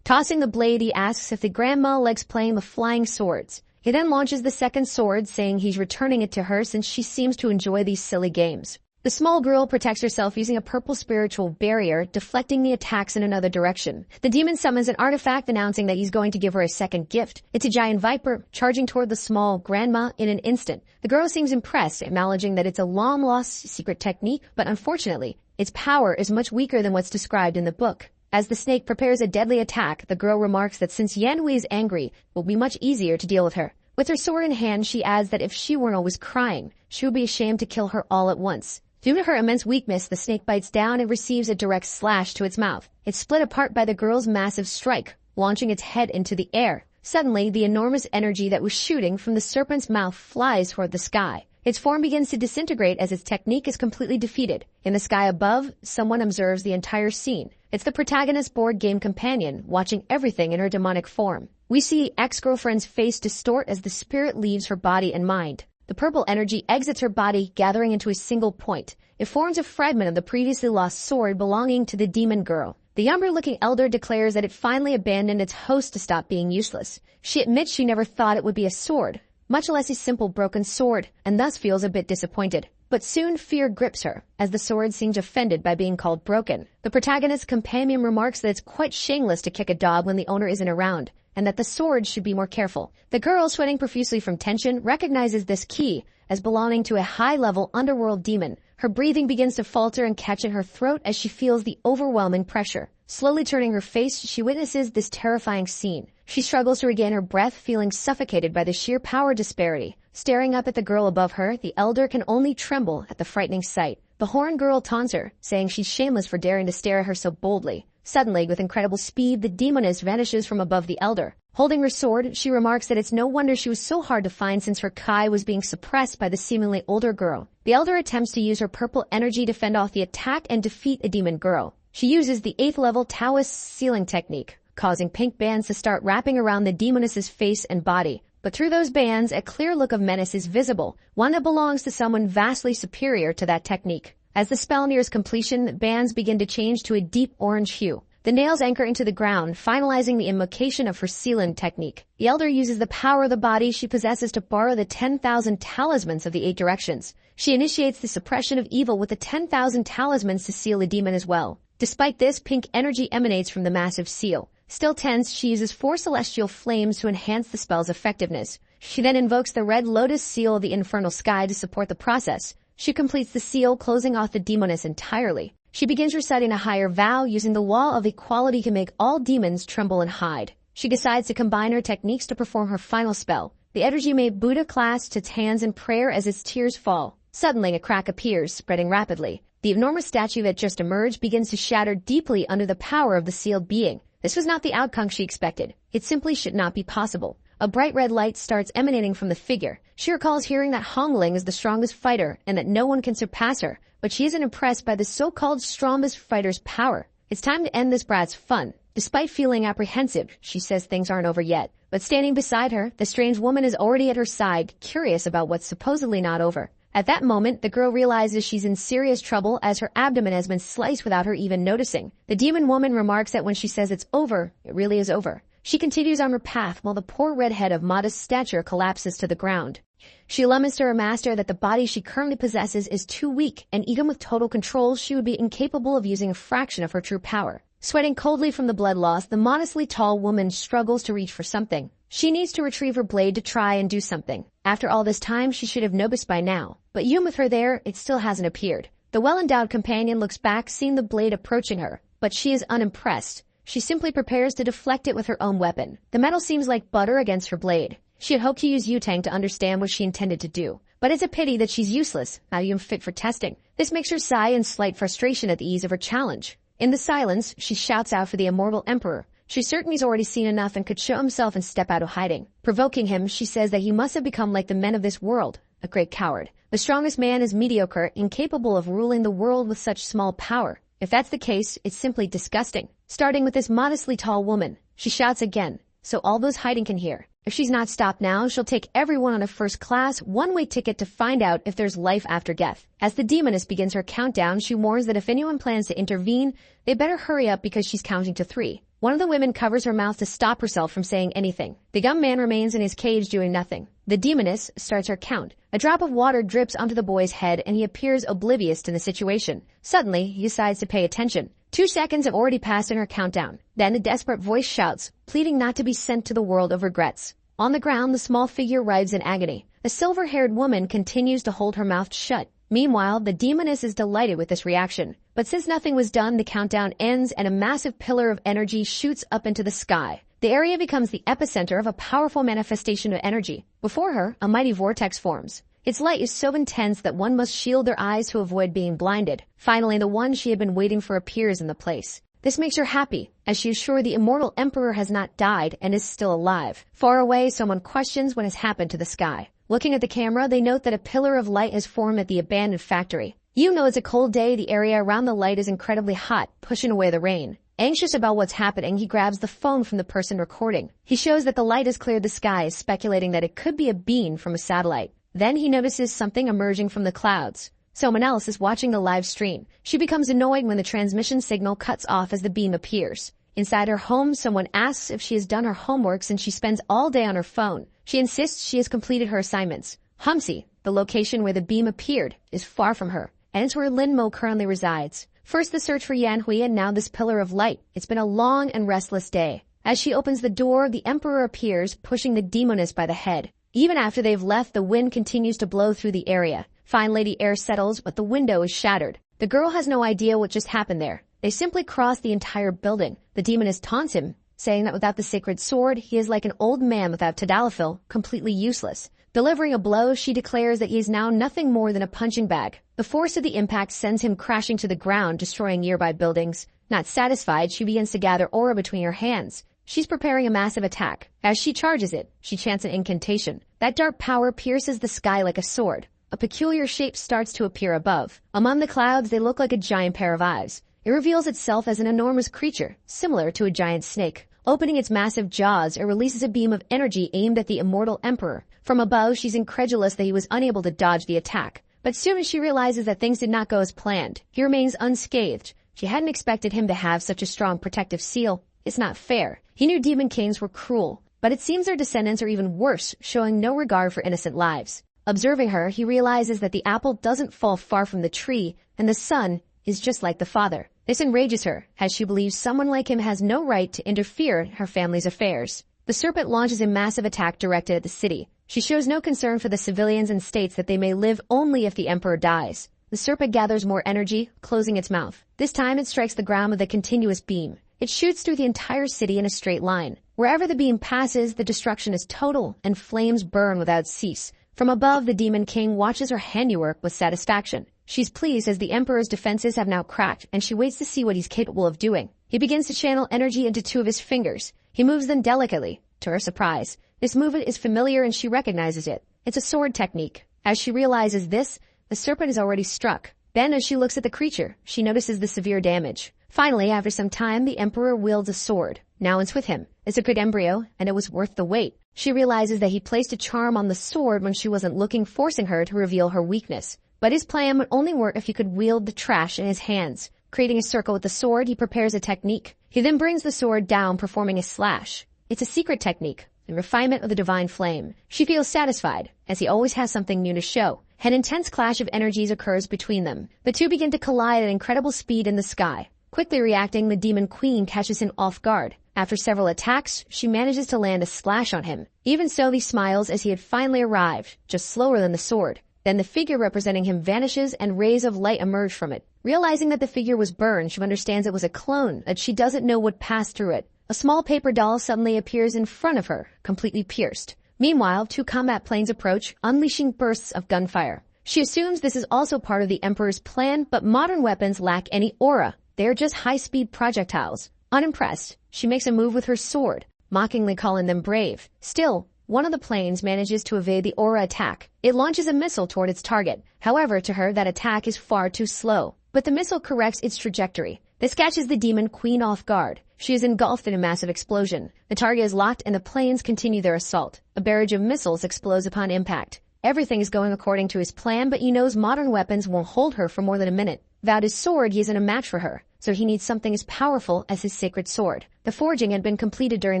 Tossing the blade, he asks if the grandma likes playing with flying swords. He then launches the second sword, saying he's returning it to her since she seems to enjoy these silly games. The small girl protects herself using a purple spiritual barrier, deflecting the attacks in another direction. The demon summons an artifact announcing that he's going to give her a second gift. It's a giant viper, charging toward the small grandma in an instant. The girl seems impressed, acknowledging that it's a long-lost secret technique, but unfortunately, its power is much weaker than what's described in the book. As the snake prepares a deadly attack, the girl remarks that since Yanhui is angry, it will be much easier to deal with her. With her sword in hand, she adds that if she weren't always crying, she would be ashamed to kill her all at once. Due to her immense weakness, the snake bites down and receives a direct slash to its mouth. It's split apart by the girl's massive strike, launching its head into the air. Suddenly, the enormous energy that was shooting from the serpent's mouth flies toward the sky. Its form begins to disintegrate as its technique is completely defeated. In the sky above, someone observes the entire scene. It's the protagonist's board game companion, watching everything in her demonic form. We see ex-girlfriend's face distort as the spirit leaves her body and mind. The purple energy exits her body, gathering into a single point. It forms a fragment of the previously lost sword belonging to the demon girl. The younger-looking elder declares that it finally abandoned its host to stop being useless. She admits she never thought it would be a sword, much less a simple broken sword, and thus feels a bit disappointed. But soon fear grips her, as the sword seems offended by being called broken. The protagonist's companion remarks that it's quite shameless to kick a dog when the owner isn't around, and that the sword should be more careful. The girl, sweating profusely from tension, recognizes this key as belonging to a high-level underworld demon. Her breathing begins to falter and catch in her throat as she feels the overwhelming pressure. Slowly turning her face, she witnesses this terrifying scene. She struggles to regain her breath, feeling suffocated by the sheer power disparity. Staring up at the girl above her, the elder can only tremble at the frightening sight. The horned girl taunts her, saying she's shameless for daring to stare at her so boldly. Suddenly, with incredible speed, the demoness vanishes from above the elder. Holding her sword, she remarks that it's no wonder she was so hard to find since her Kai was being suppressed by the seemingly older girl. The elder attempts to use her purple energy to fend off the attack and defeat the demon girl. She uses the 8th level Taoist sealing technique, causing pink bands to start wrapping around the demoness's face and body. But through those bands, a clear look of menace is visible, one that belongs to someone vastly superior to that technique. As the spell nears completion, the bands begin to change to a deep orange hue. The nails anchor into the ground, finalizing the invocation of her sealing technique. The elder uses the power of the body she possesses to borrow the 10,000 talismans of the 8 directions. She initiates the suppression of evil with the 10,000 talismans to seal the demon as well. Despite this, pink energy emanates from the massive seal. Still tense, she uses 4 celestial flames to enhance the spell's effectiveness. She then invokes the red lotus seal of the infernal sky to support the process. She completes the seal, closing off the demoness entirely. She begins reciting a higher vow, using the law of equality to make all demons tremble and hide. She decides to combine her techniques to perform her final spell. The energy made Buddha clasped its hands in prayer as its tears fall. Suddenly, a crack appears, spreading rapidly. The enormous statue that just emerged begins to shatter deeply under the power of the sealed being. This was not the outcome she expected. It simply should not be possible. A bright red light starts emanating from the figure. She recalls hearing that Hongling is the strongest fighter and that no one can surpass her, but she isn't impressed by the so-called strongest fighter's power. It's time to end this brat's fun. Despite feeling apprehensive, she says things aren't over yet. But standing beside her, the strange woman is already at her side, curious about what's supposedly not over. At that moment, the girl realizes she's in serious trouble as her abdomen has been sliced without her even noticing. The demon woman remarks that when she says it's over, it really is over. She continues on her path while the poor redhead of modest stature collapses to the ground. She laments to her master that the body she currently possesses is too weak, and even with total control, she would be incapable of using a fraction of her true power. Sweating coldly from the blood loss, the modestly tall woman struggles to reach for something. She needs to retrieve her blade to try and do something. After all this time, she should have noticed by now. But even with her there, it still hasn't appeared. The well-endowed companion looks back, seeing the blade approaching her, but she is unimpressed. She simply prepares to deflect it with her own weapon. The metal seems like butter against her blade. She had hoped to use Yutang to understand what she intended to do, but it's a pity that she's useless, not even fit for testing. This makes her sigh in slight frustration at the ease of her challenge. In the silence, she shouts out for the immortal emperor. She's certain he's already seen enough and could show himself and step out of hiding. Provoking him, she says that he must have become like the men of this world, a great coward. The strongest man is mediocre, incapable of ruling the world with such small power. If that's the case, it's simply disgusting. Starting with this modestly tall woman, she shouts again, so all those hiding can hear. If she's not stopped now, she'll take everyone on a first-class, one-way ticket to find out if there's life after death. As the demoness begins her countdown, she warns that if anyone plans to intervene, they better hurry up because she's counting to 3. One of the women covers her mouth to stop herself from saying anything. The young man remains in his cage doing nothing. The demoness starts her count. A drop of water drips onto the boy's head and he appears oblivious to the situation. Suddenly, he decides to pay attention. 2 seconds have already passed in her countdown. Then a desperate voice shouts, pleading not to be sent to the world of regrets. On the ground, the small figure writhes in agony. A silver-haired woman continues to hold her mouth shut. Meanwhile, the demoness is delighted with this reaction. But since nothing was done, the countdown ends and a massive pillar of energy shoots up into the sky. The area becomes the epicenter of a powerful manifestation of energy. Before her, a mighty vortex forms. Its light is so intense that one must shield their eyes to avoid being blinded. Finally, the one she had been waiting for appears in the place. This makes her happy, as she is sure the immortal emperor has not died and is still alive. Far away, someone questions what has happened to the sky. Looking at the camera, they note that a pillar of light has formed at the abandoned factory. You know it's a cold day, the area around the light is incredibly hot, pushing away the rain. Anxious about what's happening, he grabs the phone from the person recording. He shows that the light has cleared the sky, speculating that it could be a beam from a satellite. Then he notices something emerging from the clouds. Someone else is watching the live stream. She becomes annoyed when the transmission signal cuts off as the beam appears. Inside her home, someone asks if she has done her homework since she spends all day on her phone. She insists she has completed her assignments. Humsi, the location where the beam appeared, is far from her, and it's where Lin Mo currently resides. First the search for Yan Hui and now this pillar of light. It's been a long and restless day. As she opens the door, the emperor appears, pushing the demoness by the head. Even after they've left, the wind continues to blow through the area. Fine Lady Air settles, but the window is shattered. The girl has no idea what just happened there. They simply cross the entire building. The demoness taunts him, saying that without the sacred sword, he is like an old man without tadalafil, completely useless. Delivering a blow, she declares that he is now nothing more than a punching bag. The force of the impact sends him crashing to the ground, destroying nearby buildings. Not satisfied, she begins to gather aura between her hands. She's preparing a massive attack. As she charges it, she chants an incantation. That dark power pierces the sky like a sword. A peculiar shape starts to appear above. Among the clouds, they look like a giant pair of eyes. It reveals itself as an enormous creature, similar to a giant snake. Opening its massive jaws, it releases a beam of energy aimed at the immortal emperor. From above, she's incredulous that he was unable to dodge the attack. But soon as she realizes that things did not go as planned, he remains unscathed. She hadn't expected him to have such a strong protective seal. It's not fair. He knew demon kings were cruel, but it seems their descendants are even worse, showing no regard for innocent lives. Observing her, he realizes that the apple doesn't fall far from the tree, and the son is just like the father. This enrages her, as she believes someone like him has no right to interfere in her family's affairs. The serpent launches a massive attack directed at the city. She shows no concern for the civilians and states that they may live only if the emperor dies. The serpent gathers more energy, closing its mouth. This time it strikes the ground with a continuous beam. It shoots through the entire city in a straight line. Wherever the beam passes, the destruction is total, and flames burn without cease. From above, the demon king watches her handiwork with satisfaction. She's pleased as the emperor's defenses have now cracked, and she waits to see what he's capable of doing. He begins to channel energy into 2 of his fingers. He moves them delicately. To her surprise, this movement is familiar and she recognizes it. It's a sword technique. As she realizes this, the serpent is already struck. Then, as she looks at the creature, she notices the severe damage. Finally, after some time, the emperor wields a sword. Now it's with him. It's a good embryo, and it was worth the wait. She realizes that he placed a charm on the sword when she wasn't looking, forcing her to reveal her weakness. But his plan would only work if he could wield the trash in his hands. Creating a circle with the sword, he prepares a technique. He then brings the sword down, performing a slash. It's a secret technique, the refinement of the divine flame. She feels satisfied, as he always has something new to show. An intense clash of energies occurs between them. The two begin to collide at incredible speed in the sky. Quickly reacting, the demon queen catches him off guard. After several attacks, she manages to land a slash on him. Even so, he smiles as he had finally arrived, just slower than the sword. Then the figure representing him vanishes and rays of light emerge from it. Realizing that the figure was burned, she understands it was a clone, that she doesn't know what passed through it. A small paper doll suddenly appears in front of her, completely pierced. Meanwhile, 2 combat planes approach, unleashing bursts of gunfire. She assumes this is also part of the Emperor's plan, but modern weapons lack any aura. They are just high-speed projectiles. Unimpressed, she makes a move with her sword, mockingly calling them brave. Still, one of the planes manages to evade the aura attack. It launches a missile toward its target. However, to her, that attack is far too slow. But the missile corrects its trajectory. This catches the demon queen off guard. She is engulfed in a massive explosion. The target is locked and the planes continue their assault. A barrage of missiles explodes upon impact. Everything is going according to his plan, but he knows modern weapons won't hold her for more than a minute. Without his sword, he isn't a match for her, so he needs something as powerful as his sacred sword. The forging had been completed during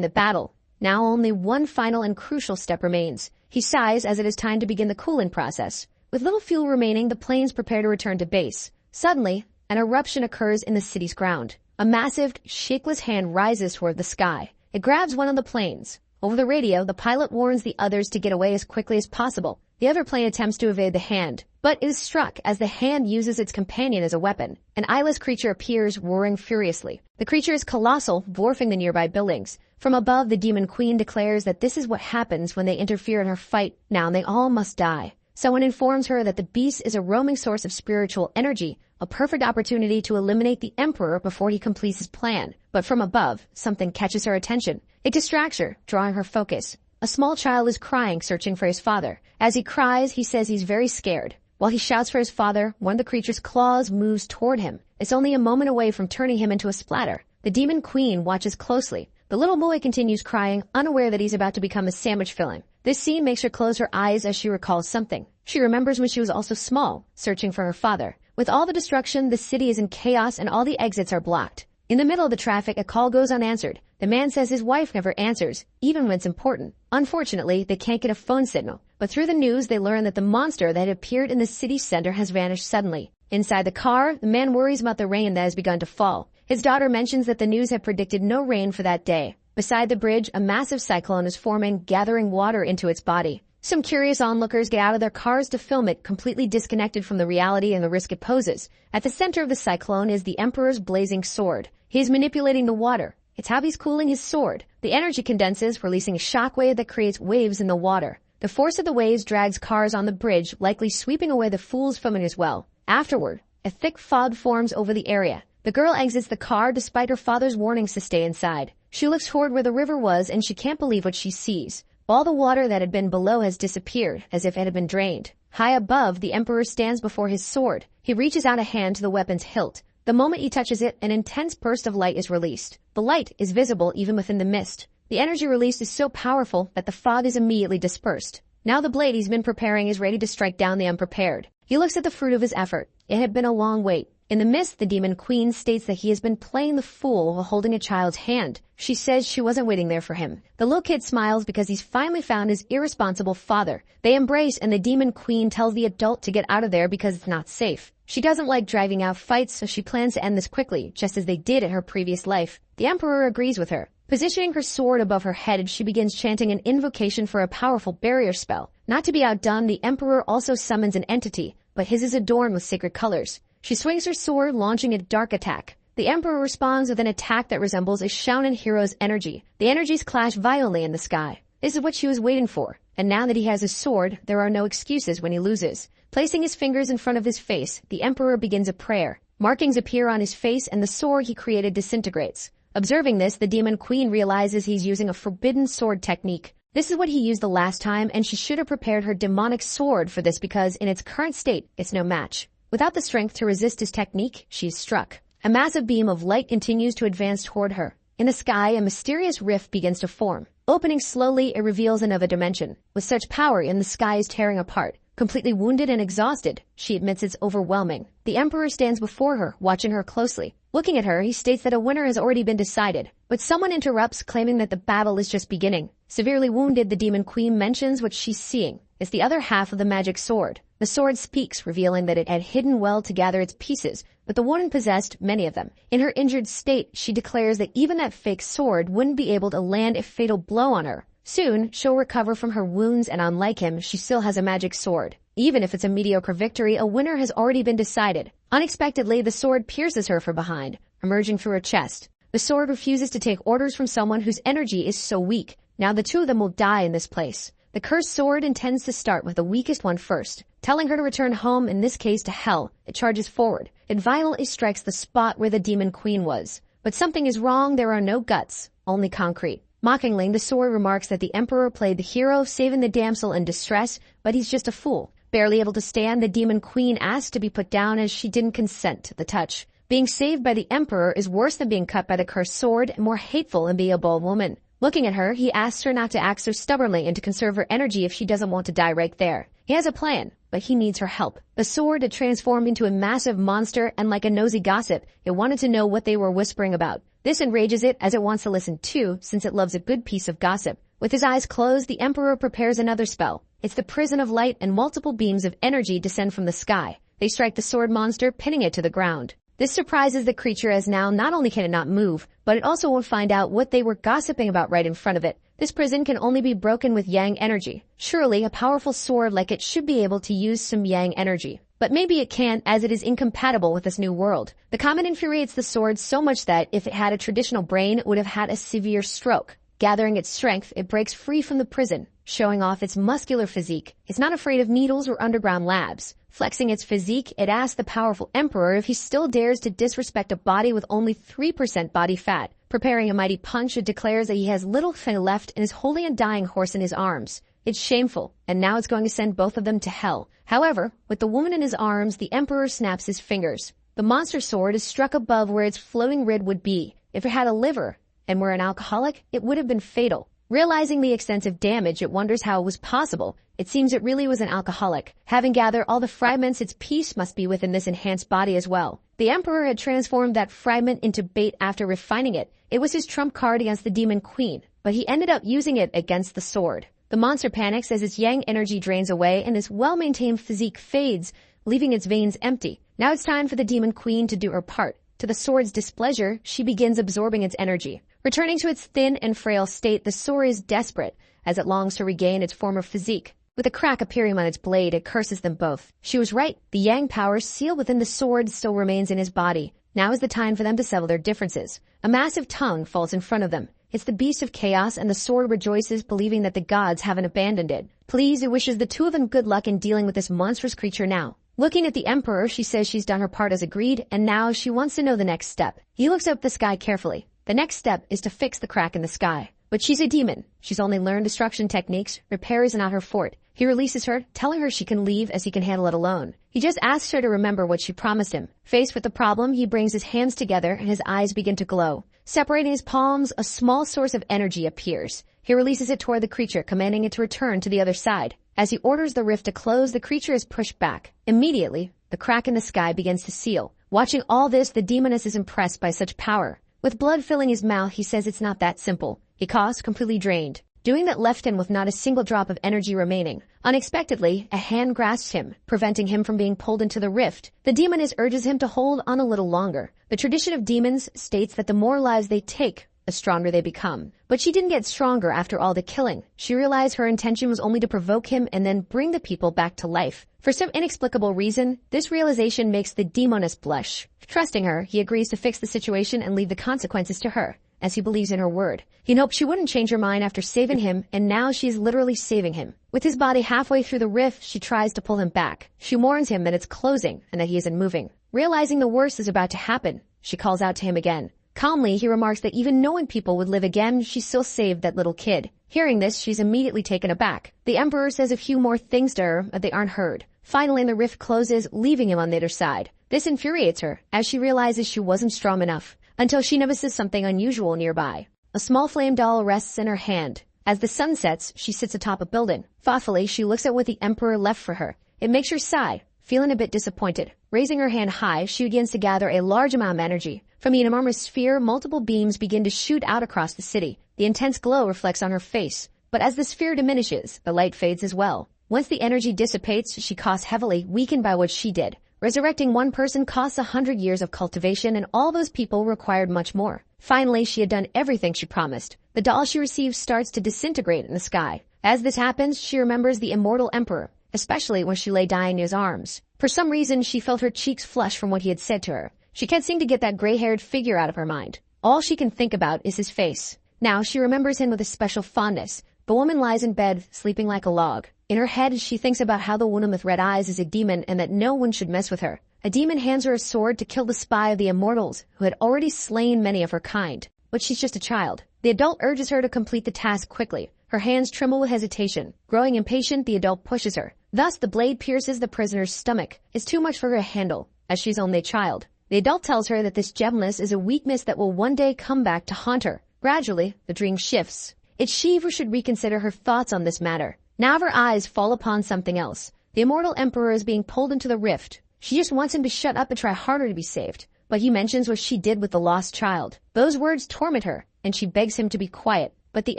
the battle. Now only one final and crucial step remains. He sighs as it is time to begin the cooling process. With little fuel remaining, the planes prepare to return to base. Suddenly, an eruption occurs in the city's ground. A massive, shapeless hand rises toward the sky. It grabs one of the planes. Over the radio, the pilot warns the others to get away as quickly as possible. The other plane attempts to evade the hand, but is struck as the hand uses its companion as a weapon. An eyeless creature appears, roaring furiously. The creature is colossal, dwarfing the nearby buildings. From above, the demon queen declares that this is what happens when they interfere in her fight. Now they all must die. Someone informs her that the beast is a roaming source of spiritual energy, a perfect opportunity to eliminate the emperor before he completes his plan. But from above, something catches her attention. It distracts her, drawing her focus. A small child is crying, searching for his father. As he cries, he says he's very scared. While he shouts for his father, one of the creature's claws moves toward him. It's only a moment away from turning him into a splatter. The demon queen watches closely. The little boy continues crying, unaware that he's about to become a sandwich filling. This scene makes her close her eyes as she recalls something. She remembers when she was also small, searching for her father. With all the destruction, the city is in chaos and all the exits are blocked. In the middle of the traffic, a call goes unanswered. The man says his wife never answers, even when it's important. Unfortunately, they can't get a phone signal. But through the news, they learn that the monster that had appeared in the city center has vanished suddenly. Inside the car, the man worries about the rain that has begun to fall. His daughter mentions that the news had predicted no rain for that day. Beside the bridge, a massive cyclone is forming, gathering water into its body. Some curious onlookers get out of their cars to film it, completely disconnected from the reality and the risk it poses. At the center of the cyclone is the Emperor's blazing sword. He is manipulating the water. It's how he's cooling his sword. The energy condenses, releasing a shockwave that creates waves in the water. The force of the waves drags cars on the bridge, likely sweeping away the fools from it as well. Afterward, a thick fog forms over the area. The girl exits the car despite her father's warnings to stay inside. She looks toward where the river was and she can't believe what she sees. All the water that had been below has disappeared, as if it had been drained. High above, the Emperor stands before his sword. He reaches out a hand to the weapon's hilt. The moment he touches it, an intense burst of light is released. The light is visible even within the mist. The energy released is so powerful that the fog is immediately dispersed. Now the blade he's been preparing is ready to strike down the unprepared. He looks at the fruit of his effort. It had been a long wait. In the mist, the demon queen states that he has been playing the fool while holding a child's hand. She says she wasn't waiting there for him. The little kid smiles because he's finally found his irresponsible father. They embrace and the demon queen tells the adult to get out of there because it's not safe. She doesn't like driving out fights, so she plans to end this quickly, just as they did in her previous life. The Emperor agrees with her. Positioning her sword above her head, she begins chanting an invocation for a powerful barrier spell. Not to be outdone, the Emperor also summons an entity, but his is adorned with sacred colors. She swings her sword, launching a dark attack. The Emperor responds with an attack that resembles a Shonen hero's energy. The energies clash violently in the sky. This is what she was waiting for. And now that he has his sword, there are no excuses when he loses. Placing his fingers in front of his face, the Emperor begins a prayer. Markings appear on his face and the sword he created disintegrates. Observing this, the demon queen realizes he's using a forbidden sword technique. This is what he used the last time, and she should have prepared her demonic sword for this because in its current state, it's no match. Without the strength to resist his technique, she's struck. A massive beam of light continues to advance toward her. In the sky, a mysterious rift begins to form. Opening slowly, it reveals another dimension. With such power, the sky is tearing apart. Completely wounded and exhausted, she admits it's overwhelming. The Emperor stands before her, watching her closely. Looking at her, he states that a winner has already been decided. But someone interrupts, claiming that the battle is just beginning. Severely wounded, the demon queen mentions what she's seeing. It's the other half of the magic sword. The sword speaks, revealing that it had hidden well to gather its pieces, but the woman possessed many of them. In her injured state, she declares that even that fake sword wouldn't be able to land a fatal blow on her. Soon, she'll recover from her wounds and unlike him, she still has a magic sword. Even if it's a mediocre victory, a winner has already been decided. Unexpectedly, the sword pierces her from behind, emerging through her chest. The sword refuses to take orders from someone whose energy is so weak. Now the two of them will die in this place. The cursed sword intends to start with the weakest one first, telling her to return home, in this case to hell. It charges forward. It violently strikes the spot where the demon queen was. But something is wrong. There are no guts, only concrete. Mockingly, the sword remarks that the emperor played the hero, saving the damsel in distress, but he's just a fool. Barely able to stand, the demon queen asked to be put down as she didn't consent to the touch. Being saved by the emperor is worse than being cut by the cursed sword and more hateful than being a bold woman. Looking at her, he asks her not to act so stubbornly and to conserve her energy if she doesn't want to die right there. He has a plan, but he needs her help. The sword had transformed into a massive monster, and like a nosy gossip, it wanted to know what they were whispering about. This enrages it, as it wants to listen too, since it loves a good piece of gossip. With his eyes closed, the emperor prepares another spell. It's the prison of light, and multiple beams of energy descend from the sky. They strike the sword monster, pinning it to the ground. This surprises the creature, as now not only can it not move, but it also won't find out what they were gossiping about right in front of it. This prison can only be broken with yang energy. Surely a powerful sword like it should be able to use some yang energy. But maybe it can't, as it is incompatible with this new world. The comment infuriates the sword so much that if it had a traditional brain, it would have had a severe stroke. Gathering its strength, it breaks free from the prison, showing off its muscular physique. It's not afraid of needles or underground labs. Flexing its physique, it asks the powerful emperor if he still dares to disrespect a body with only 3% body fat. Preparing a mighty punch, it declares that he has little fin left and is holding a dying horse in his arms. It's shameful, and now it's going to send both of them to hell. However, with the woman in his arms, the emperor snaps his fingers. The monster sword is struck above where its floating rib would be. If it had a liver and were an alcoholic, it would have been fatal. Realizing the extensive damage, it wonders how it was possible. It seems it really was an alcoholic. Having gathered all the fragments, its peace must be within this enhanced body as well. The emperor had transformed that fragment into bait after refining it. It was his trump card against the demon queen, but he ended up using it against the sword. The monster panics as its yang energy drains away and its well-maintained physique fades, leaving its veins empty. Now it's time for the demon queen to do her part. To the sword's displeasure, she begins absorbing its energy. Returning to its thin and frail state, the sword is desperate, as it longs to regain its former physique. With a crack appearing on its blade, it curses them both. She was right. The yang power sealed within the sword still remains in his body. Now is the time for them to settle their differences. A massive tongue falls in front of them. It's the beast of chaos, and the sword rejoices, believing that the gods haven't abandoned it. Pleased, it wishes the two of them good luck in dealing with this monstrous creature now. Looking at the emperor, she says she's done her part as agreed, and now she wants to know the next step. He looks up the sky carefully. The next step is to fix the crack in the sky. But she's a demon. She's only learned destruction techniques. Repair is not her forte. He releases her, telling her she can leave as he can handle it alone. He just asks her to remember what she promised him. Faced with the problem, he brings his hands together and his eyes begin to glow. Separating his palms, a small source of energy appears. He releases it toward the creature, commanding it to return to the other side. As he orders the rift to close, the creature is pushed back. Immediately, the crack in the sky begins to seal. Watching all this, the demoness is impressed by such power. With blood filling his mouth, he says it's not that simple. He coughs, completely drained. Doing that left him with not a single drop of energy remaining. Unexpectedly, a hand grasps him, preventing him from being pulled into the rift. The demoness urges him to hold on a little longer. The tradition of demons states that the more lives they take, the stronger they become. But she didn't get stronger after all the killing. She realized her intention was only to provoke him and then bring the people back to life. For some inexplicable reason, this realization makes the demoness blush. Trusting her, he agrees to fix the situation and leave the consequences to her, as he believes in her word. He hoped she wouldn't change her mind after saving him, and now she's literally saving him. With his body halfway through the rift, she tries to pull him back. She warns him that it's closing and that he isn't moving. Realizing the worst is about to happen, she calls out to him again. Calmly, he remarks that even knowing people would live again, she still saved that little kid. Hearing this, she's immediately taken aback. The emperor says a few more things to her, but they aren't heard. Finally, the rift closes, leaving him on the other side. This infuriates her, as she realizes she wasn't strong enough, until she notices something unusual nearby. A small flame doll rests in her hand. As the sun sets, she sits atop a building. Thoughtfully, she looks at what the emperor left for her. It makes her sigh, feeling a bit disappointed. Raising her hand high, she begins to gather a large amount of energy. From the enormous sphere, multiple beams begin to shoot out across the city. The intense glow reflects on her face. But as the sphere diminishes, the light fades as well. Once the energy dissipates, she coughs heavily, weakened by what she did. Resurrecting one person costs 100 years of cultivation, and all those people required much more. Finally, she had done everything she promised. The doll she receives starts to disintegrate in the sky. As this happens, she remembers the immortal emperor. especially when she lay dying in his arms. For some reason, she felt her cheeks flush from what he had said to her. She can't seem to get that gray-haired figure out of her mind. All she can think about is his face. Now she remembers him with a special fondness. The woman lies in bed, sleeping like a log. In her head, she thinks about how the woman with red eyes is a demon and that no one should mess with her. A demon hands her a sword to kill the spy of the immortals, who had already slain many of her kind. But she's just a child. The adult urges her to complete the task quickly. Her hands tremble with hesitation. Growing impatient, the adult pushes her. Thus, the blade pierces the prisoner's stomach. It's too much for her to handle, as she's only a child. The adult tells her that this gentleness is a weakness that will one day come back to haunt her. Gradually, the dream shifts. It's she who should reconsider her thoughts on this matter. Now her eyes fall upon something else. The immortal emperor is being pulled into the rift. She just wants him to shut up and try harder to be saved. But he mentions what she did with the lost child. Those words torment her, and she begs him to be quiet. But the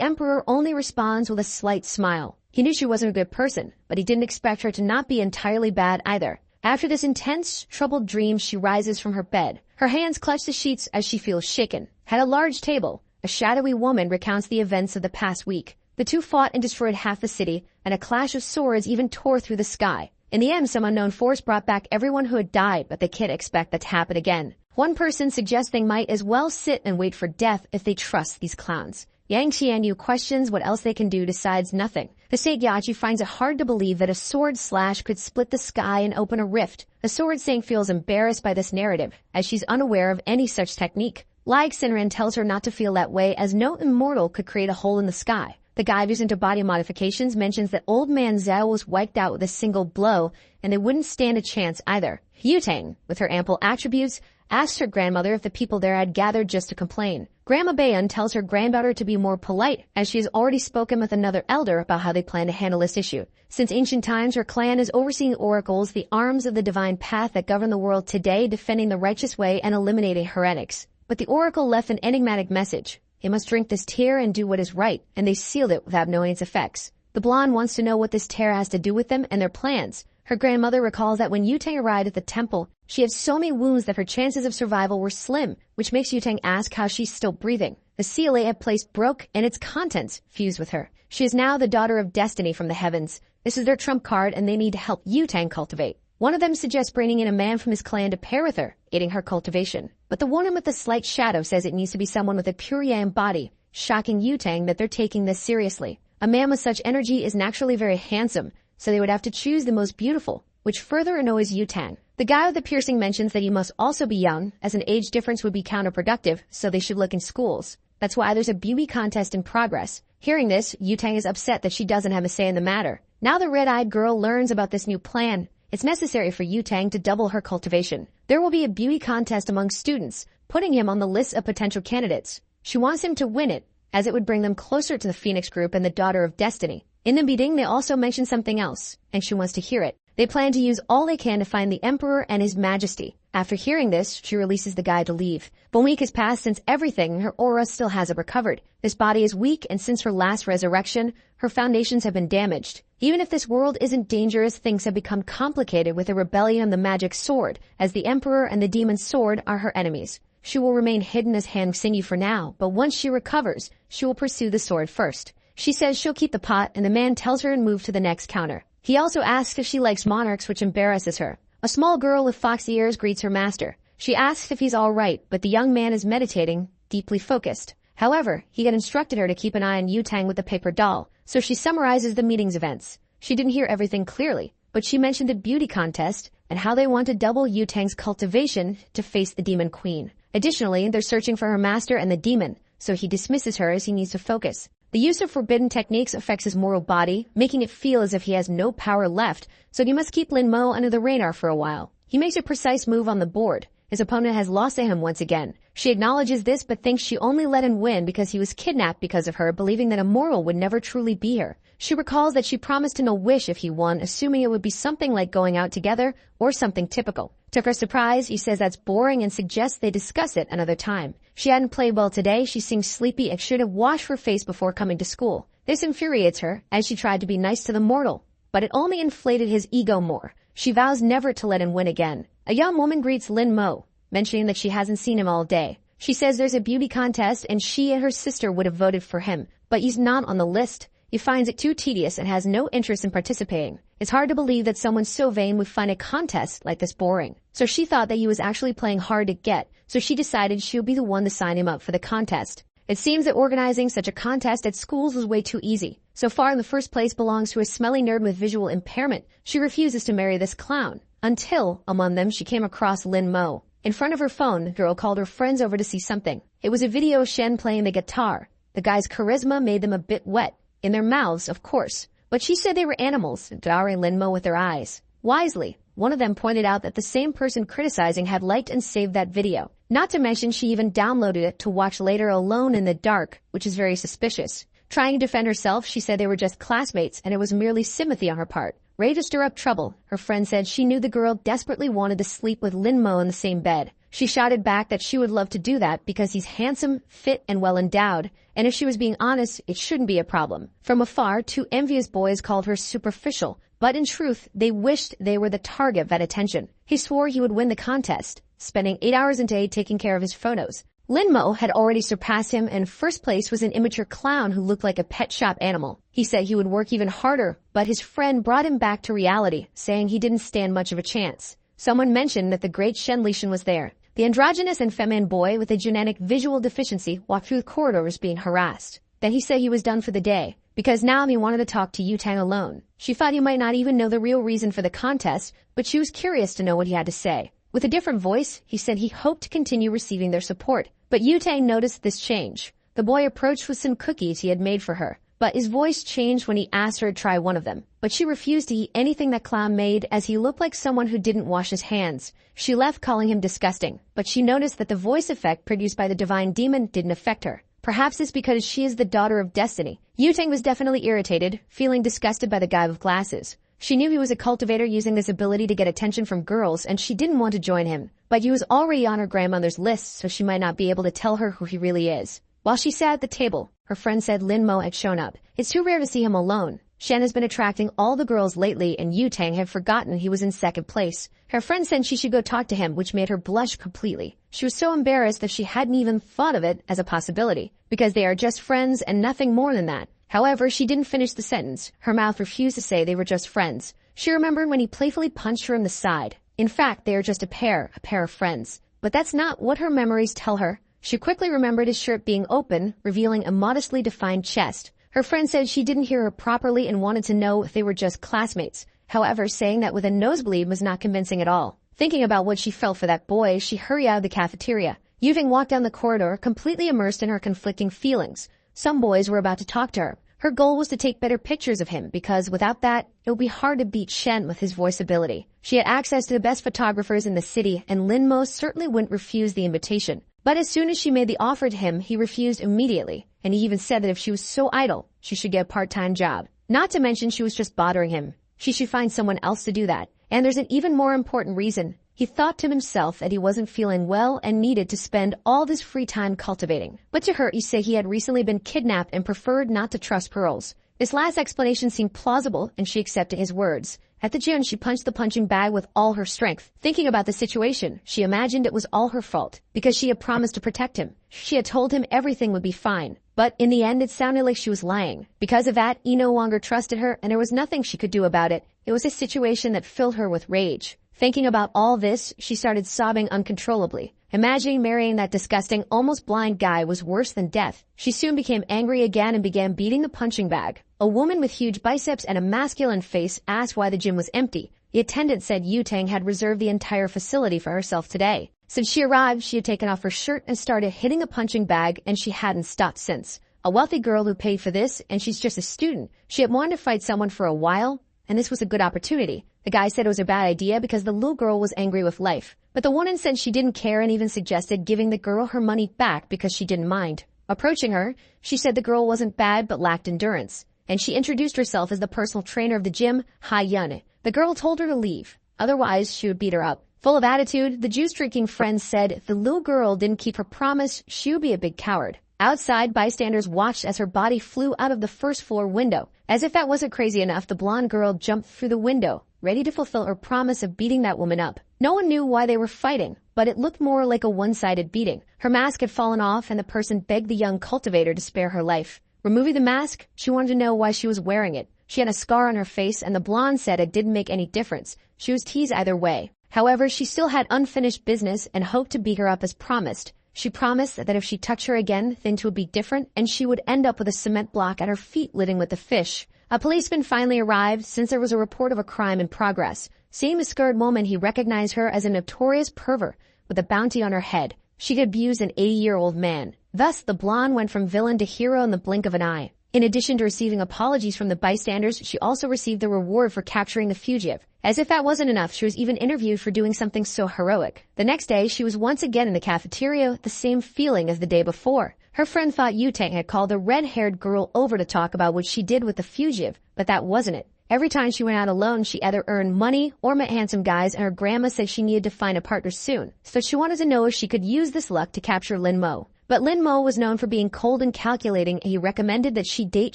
emperor only responds with a slight smile. He knew she wasn't a good person, but he didn't expect her to not be entirely bad either. After this intense, troubled dream, she rises from her bed. Her hands clutch the sheets as she feels shaken. At a large table, a shadowy woman recounts the events of the past week. The two fought and destroyed half the city, and a clash of swords even tore through the sky. In the end, some unknown force brought back everyone who had died, but they can't expect that to happen again. One person suggests they might as well sit and wait for death if they trust these clowns. Yang Qianyu questions what else they can do, decides nothing. The Seigyatchi finds it hard to believe that a sword slash could split the sky and open a rift. The sword saint feels embarrassed by this narrative, as she's unaware of any such technique. Like Sinren tells her not to feel that way, as no immortal could create a hole in the sky. The guy who's into body modifications mentions that old man Zhao was wiped out with a single blow, and they wouldn't stand a chance either. Yutang, with her ample attributes, asks her grandmother if the people there had gathered just to complain. Grandma Bayan tells her granddaughter to be more polite, as she has already spoken with another elder about how they plan to handle this issue. Since ancient times, her clan is overseeing oracles, the arms of the divine path that govern the world today, defending the righteous way and eliminating heretics. But the oracle left an enigmatic message. They must drink this tear and do what is right, and they sealed it without knowing its effects. The blonde wants to know what this tear has to do with them and their plans. Her grandmother recalls that when Yutang arrived at the temple, she had so many wounds that her chances of survival were slim, which makes Yutang ask how she's still breathing. The seal they had placed broke, and its contents fused with her. She is now the daughter of destiny from the heavens. This is their trump card, and they need to help Yutang cultivate. One of them suggests bringing in a man from his clan to pair with her, aiding her cultivation. But the woman with the slight shadow says it needs to be someone with a pure yang body, shocking Yutang that they're taking this seriously. A man with such energy is naturally very handsome, so they would have to choose the most beautiful, which further annoys Yutang. The guy with the piercing mentions that he must also be young, as an age difference would be counterproductive, so they should look in schools. That's why there's a beauty contest in progress. Hearing this, Yutang is upset that she doesn't have a say in the matter. Now the red-eyed girl learns about this new plan. It's necessary for Yutang to double her cultivation. There will be a beauty contest among students, putting him on the list of potential candidates. She wants him to win it, as it would bring them closer to the Phoenix Group and the Daughter of Destiny. In the meeting, they also mention something else, and she wants to hear it. They plan to use all they can to find the Emperor and His Majesty. After hearing this, she releases the guy to leave. But a week has passed since everything, her aura still hasn't recovered. This body is weak, and since her last resurrection, her foundations have been damaged. Even if this world isn't dangerous, things have become complicated with the rebellion of the magic sword, as the Emperor and the demon sword are her enemies. She will remain hidden as Han Xingyu for now, but once she recovers, she will pursue the sword first. She says she'll keep the pot, and the man tells her and move to the next counter. He also asks if she likes monarchs, which embarrasses her. A small girl with foxy ears greets her master. She asks if he's all right, but the young man is meditating, deeply focused. However, he had instructed her to keep an eye on Yutang with the paper doll, so she summarizes the meeting's events. She didn't hear everything clearly, but she mentioned the beauty contest and how they want to double Yutang's cultivation to face the demon queen. Additionally, they're searching for her master and the demon, so he dismisses her as he needs to focus. The use of forbidden techniques affects his mortal body, making it feel as if he has no power left, so he must keep Lin Mo under the radar for a while. He makes a precise move on the board. His opponent has lost to him once again. She acknowledges this but thinks she only let him win because he was kidnapped because of her, believing that a mortal would never truly be her. She recalls that she promised him a wish if he won, assuming it would be something like going out together or something typical. To her surprise, he says that's boring and suggests they discuss it another time. She hadn't played well today, she seems sleepy and should have washed her face before coming to school. This infuriates her, as she tried to be nice to the mortal, but it only inflated his ego more. She vows never to let him win again. A young woman greets Lin Mo, mentioning that she hasn't seen him all day. She says there's a beauty contest and she and her sister would have voted for him, but he's not on the list. He finds it too tedious and has no interest in participating. It's hard to believe that someone so vain would find a contest like this boring. So she thought that he was actually playing hard to get, so she decided she would be the one to sign him up for the contest. It seems that organizing such a contest at schools was way too easy. So far in the first place belongs to a smelly nerd with visual impairment. She refuses to marry this clown. Until, among them, she came across Lin Mo. In front of her phone, the girl called her friends over to see something. It was a video of Shen playing the guitar. The guy's charisma made them a bit wet. In their mouths, of course. But she said they were animals, devouring Lin Mo with their eyes. Wisely, one of them pointed out that the same person criticizing had liked and saved that video. Not to mention she even downloaded it to watch later alone in the dark, which is very suspicious. Trying to defend herself, she said they were just classmates and it was merely sympathy on her part. Ready to stir up trouble, her friend said she knew the girl desperately wanted to sleep with Lin Mo in the same bed. She shouted back that she would love to do that because he's handsome, fit, and well endowed, and if she was being honest, it shouldn't be a problem. From afar, two envious boys called her superficial, but in truth, they wished they were the target of that attention. He swore he would win the contest, spending 8 hours a day taking care of his photos. Lin Mo had already surpassed him, and first place was an immature clown who looked like a pet shop animal. He said he would work even harder, but his friend brought him back to reality, saying he didn't stand much of a chance. Someone mentioned that the great Shen Lishan was there. The androgynous and feminine boy with a genetic visual deficiency walked through the corridors being harassed. Then he said he was done for the day, because now he wanted to talk to Yu Tang alone. She thought he might not even know the real reason for the contest, but she was curious to know what he had to say. With a different voice, he said he hoped to continue receiving their support. But Yu Tang noticed this change. The boy approached with some cookies he had made for her, but his voice changed when he asked her to try one of them. But she refused to eat anything that clown made as he looked like someone who didn't wash his hands. She left calling him disgusting, but she noticed that the voice effect produced by the divine demon didn't affect her. Perhaps it's because she is the daughter of destiny. Yu Tang was definitely irritated, feeling disgusted by the guy with glasses. She knew he was a cultivator using this ability to get attention from girls, and she didn't want to join him. But he was already on her grandmother's list, so she might not be able to tell her who he really is. While she sat at the table, her friend said Lin Mo had shown up. It's too rare to see him alone. Shen has been attracting all the girls lately, and Yu Tang had forgotten he was in second place. Her friend said she should go talk to him, which made her blush completely. She was so embarrassed that she hadn't even thought of it as a possibility, because they are just friends and nothing more than that. However, she didn't finish the sentence. Her mouth refused to say they were just friends. She remembered when he playfully punched her in the side. In fact, they are just a pair of friends. But that's not what her memories tell her. She quickly remembered his shirt being open, revealing a modestly defined chest. Her friend said she didn't hear her properly and wanted to know if they were just classmates. However, saying that with a nosebleed was not convincing at all. Thinking about what she felt for that boy, she hurried out of the cafeteria. Yu Tang walked down the corridor, completely immersed in her conflicting feelings. Some boys were about to talk to her. Her goal was to take better pictures of him because without that, it would be hard to beat Shen with his voice ability. She had access to the best photographers in the city, and Lin Mo certainly wouldn't refuse the invitation. But as soon as she made the offer to him, he refused immediately, and he even said that if she was so idle, she should get a part-time job. Not to mention she was just bothering him. She should find someone else to do that. And there's an even more important reason. He thought to himself that he wasn't feeling well and needed to spend all this free time cultivating. But to her, he said he had recently been kidnapped and preferred not to trust pearls. This last explanation seemed plausible, and she accepted his words. At the gym, she punched the punching bag with all her strength. Thinking about the situation, she imagined it was all her fault, because she had promised to protect him. She had told him everything would be fine. But in the end, it sounded like she was lying. Because of that, he no longer trusted her, and there was nothing she could do about it. It was a situation that filled her with rage. Thinking about all this, she started sobbing uncontrollably. Imagining marrying that disgusting, almost blind guy was worse than death. She soon became angry again and began beating the punching bag. A woman with huge biceps and a masculine face asked why the gym was empty. The attendant said Yu Tang had reserved the entire facility for herself today. Since she arrived, she had taken off her shirt and started hitting the punching bag, and she hadn't stopped since. A wealthy girl who paid for this, and she's just a student. She had wanted to fight someone for a while, and this was a good opportunity. The guy said it was a bad idea because the little girl was angry with life. But the woman said she didn't care and even suggested giving the girl her money back because she didn't mind. Approaching her, she said the girl wasn't bad but lacked endurance. And she introduced herself as the personal trainer of the gym, Hai Yun. The girl told her to leave. Otherwise, she would beat her up. Full of attitude, the juice-drinking friend said if the little girl didn't keep her promise, she would be a big coward. Outside, bystanders watched as her body flew out of the first-floor window. As if that wasn't crazy enough, the blonde girl jumped through the window, ready to fulfill her promise of beating that woman up. No one knew why they were fighting, but it looked more like a one-sided beating. Her mask had fallen off, and the person begged the young cultivator to spare her life. Removing the mask, she wanted to know why she was wearing it. She had a scar on her face, and the blonde said it didn't make any difference. She was teased either way. However, she still had unfinished business and hoped to beat her up as promised. She promised that if she touched her again, things would be different, and she would end up with a cement block at her feet littered with the fish. A policeman finally arrived since there was a report of a crime in progress. Seeing the scared woman, he recognized her as a notorious pervert with a bounty on her head. She could abuse an 80-year-old man. Thus, the blonde went from villain to hero in the blink of an eye. In addition to receiving apologies from the bystanders, she also received the reward for capturing the fugitive. As if that wasn't enough, she was even interviewed for doing something so heroic. The next day, she was once again in the cafeteria with the same feeling as the day before. Her friend thought Yutang had called the red-haired girl over to talk about what she did with the fugitive, but that wasn't it. Every time she went out alone, she either earned money or met handsome guys, and her grandma said she needed to find a partner soon. So she wanted to know if she could use this luck to capture Lin Mo. But Lin Mo was known for being cold and calculating, and he recommended that she date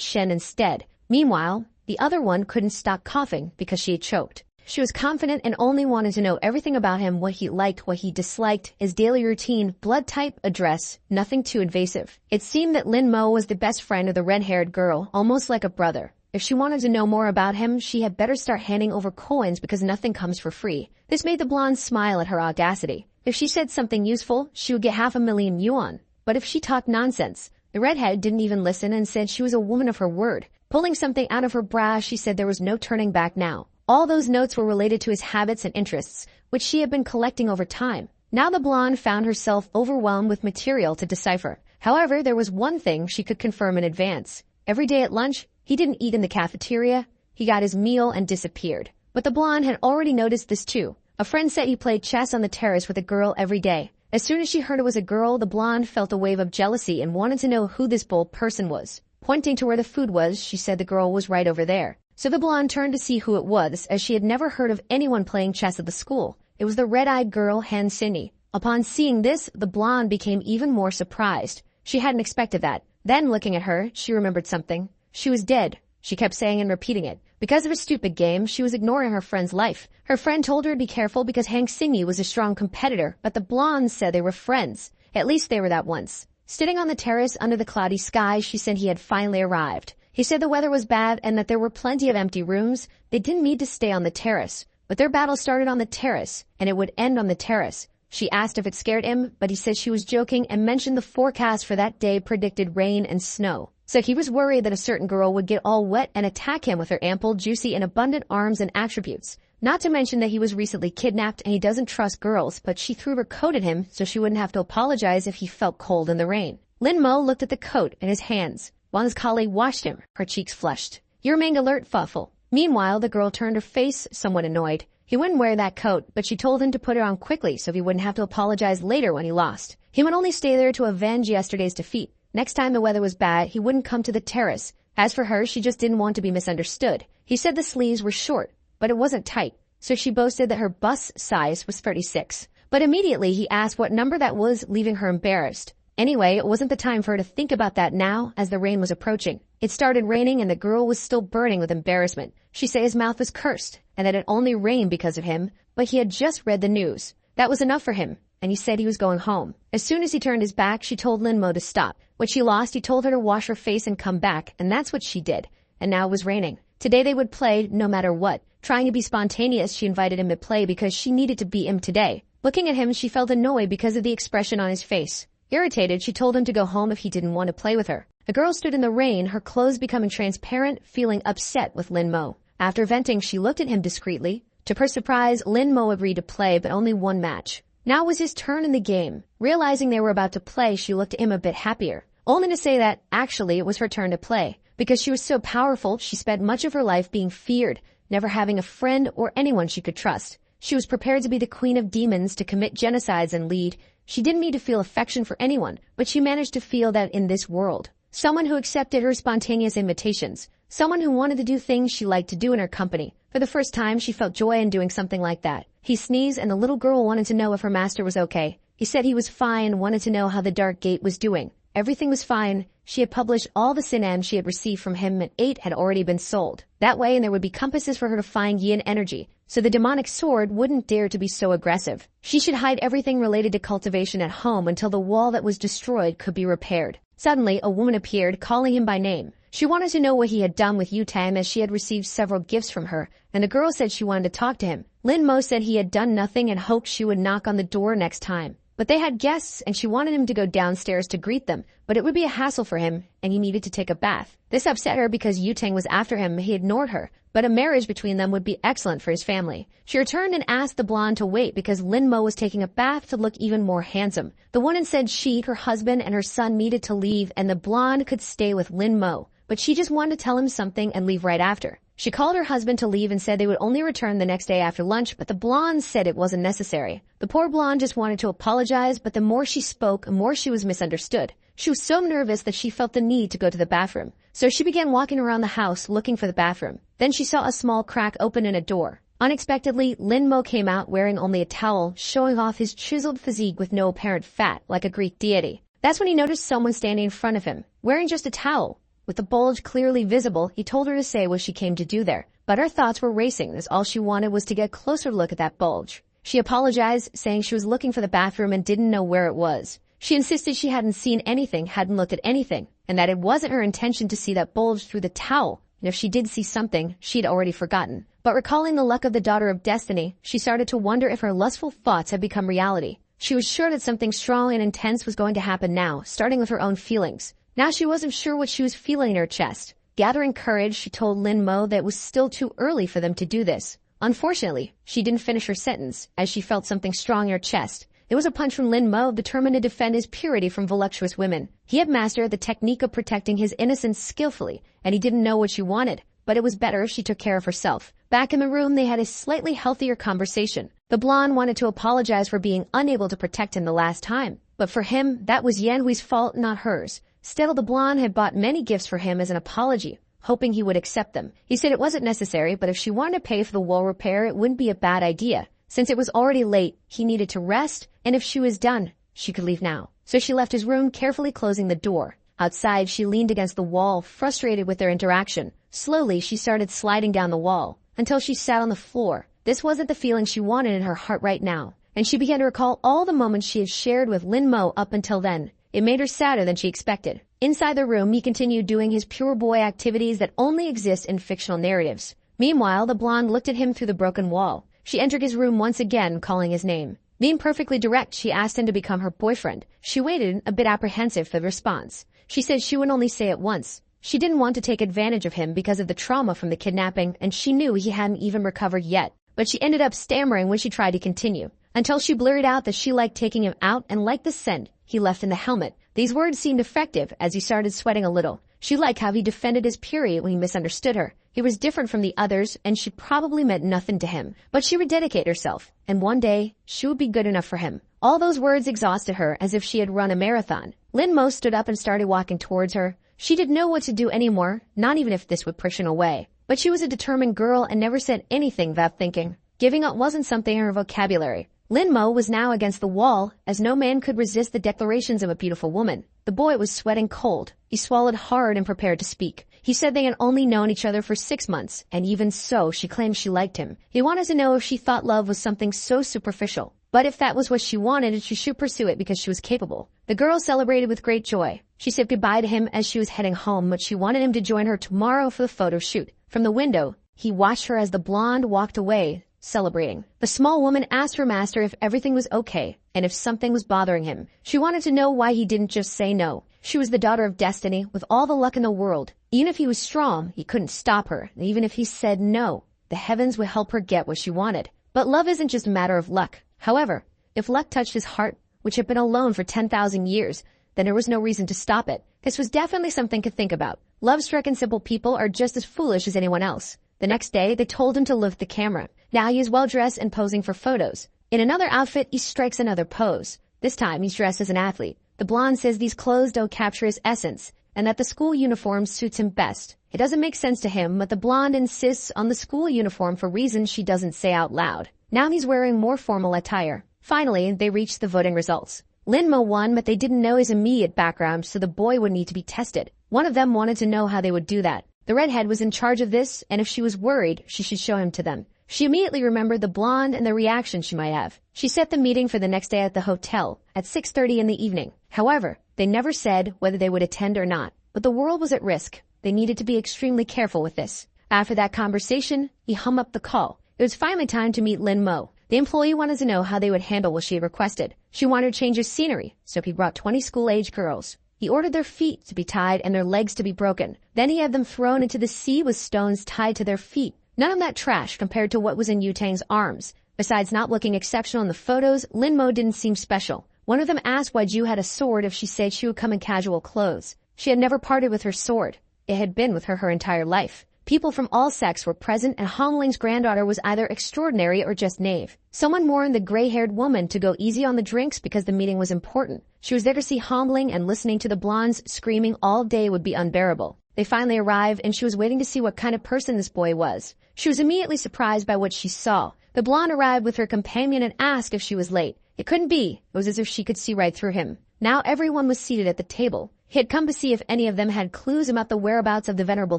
Shen instead. Meanwhile, the other one couldn't stop coughing because she had choked. She was confident and only wanted to know everything about him, what he liked, what he disliked, his daily routine, blood type, address, nothing too invasive. It seemed that Lin Mo was the best friend of the red-haired girl, almost like a brother. If she wanted to know more about him, she had better start handing over coins because nothing comes for free. This made the blonde smile at her audacity. If she said something useful, she would get 500,000 yuan. But if she talked nonsense, the redhead didn't even listen and said she was a woman of her word. Pulling something out of her bra, she said there was no turning back now. All those notes were related to his habits and interests, which she had been collecting over time. Now the blonde found herself overwhelmed with material to decipher. However, there was one thing she could confirm in advance. Every day at lunch, he didn't eat in the cafeteria. He got his meal and disappeared. But the blonde had already noticed this too. A friend said he played chess on the terrace with a girl every day. As soon as she heard it was a girl, the blonde felt a wave of jealousy and wanted to know who this bold person was. Pointing to where the food was, she said the girl was right over there. So the blonde turned to see who it was, as she had never heard of anyone playing chess at the school. It was the red-eyed girl, Han Cindy. Upon seeing this, the blonde became even more surprised. She hadn't expected that. Then, looking at her, she remembered something. She was dead. She kept saying and repeating it. Because of a stupid game, she was ignoring her friend's life. Her friend told her to be careful because Hang Xingyi was a strong competitor, but the blonde said they were friends. At least they were that once. Sitting on the terrace under the cloudy sky, she said he had finally arrived. He said the weather was bad and that there were plenty of empty rooms. They didn't need to stay on the terrace. But their battle started on the terrace, and it would end on the terrace. She asked if it scared him, but he said she was joking and mentioned the forecast for that day predicted rain and snow. So he was worried that a certain girl would get all wet and attack him with her ample, juicy, and abundant arms and attributes. Not to mention that he was recently kidnapped and he doesn't trust girls, but she threw her coat at him so she wouldn't have to apologize if he felt cold in the rain. Lin Mo looked at the coat in his hands, while his colleague watched him, her cheeks flushed. "You remained alert, Fuffle." Meanwhile, the girl turned her face, somewhat annoyed. He wouldn't wear that coat, but she told him to put it on quickly so he wouldn't have to apologize later when he lost. He would only stay there to avenge yesterday's defeat. Next time the weather was bad, he wouldn't come to the terrace. As for her, she just didn't want to be misunderstood. He said the sleeves were short, but it wasn't tight, so she boasted that her bust size was 36. But immediately he asked what number that was, leaving her embarrassed. Anyway, it wasn't the time for her to think about that now, as the rain was approaching. It started raining and the girl was still burning with embarrassment. She said his mouth was cursed, and that it only rained because of him, but he had just read the news. That was enough for him, and he said he was going home. As soon as he turned his back, she told Lin Mo to stop. What she lost, he told her to wash her face and come back, and that's what she did. And now it was raining. Today they would play no matter what. Trying to be spontaneous, she invited him to play because she needed to beat him today. Looking at him, she felt annoyed because of the expression on his face. Irritated, she told him to go home if he didn't want to play with her. The girl stood in the rain, her clothes becoming transparent, feeling upset with Lin Mo. After venting, she looked at him discreetly. To her surprise, Lin Mo agreed to play, but only one match. Now was his turn in the game. Realizing they were about to play, she looked at him a bit happier. Only to say that, actually, it was her turn to play. Because she was so powerful, she spent much of her life being feared, never having a friend or anyone she could trust. She was prepared to be the queen of demons, to commit genocides and lead. She didn't need to feel affection for anyone, but she managed to feel that in this world. Someone who accepted her spontaneous invitations. Someone who wanted to do things she liked to do in her company. For the first time, she felt joy in doing something like that. He sneezed and the little girl wanted to know if her master was okay. He said he was fine and wanted to know how the Dark Gate was doing. Everything was fine. She had published all the Sinan she had received from him, and 8 had already been sold. That way, and there would be compasses for her to find yin energy, so the demonic sword wouldn't dare to be so aggressive. She should hide everything related to cultivation at home until the wall that was destroyed could be repaired. Suddenly, a woman appeared, calling him by name. She wanted to know what he had done with Yutang as she had received several gifts from her, and the girl said she wanted to talk to him. Lin Mo said he had done nothing and hoped she would knock on the door next time. But they had guests and she wanted him to go downstairs to greet them, but it would be a hassle for him and he needed to take a bath. This upset her because Yutang was after him and he ignored her, but a marriage between them would be excellent for his family. She returned and asked the blonde to wait because Lin Mo was taking a bath to look even more handsome. The woman said she, her husband, and her son needed to leave and the blonde could stay with Lin Mo, but she just wanted to tell him something and leave right after. She called her husband to leave and said they would only return the next day after lunch, but the blonde said it wasn't necessary. The poor blonde just wanted to apologize, but the more she spoke, the more she was misunderstood. She was so nervous that she felt the need to go to the bathroom. So she began walking around the house looking for the bathroom. Then she saw a small crack open in a door. Unexpectedly, Lin Mo came out wearing only a towel, showing off his chiseled physique with no apparent fat, like a Greek deity. That's when he noticed someone standing in front of him, wearing just a towel. With the bulge clearly visible, he told her to say what she came to do there. But her thoughts were racing as all she wanted was to get a closer look at that bulge. She apologized, saying she was looking for the bathroom and didn't know where it was. She insisted she hadn't seen anything, hadn't looked at anything, and that it wasn't her intention to see that bulge through the towel. And if she did see something, she'd already forgotten. But recalling the luck of the daughter of destiny, she started to wonder if her lustful thoughts had become reality. She was sure that something strong and intense was going to happen now, starting with her own feelings. Now she wasn't sure what she was feeling in her chest. Gathering courage, she told Lin Mo that it was still too early for them to do this. Unfortunately, she didn't finish her sentence, as she felt something strong in her chest. It was a punch from Lin Mo, determined to defend his purity from voluptuous women. He had mastered the technique of protecting his innocence skillfully, and he didn't know what she wanted, but it was better if she took care of herself. Back in the room, they had a slightly healthier conversation. The blonde wanted to apologize for being unable to protect him the last time, but for him, that was Yanhui's fault, not hers. Still, the blonde had bought many gifts for him as an apology, hoping he would accept them. He said it wasn't necessary, but if she wanted to pay for the wall repair, it wouldn't be a bad idea. Since it was already late, he needed to rest, and if she was done, she could leave now. So she left his room, carefully closing the door. Outside, she leaned against the wall, frustrated with their interaction. Slowly, she started sliding down the wall, until she sat on the floor. This wasn't the feeling she wanted in her heart right now, and she began to recall all the moments she had shared with Lin Mo up until then. It made her sadder than she expected. Inside the room, he continued doing his pure boy activities that only exist in fictional narratives. Meanwhile, the blonde looked at him through the broken wall. She entered his room once again, calling his name. Being perfectly direct, she asked him to become her boyfriend. She waited, a bit apprehensive for the response. She said she would only say it once. She didn't want to take advantage of him because of the trauma from the kidnapping, and she knew he hadn't even recovered yet. But she ended up stammering when she tried to continue, until she blurted out that she liked taking him out and liked the scent he left in the helmet. These words seemed effective as he started sweating a little. She liked how he defended his purity when he misunderstood her. He was different from the others, and she probably meant nothing to him. But she would dedicate herself, and one day, she would be good enough for him. All those words exhausted her as if she had run a marathon. Lin Mo stood up and started walking towards her. She didn't know what to do anymore, not even if this would push him away. But she was a determined girl and never said anything without thinking. Giving up wasn't something in her vocabulary. Lin Mo was now against the wall, as no man could resist the declarations of a beautiful woman. The boy was sweating cold. He swallowed hard and prepared to speak. He said they had only known each other for 6 months, and even so, she claimed she liked him. He wanted to know if she thought love was something so superficial. But if that was what she wanted, she should pursue it because she was capable. The girl celebrated with great joy. She said goodbye to him as she was heading home, but she wanted him to join her tomorrow for the photo shoot. From the window, he watched her as the blonde walked away, celebrating. The small woman asked her master if everything was okay, and if something was bothering him. She wanted to know why he didn't just say no. She was the daughter of destiny, with all the luck in the world. Even if he was strong, he couldn't stop her. And even if he said no, the heavens would help her get what she wanted. But love isn't just a matter of luck. However, if luck touched his heart, which had been alone for 10,000 years, then there was no reason to stop it. This was definitely something to think about. Love-stricken simple people are just as foolish as anyone else. The next day, they told him to lift the camera. Now he is well-dressed and posing for photos. In another outfit, he strikes another pose. This time, he's dressed as an athlete. The blonde says these clothes don't capture his essence, and that the school uniform suits him best. It doesn't make sense to him, but the blonde insists on the school uniform for reasons she doesn't say out loud. Now he's wearing more formal attire. Finally, they reached the voting results. Lin Mo won, but they didn't know his immediate background, so the boy would need to be tested. One of them wanted to know how they would do that. The redhead was in charge of this, and if she was worried, she should show him to them. She immediately remembered the blonde and the reaction she might have. She set the meeting for the next day at the hotel, at 6:30 in the evening. However, they never said whether they would attend or not. But the world was at risk. They needed to be extremely careful with this. After that conversation, he hung up the call. It was finally time to meet Lin Mo. The employee wanted to know how they would handle what she had requested. She wanted to change of scenery, so he brought 20 school-age girls. He ordered their feet to be tied and their legs to be broken. Then he had them thrown into the sea with stones tied to their feet. None of that trash compared to what was in Yu-Tang's arms. Besides not looking exceptional in the photos, Lin Mo didn't seem special. One of them asked why Ju had a sword if she said she would come in casual clothes. She had never parted with her sword. It had been with her entire life. People from all sects were present, and Hongling's granddaughter was either extraordinary or just knave. Someone warned the gray-haired woman to go easy on the drinks because the meeting was important. She was there to see Hongling, and listening to the blondes screaming all day would be unbearable. They finally arrived, and she was waiting to see what kind of person this boy was. She was immediately surprised by what she saw. The blonde arrived with her companion and asked if she was late. It couldn't be. It was as if she could see right through him. Now everyone was seated at the table. He had come to see if any of them had clues about the whereabouts of the venerable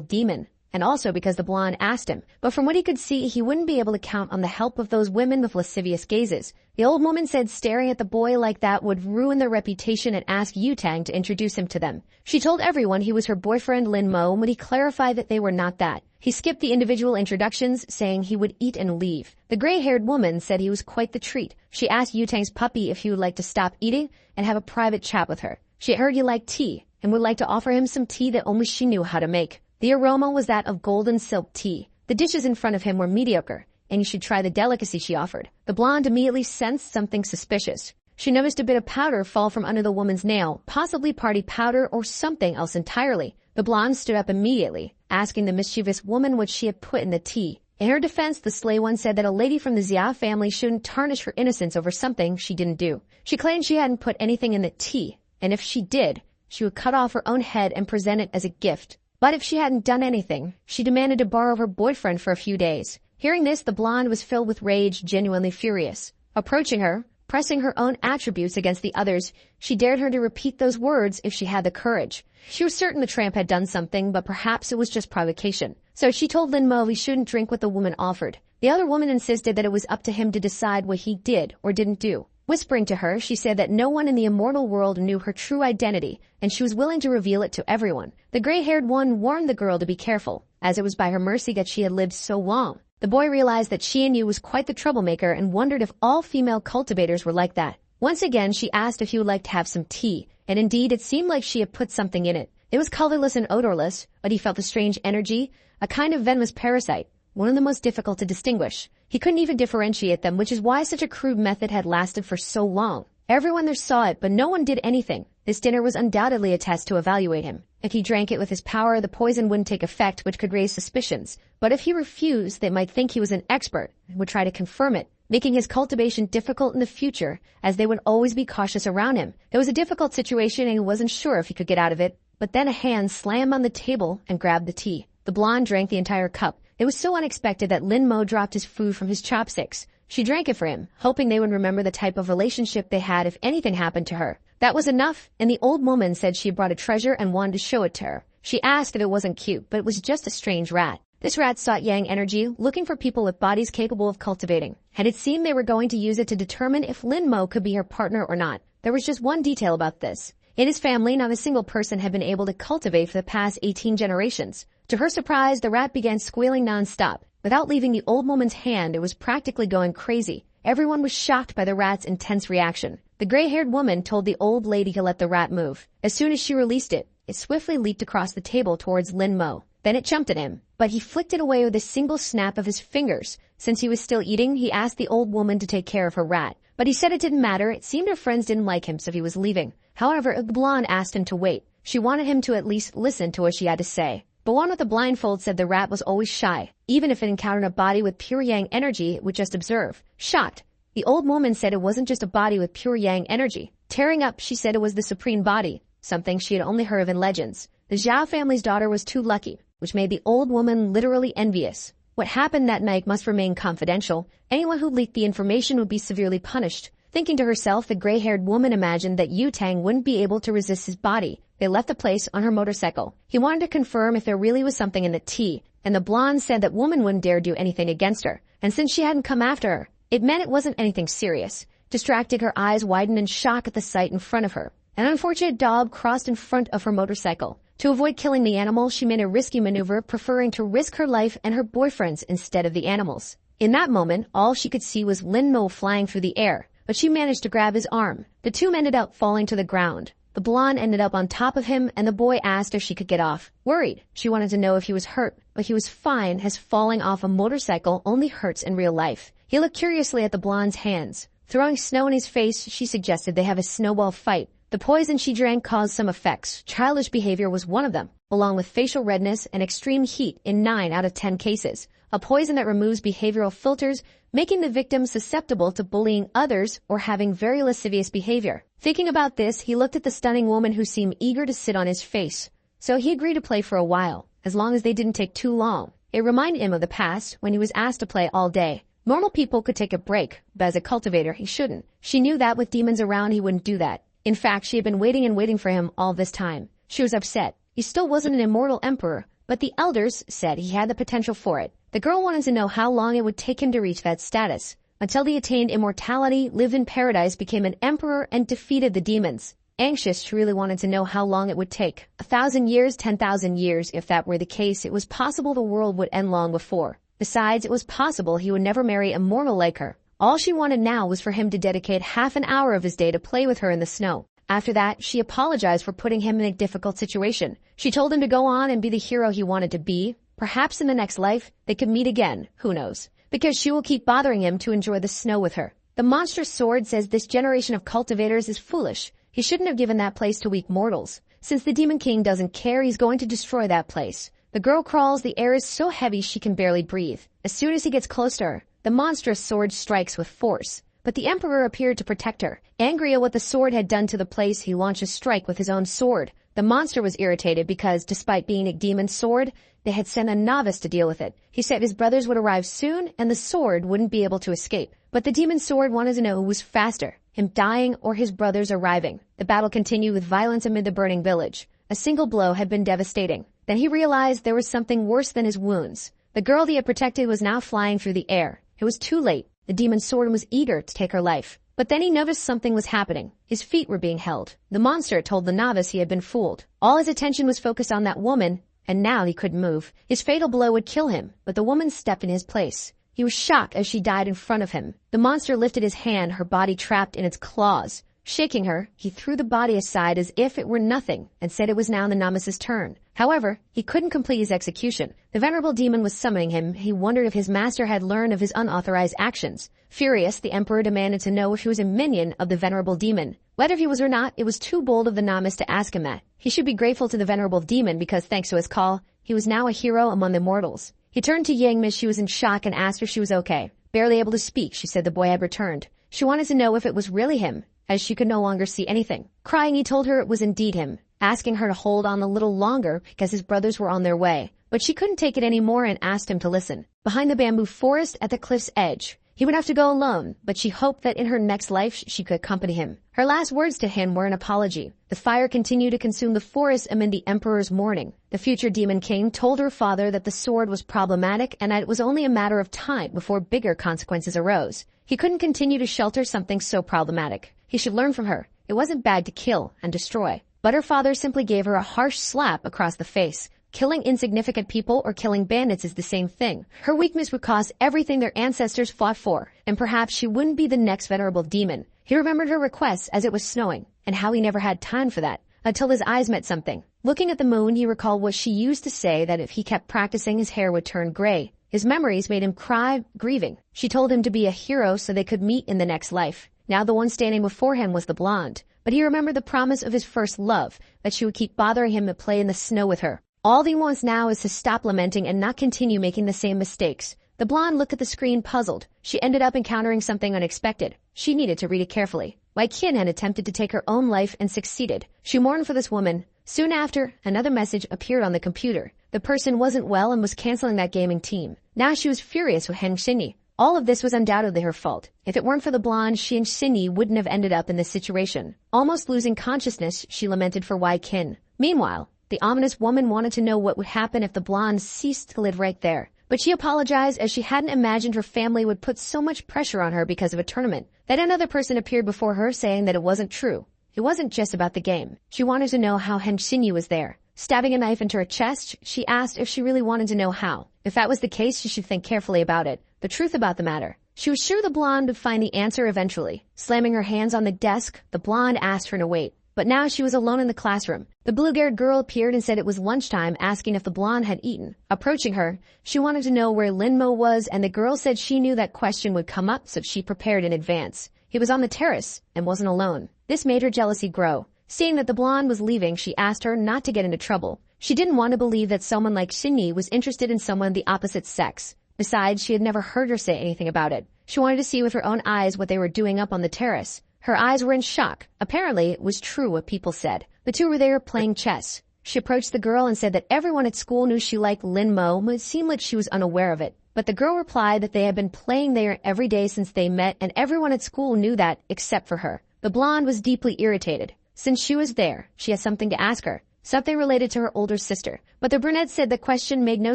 demon. And also because the blonde asked him. But from what he could see, he wouldn't be able to count on the help of those women with lascivious gazes. The old woman said staring at the boy like that would ruin their reputation, and asked Yu-Tang to introduce him to them. She told everyone he was her boyfriend Lin Mo, but he clarified that they were not that. He skipped the individual introductions, saying he would eat and leave. The gray-haired woman said he was quite the treat. She asked Yu-Tang's puppy if he would like to stop eating and have a private chat with her. She heard he liked tea and would like to offer him some tea that only she knew how to make. The aroma was that of golden silk tea. The dishes in front of him were mediocre, and you should try the delicacy she offered. The blonde immediately sensed something suspicious. She noticed a bit of powder fall from under the woman's nail, possibly party powder or something else entirely. The blonde stood up immediately, asking the mischievous woman what she had put in the tea. In her defense, the slay one said that a lady from the Xia family shouldn't tarnish her innocence over something she didn't do. She claimed she hadn't put anything in the tea, and if she did, she would cut off her own head and present it as a gift. But if she hadn't done anything, she demanded to borrow her boyfriend for a few days. Hearing this, the blonde was filled with rage, genuinely furious. Approaching her, pressing her own attributes against the others, she dared her to repeat those words if she had the courage. She was certain the tramp had done something, but perhaps it was just provocation. So she told Lin Mo he shouldn't drink what the woman offered. The other woman insisted that it was up to him to decide what he did or didn't do. Whispering to her, she said that no one in the immortal world knew her true identity, and she was willing to reveal it to everyone. The gray-haired one warned the girl to be careful, as it was by her mercy that she had lived so long. The boy realized that she and Yu was quite the troublemaker and wondered if all female cultivators were like that. Once again, she asked if he would like to have some tea, and indeed it seemed like she had put something in it. It was colorless and odorless, but he felt a strange energy, a kind of venomous parasite, one of the most difficult to distinguish. He couldn't even differentiate them, which is why such a crude method had lasted for so long. Everyone there saw it, but no one did anything. This dinner was undoubtedly a test to evaluate him. If he drank it with his power, the poison wouldn't take effect, which could raise suspicions. But if he refused, they might think he was an expert and would try to confirm it, making his cultivation difficult in the future, as they would always be cautious around him. It was a difficult situation, and he wasn't sure if he could get out of it. But then a hand slammed on the table and grabbed the tea. The blonde drank the entire cup. It was so unexpected that Lin Mo dropped his food from his chopsticks. She drank it for him, hoping they would remember the type of relationship they had if anything happened to her. That was enough, and the old woman said she had brought a treasure and wanted to show it to her. She asked if it wasn't cute, but it was just a strange rat. This rat sought yang energy, looking for people with bodies capable of cultivating. And it seemed they were going to use it to determine if Lin Mo could be her partner or not. There was just one detail about this. In his family, not a single person had been able to cultivate for the past 18 generations. To her surprise, the rat began squealing non-stop. Without leaving the old woman's hand, it was practically going crazy. Everyone was shocked by the rat's intense reaction. The gray-haired woman told the old lady to let the rat move. As soon as she released it, it swiftly leaped across the table towards Lin Mo. Then it jumped at him, but he flicked it away with a single snap of his fingers. Since he was still eating, he asked the old woman to take care of her rat. But he said it didn't matter. It seemed her friends didn't like him, so he was leaving. However, the blonde asked him to wait. She wanted him to at least listen to what she had to say. The one with the blindfold said the rat was always shy. Even if it encountered a body with pure yang energy, it would just observe. Shocked, the old woman said it wasn't just a body with pure yang energy. Tearing up, she said it was the supreme body, something she had only heard of in legends. The Zhao family's daughter was too lucky, which made the old woman literally envious. What happened that night must remain confidential. Anyone who leaked the information would be severely punished. Thinking to herself, the gray-haired woman imagined that Yu-Tang wouldn't be able to resist his body. They left the place on her motorcycle. He wanted to confirm if there really was something in the tea, and the blonde said that woman wouldn't dare do anything against her. And since she hadn't come after her, it meant it wasn't anything serious. Distracted, her eyes widened in shock at the sight in front of her. An unfortunate dog crossed in front of her motorcycle. To avoid killing the animal, she made a risky maneuver, preferring to risk her life and her boyfriend's instead of the animal's. In that moment, all she could see was Lin Mo flying through the air, but she managed to grab his arm. The two ended up falling to the ground. The blonde ended up on top of him, and the boy asked if she could get off. Worried, she wanted to know if he was hurt, but he was fine, as falling off a motorcycle only hurts in real life. He looked curiously at the blonde's hands. Throwing snow in his face, she suggested they have a snowball fight. The poison she drank caused some effects. Childish behavior was one of them, along with facial redness and extreme heat in 9 out of 10 cases. A poison that removes behavioral filters, making the victim susceptible to bullying others or having very lascivious behavior. Thinking about this, he looked at the stunning woman who seemed eager to sit on his face. So he agreed to play for a while, as long as they didn't take too long. It reminded him of the past, when he was asked to play all day. Normal people could take a break, but as a cultivator, he shouldn't. She knew that with demons around, he wouldn't do that. In fact, she had been waiting and waiting for him all this time. She was upset. He still wasn't an immortal emperor, but the elders said he had the potential for it. The girl wanted to know how long it would take him to reach that status. Until he attained immortality, lived in paradise, became an emperor, and defeated the demons. Anxious, she really wanted to know how long it would take. 1,000 years, 10,000 years. If that were the case, it was possible the world would end long before. Besides, it was possible he would never marry a mortal like her. All she wanted now was for him to dedicate half an hour of his day to play with her in the snow. After that, she apologized for putting him in a difficult situation. She told him to go on and be the hero he wanted to be. Perhaps in the next life, they could meet again, who knows? Because she will keep bothering him to enjoy the snow with her. The monstrous sword says this generation of cultivators is foolish. He shouldn't have given that place to weak mortals. Since the Demon King doesn't care, he's going to destroy that place. The girl crawls, the air is so heavy she can barely breathe. As soon as he gets close to her, the monstrous sword strikes with force. But the Emperor appeared to protect her. Angry at what the sword had done to the place, he launched a strike with his own sword. The monster was irritated because, despite being a demon sword, they had sent a novice to deal with it. He said his brothers would arrive soon and the sword wouldn't be able to escape. But the demon sword wanted to know who was faster, him dying or his brothers arriving. The battle continued with violence amid the burning village. A single blow had been devastating. Then he realized there was something worse than his wounds. The girl he had protected was now flying through the air. It was too late. The demon sword was eager to take her life. But then he noticed something was happening. His feet were being held. The monster told the novice he had been fooled. All his attention was focused on that woman, and now he couldn't move. His fatal blow would kill him, but the woman stepped in his place. He was shocked as she died in front of him. The monster lifted his hand, her body trapped in its claws. Shaking her, he threw the body aside as if it were nothing and said it was now the novice's turn. However, he couldn't complete his execution. The venerable demon was summoning him. He wondered if his master had learned of his unauthorized actions. Furious, the emperor demanded to know if he was a minion of the venerable demon. Whether he was or not, it was too bold of the novice to ask him that. He should be grateful to the venerable demon because, thanks to his call, he was now a hero among the mortals. He turned to Yang Miss. She was in shock and asked if she was okay. Barely able to speak, she said the boy had returned. She wanted to know if it was really him, as she could no longer see anything. Crying, he told her it was indeed him, asking her to hold on a little longer because his brothers were on their way. But she couldn't take it anymore and asked him to listen. Behind the bamboo forest at the cliff's edge, he would have to go alone, but she hoped that in her next life she could accompany him. Her last words to him were an apology. The fire continued to consume the forest amid the emperor's mourning. The future demon king told her father that the sword was problematic and that it was only a matter of time before bigger consequences arose. He couldn't continue to shelter something so problematic. He should learn from her. It wasn't bad to kill and destroy. But her father simply gave her a harsh slap across the face. Killing insignificant people or killing bandits is the same thing. Her weakness would cost everything their ancestors fought for, and perhaps she wouldn't be the next venerable demon. He remembered her requests as it was snowing, and how he never had time for that, until his eyes met something. Looking at the moon, he recalled what she used to say, that if he kept practicing, his hair would turn gray. His memories made him cry, grieving. She told him to be a hero so they could meet in the next life. Now the one standing before him was the blonde, but he remembered the promise of his first love, that she would keep bothering him to play in the snow with her. All he wants now is to stop lamenting and not continue making the same mistakes. The blonde looked at the screen puzzled. She ended up encountering something unexpected. She needed to read it carefully. Wei Qian had attempted to take her own life and succeeded. She mourned for this woman. Soon after, another message appeared on the computer. The person wasn't well and was canceling that gaming team. Now she was furious with Heng Xinyi. All of this was undoubtedly her fault. If it weren't for the blonde, she and Xinyi wouldn't have ended up in this situation. Almost losing consciousness, she lamented for Wei Qian. Meanwhile, the ominous woman wanted to know what would happen if the blonde ceased to live right there. But she apologized as she hadn't imagined her family would put so much pressure on her because of a tournament. Then another person appeared before her saying that it wasn't true. It wasn't just about the game. She wanted to know how Heng Xinyi was there. Stabbing a knife into her chest, she asked if she really wanted to know how. If that was the case, she should think carefully about it. The truth about the matter. She was sure the blonde would find the answer eventually. Slamming her hands on the desk, the blonde asked her to wait. But now she was alone in the classroom. The blue-haired girl appeared and said it was lunchtime, asking if the blonde had eaten. Approaching her, she wanted to know where Linmo was, and the girl said she knew that question would come up, so she prepared in advance. He was on the terrace and wasn't alone. This made her jealousy grow. Seeing that the blonde was leaving, she asked her not to get into trouble. She didn't want to believe that someone like Shinyi was interested in someone of the opposite sex. Besides, she had never heard her say anything about it. She wanted to see with her own eyes what they were doing up on the terrace. Her eyes were in shock. Apparently, it was true what people said. The two were there playing chess. She approached the girl and said that everyone at school knew she liked Linmo, but it seemed like she was unaware of it. But the girl replied that they had been playing there every day since they met, and everyone at school knew that, except for her. The blonde was deeply irritated. Since she was there, she had something to ask her. Something related to her older sister. But the brunette said the question made no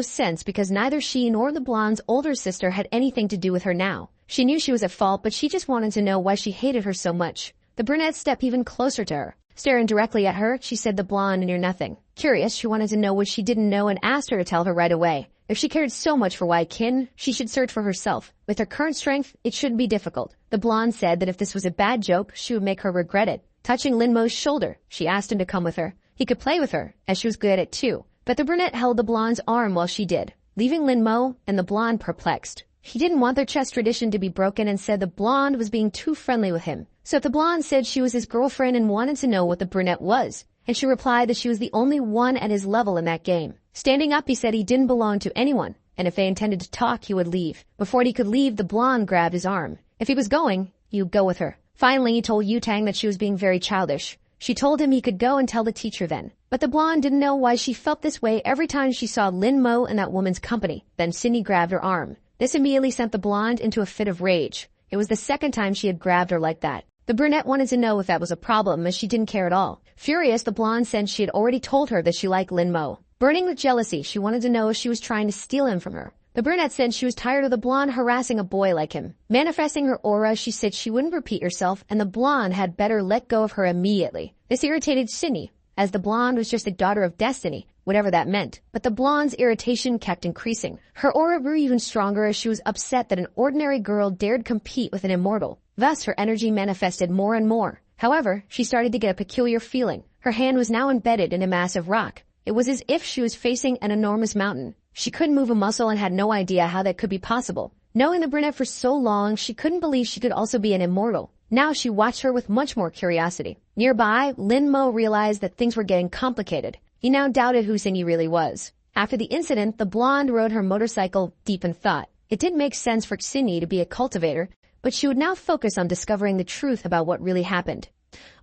sense because neither she nor the blonde's older sister had anything to do with her now. She knew she was at fault, but she just wanted to know why she hated her so much. The brunette stepped even closer to her. Staring directly at her, she said the blonde knew nothing. Curious, she wanted to know what she didn't know and asked her to tell her right away. If she cared so much for Wai Kin, she should search for herself. With her current strength, it shouldn't be difficult. The blonde said that if this was a bad joke, she would make her regret it. Touching Linmo's shoulder, she asked him to come with her. He could play with her, as she was good at it too. But the brunette held the blonde's arm while she did, leaving Linmo and the blonde perplexed. He didn't want their chess tradition to be broken and said the blonde was being too friendly with him. So if the blonde said she was his girlfriend and wanted to know what the brunette was, and she replied that she was the only one at his level in that game. Standing up, he said he didn't belong to anyone, and if they intended to talk, he would leave. Before he could leave, the blonde grabbed his arm. If he was going, he would go with her. Finally, he told Yutang that she was being very childish. She told him he could go and tell the teacher then. But the blonde didn't know why she felt this way every time she saw Linmo in that woman's company. Then Cindy grabbed her arm. This immediately sent the blonde into a fit of rage. It was the second time she had grabbed her like that. The brunette wanted to know if that was a problem, as she didn't care at all. Furious, the blonde said she had already told her that she liked Linmo. Burning with jealousy, she wanted to know if she was trying to steal him from her. The brunette said she was tired of the blonde harassing a boy like him. Manifesting her aura, she said she wouldn't repeat herself, and the blonde had better let go of her immediately. This irritated Cindy, as the blonde was just a daughter of destiny, whatever that meant. But the blonde's irritation kept increasing. Her aura grew even stronger as she was upset that an ordinary girl dared compete with an immortal. Thus, her energy manifested more and more. However, she started to get a peculiar feeling. Her hand was now embedded in a massive rock. It was as if she was facing an enormous mountain. She couldn't move a muscle and had no idea how that could be possible. Knowing the brunette for so long, she couldn't believe she could also be an immortal. Now she watched her with much more curiosity. Nearby, Linmo realized that things were getting complicated. He now doubted who Cindy really was. After the incident, the blonde rode her motorcycle deep in thought. It didn't make sense for Cindy to be a cultivator, but she would now focus on discovering the truth about what really happened.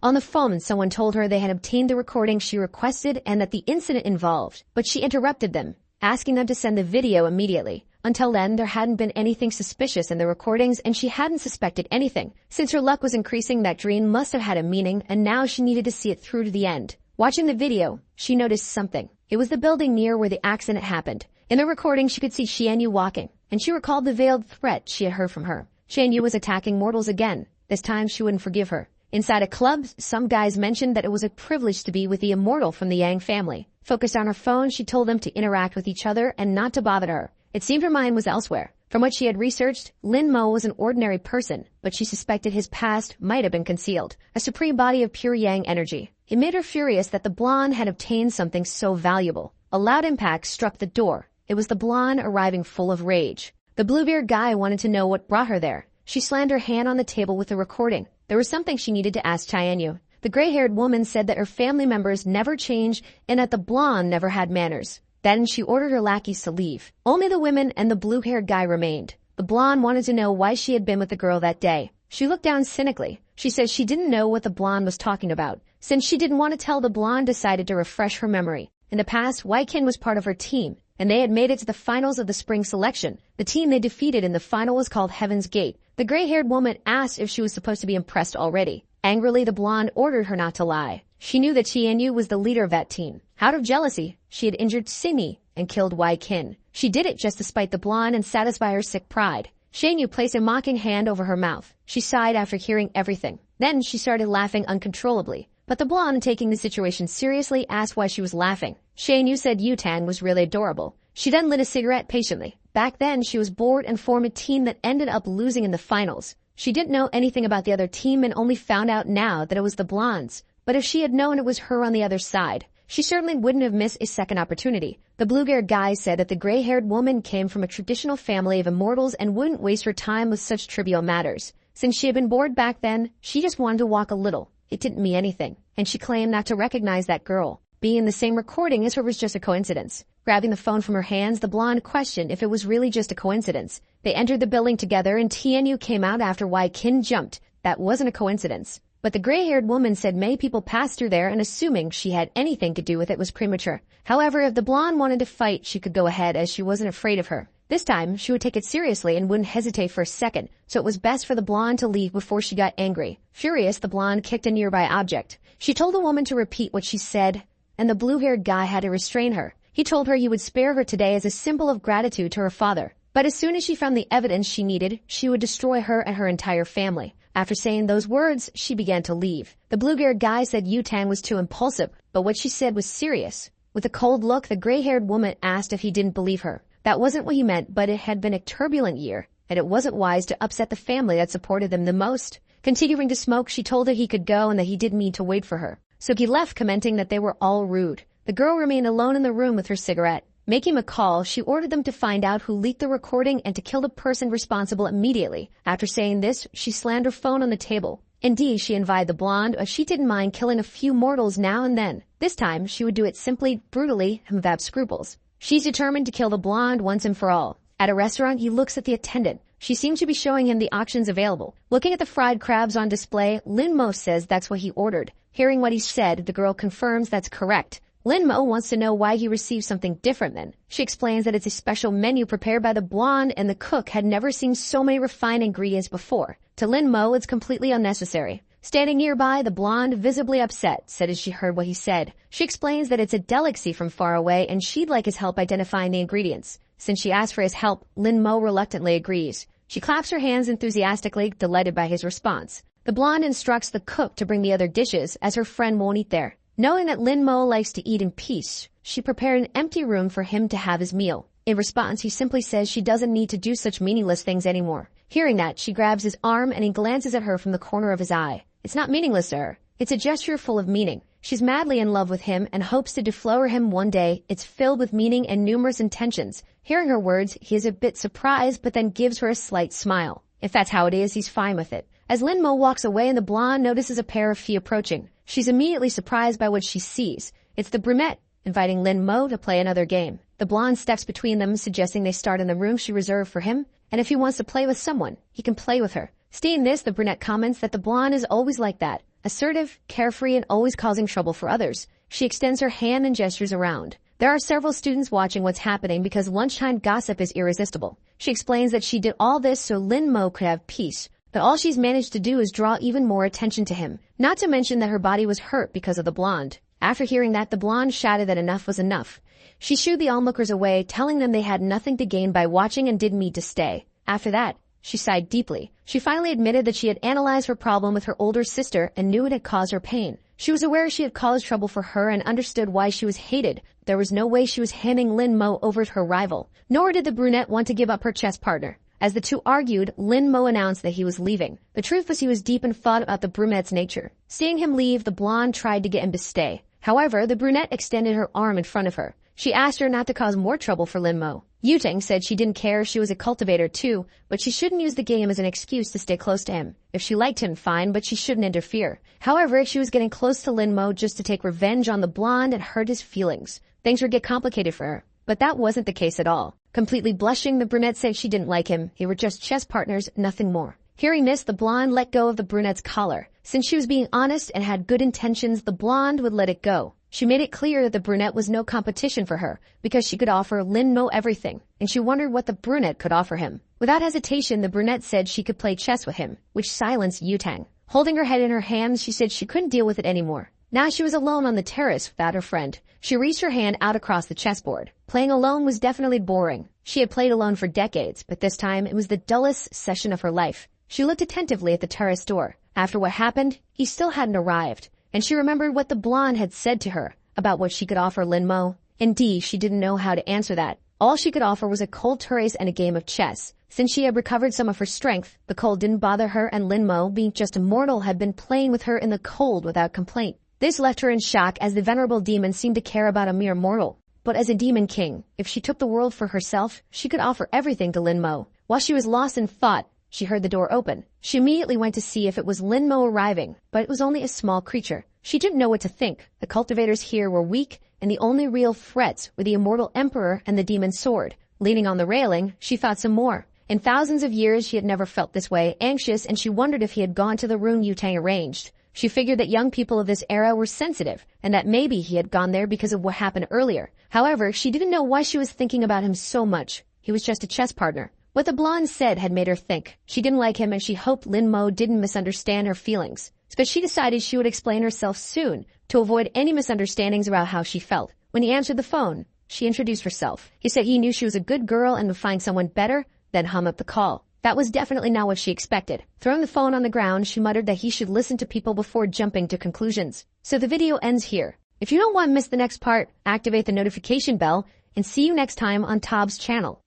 On the phone, someone told her they had obtained the recording she requested and that the incident involved, but she interrupted them, asking them to send the video immediately. Until then, there hadn't been anything suspicious in the recordings and she hadn't suspected anything. Since her luck was increasing, that dream must have had a meaning and now she needed to see it through to the end. Watching the video, she noticed something. It was the building near where the accident happened. In the recording, she could see Xianyu walking, and she recalled the veiled threat she had heard from her. Xianyu was attacking mortals again. This time she wouldn't forgive her. Inside a club, some guys mentioned that it was a privilege to be with the immortal from the Yang family. Focused on her phone, she told them to interact with each other and not to bother her. It seemed her mind was elsewhere. From what she had researched, Linmo was an ordinary person, but she suspected his past might have been concealed, a supreme body of pure Yang energy. It made her furious that the blonde had obtained something so valuable. A loud impact struck the door. It was the blonde arriving full of rage. The Bluebeard guy wanted to know what brought her there. She slammed her hand on the table with the recording. There was something she needed to ask Chienyu. The gray-haired woman said that her family members never changed and that the blonde never had manners. Then she ordered her lackeys to leave. Only the women and the blue-haired guy remained. The blonde wanted to know why she had been with the girl that day. She looked down cynically. She said she didn't know what the blonde was talking about. Since she didn't want to tell, the blonde decided to refresh her memory. In the past, Waikin was part of her team, and they had made it to the finals of the spring selection. The team they defeated in the final was called Heaven's Gate. The gray-haired woman asked if she was supposed to be impressed already. Angrily, the blonde ordered her not to lie. She knew that Xianyu was the leader of that team. Out of jealousy, she had injured Sini and killed Wai Kin. She did it just to spite the blonde and satisfy her sick pride. Xianyu placed a mocking hand over her mouth. She sighed after hearing everything. Then she started laughing uncontrollably. But the blonde, taking the situation seriously, asked why she was laughing. Yu said Yutang was really adorable. She then lit a cigarette patiently. Back then, she was bored and formed a team that ended up losing in the finals. She didn't know anything about the other team and only found out now that it was the blondes. But if she had known it was her on the other side, she certainly wouldn't have missed a second opportunity. The blue-haired guy said that the gray-haired woman came from a traditional family of immortals and wouldn't waste her time with such trivial matters. Since she had been bored back then, she just wanted to walk a little. It didn't mean anything, and she claimed not to recognize that girl. Being in the same recording as her was just a coincidence. Grabbing the phone from her hands, the blonde questioned if it was really just a coincidence. They entered the building together and Tianyu came out after Wai Qin jumped. That wasn't a coincidence. But the gray-haired woman said many people passed through there and assuming she had anything to do with it was premature. However, if the blonde wanted to fight, she could go ahead as she wasn't afraid of her. This time, she would take it seriously and wouldn't hesitate for a second, so it was best for the blonde to leave before she got angry. Furious, the blonde kicked a nearby object. She told the woman to repeat what she said, and the blue-haired guy had to restrain her. He told her he would spare her today as a symbol of gratitude to her father. But as soon as she found the evidence she needed, she would destroy her and her entire family. After saying those words, she began to leave. The blue-haired guy said Yutang was too impulsive, but what she said was serious. With a cold look, the gray-haired woman asked if he didn't believe her. That wasn't what he meant, but it had been a turbulent year, and it wasn't wise to upset the family that supported them the most. Continuing to smoke, she told him he could go and that he didn't mean to wait for her. So he left, commenting that they were all rude. The girl remained alone in the room with her cigarette. Making a call, she ordered them to find out who leaked the recording and to kill the person responsible immediately. After saying this, she slammed her phone on the table. Indeed, she invited the blonde, as she didn't mind killing a few mortals now and then. This time, she would do it simply, brutally, and without scruples. She's determined to kill the blonde once and for all. At a restaurant, he looks at the attendant. She seemed to be showing him the options available. Looking at the fried crabs on display, Lin Mo says that's what he ordered. Hearing what he said, the girl confirms that's correct. Lin Mo wants to know why he received something different then. She explains that it's a special menu prepared by the blonde and the cook had never seen so many refined ingredients before. To Lin Mo, it's completely unnecessary. Standing nearby, the blonde, visibly upset, said as she heard what he said. She explains that it's a delicacy from far away and she'd like his help identifying the ingredients. Since she asked for his help, Lin Mo reluctantly agrees. She claps her hands enthusiastically, delighted by his response. The blonde instructs the cook to bring the other dishes as her friend won't eat there. Knowing that Lin Mo likes to eat in peace, she prepared an empty room for him to have his meal. In response, he simply says she doesn't need to do such meaningless things anymore. Hearing that, she grabs his arm and he glances at her from the corner of his eye. It's not meaningless to her. It's a gesture full of meaning. She's madly in love with him and hopes to deflower him one day. It's filled with meaning and numerous intentions. Hearing her words, he is a bit surprised but then gives her a slight smile. If that's how it is, he's fine with it. As Lin Mo walks away and the blonde notices a pair of feet approaching, she's immediately surprised by what she sees. It's the brunette, inviting Lin Mo to play another game. The blonde steps between them, suggesting they start in the room she reserved for him, and if he wants to play with someone, he can play with her. Seeing this, the brunette comments that the blonde is always like that, assertive, carefree, and always causing trouble for others. She extends her hand and gestures around. There are several students watching what's happening because lunchtime gossip is irresistible. She explains that she did all this so Lin Mo could have peace, but all she's managed to do is draw even more attention to him, not to mention that her body was hurt because of the blonde. After hearing that, the blonde shouted that enough was enough. She shooed the onlookers away, telling them they had nothing to gain by watching and didn't need to stay. After that, she sighed deeply. She finally admitted that she had analyzed her problem with her older sister and knew it had caused her pain. She was aware she had caused trouble for her and understood why she was hated. There was no way she was handing Lin Mo over to her rival. Nor did the brunette want to give up her chess partner. As the two argued, Lin Mo announced that he was leaving. The truth was he was deep in thought about the brunette's nature. Seeing him leave, the blonde tried to get him to stay. However, the brunette extended her arm in front of her. She asked her not to cause more trouble for Lin Mo. Yutang said she didn't care if she was a cultivator too, but she shouldn't use the game as an excuse to stay close to him. If she liked him, fine, but she shouldn't interfere. However, if she was getting close to Lin Mo just to take revenge on the blonde and hurt his feelings, things would get complicated for her. But that wasn't the case at all. Completely blushing, the brunette said she didn't like him. They were just chess partners, nothing more. Hearing this, the blonde let go of the brunette's collar. Since she was being honest and had good intentions, the blonde would let it go. She made it clear that the brunette was no competition for her because she could offer Lin Mo everything, and she wondered what the brunette could offer him. Without hesitation, the brunette said she could play chess with him, which silenced Yutang. Holding her head in her hands, she said she couldn't deal with it anymore. Now she was alone on the terrace without her friend. She reached her hand out across the chessboard. Playing alone was definitely boring. She had played alone for decades, but this time it was the dullest session of her life. She looked attentively at the terrace door. After what happened, he still hadn't arrived, and she remembered what the blonde had said to her about what she could offer Lin Mo. And D, she didn't know how to answer that. All she could offer was a cold turris and a game of chess. Since she had recovered some of her strength, the cold didn't bother her, and Lin Mo, being just a mortal, had been playing with her in the cold without complaint. This left her in shock, as the venerable demon seemed to care about a mere mortal. But as a demon king, if she took the world for herself, she could offer everything to Lin Mo. While she was lost in thought, she heard the door open. She immediately went to see if it was Lin Mo arriving, but it was only a small creature. She didn't know what to think. The cultivators here were weak, and the only real threats were the immortal emperor and the demon sword. Leaning on the railing, she thought some more. In thousands of years, she had never felt this way, anxious, and she wondered if he had gone to the room Yutang arranged. She figured that young people of this era were sensitive, and that maybe he had gone there because of what happened earlier. However, she didn't know why she was thinking about him so much. He was just a chess partner. What the blonde said had made her think. She didn't like him, and she hoped Lin Mo didn't misunderstand her feelings. But she decided she would explain herself soon to avoid any misunderstandings about how she felt. When he answered the phone, she introduced herself. He said he knew she was a good girl and would find someone better, then hung up the call. That was definitely not what she expected. Throwing the phone on the ground, she muttered that he should listen to people before jumping to conclusions. So the video ends here. If you don't want to miss the next part, activate the notification bell, and see you next time on Tob's channel.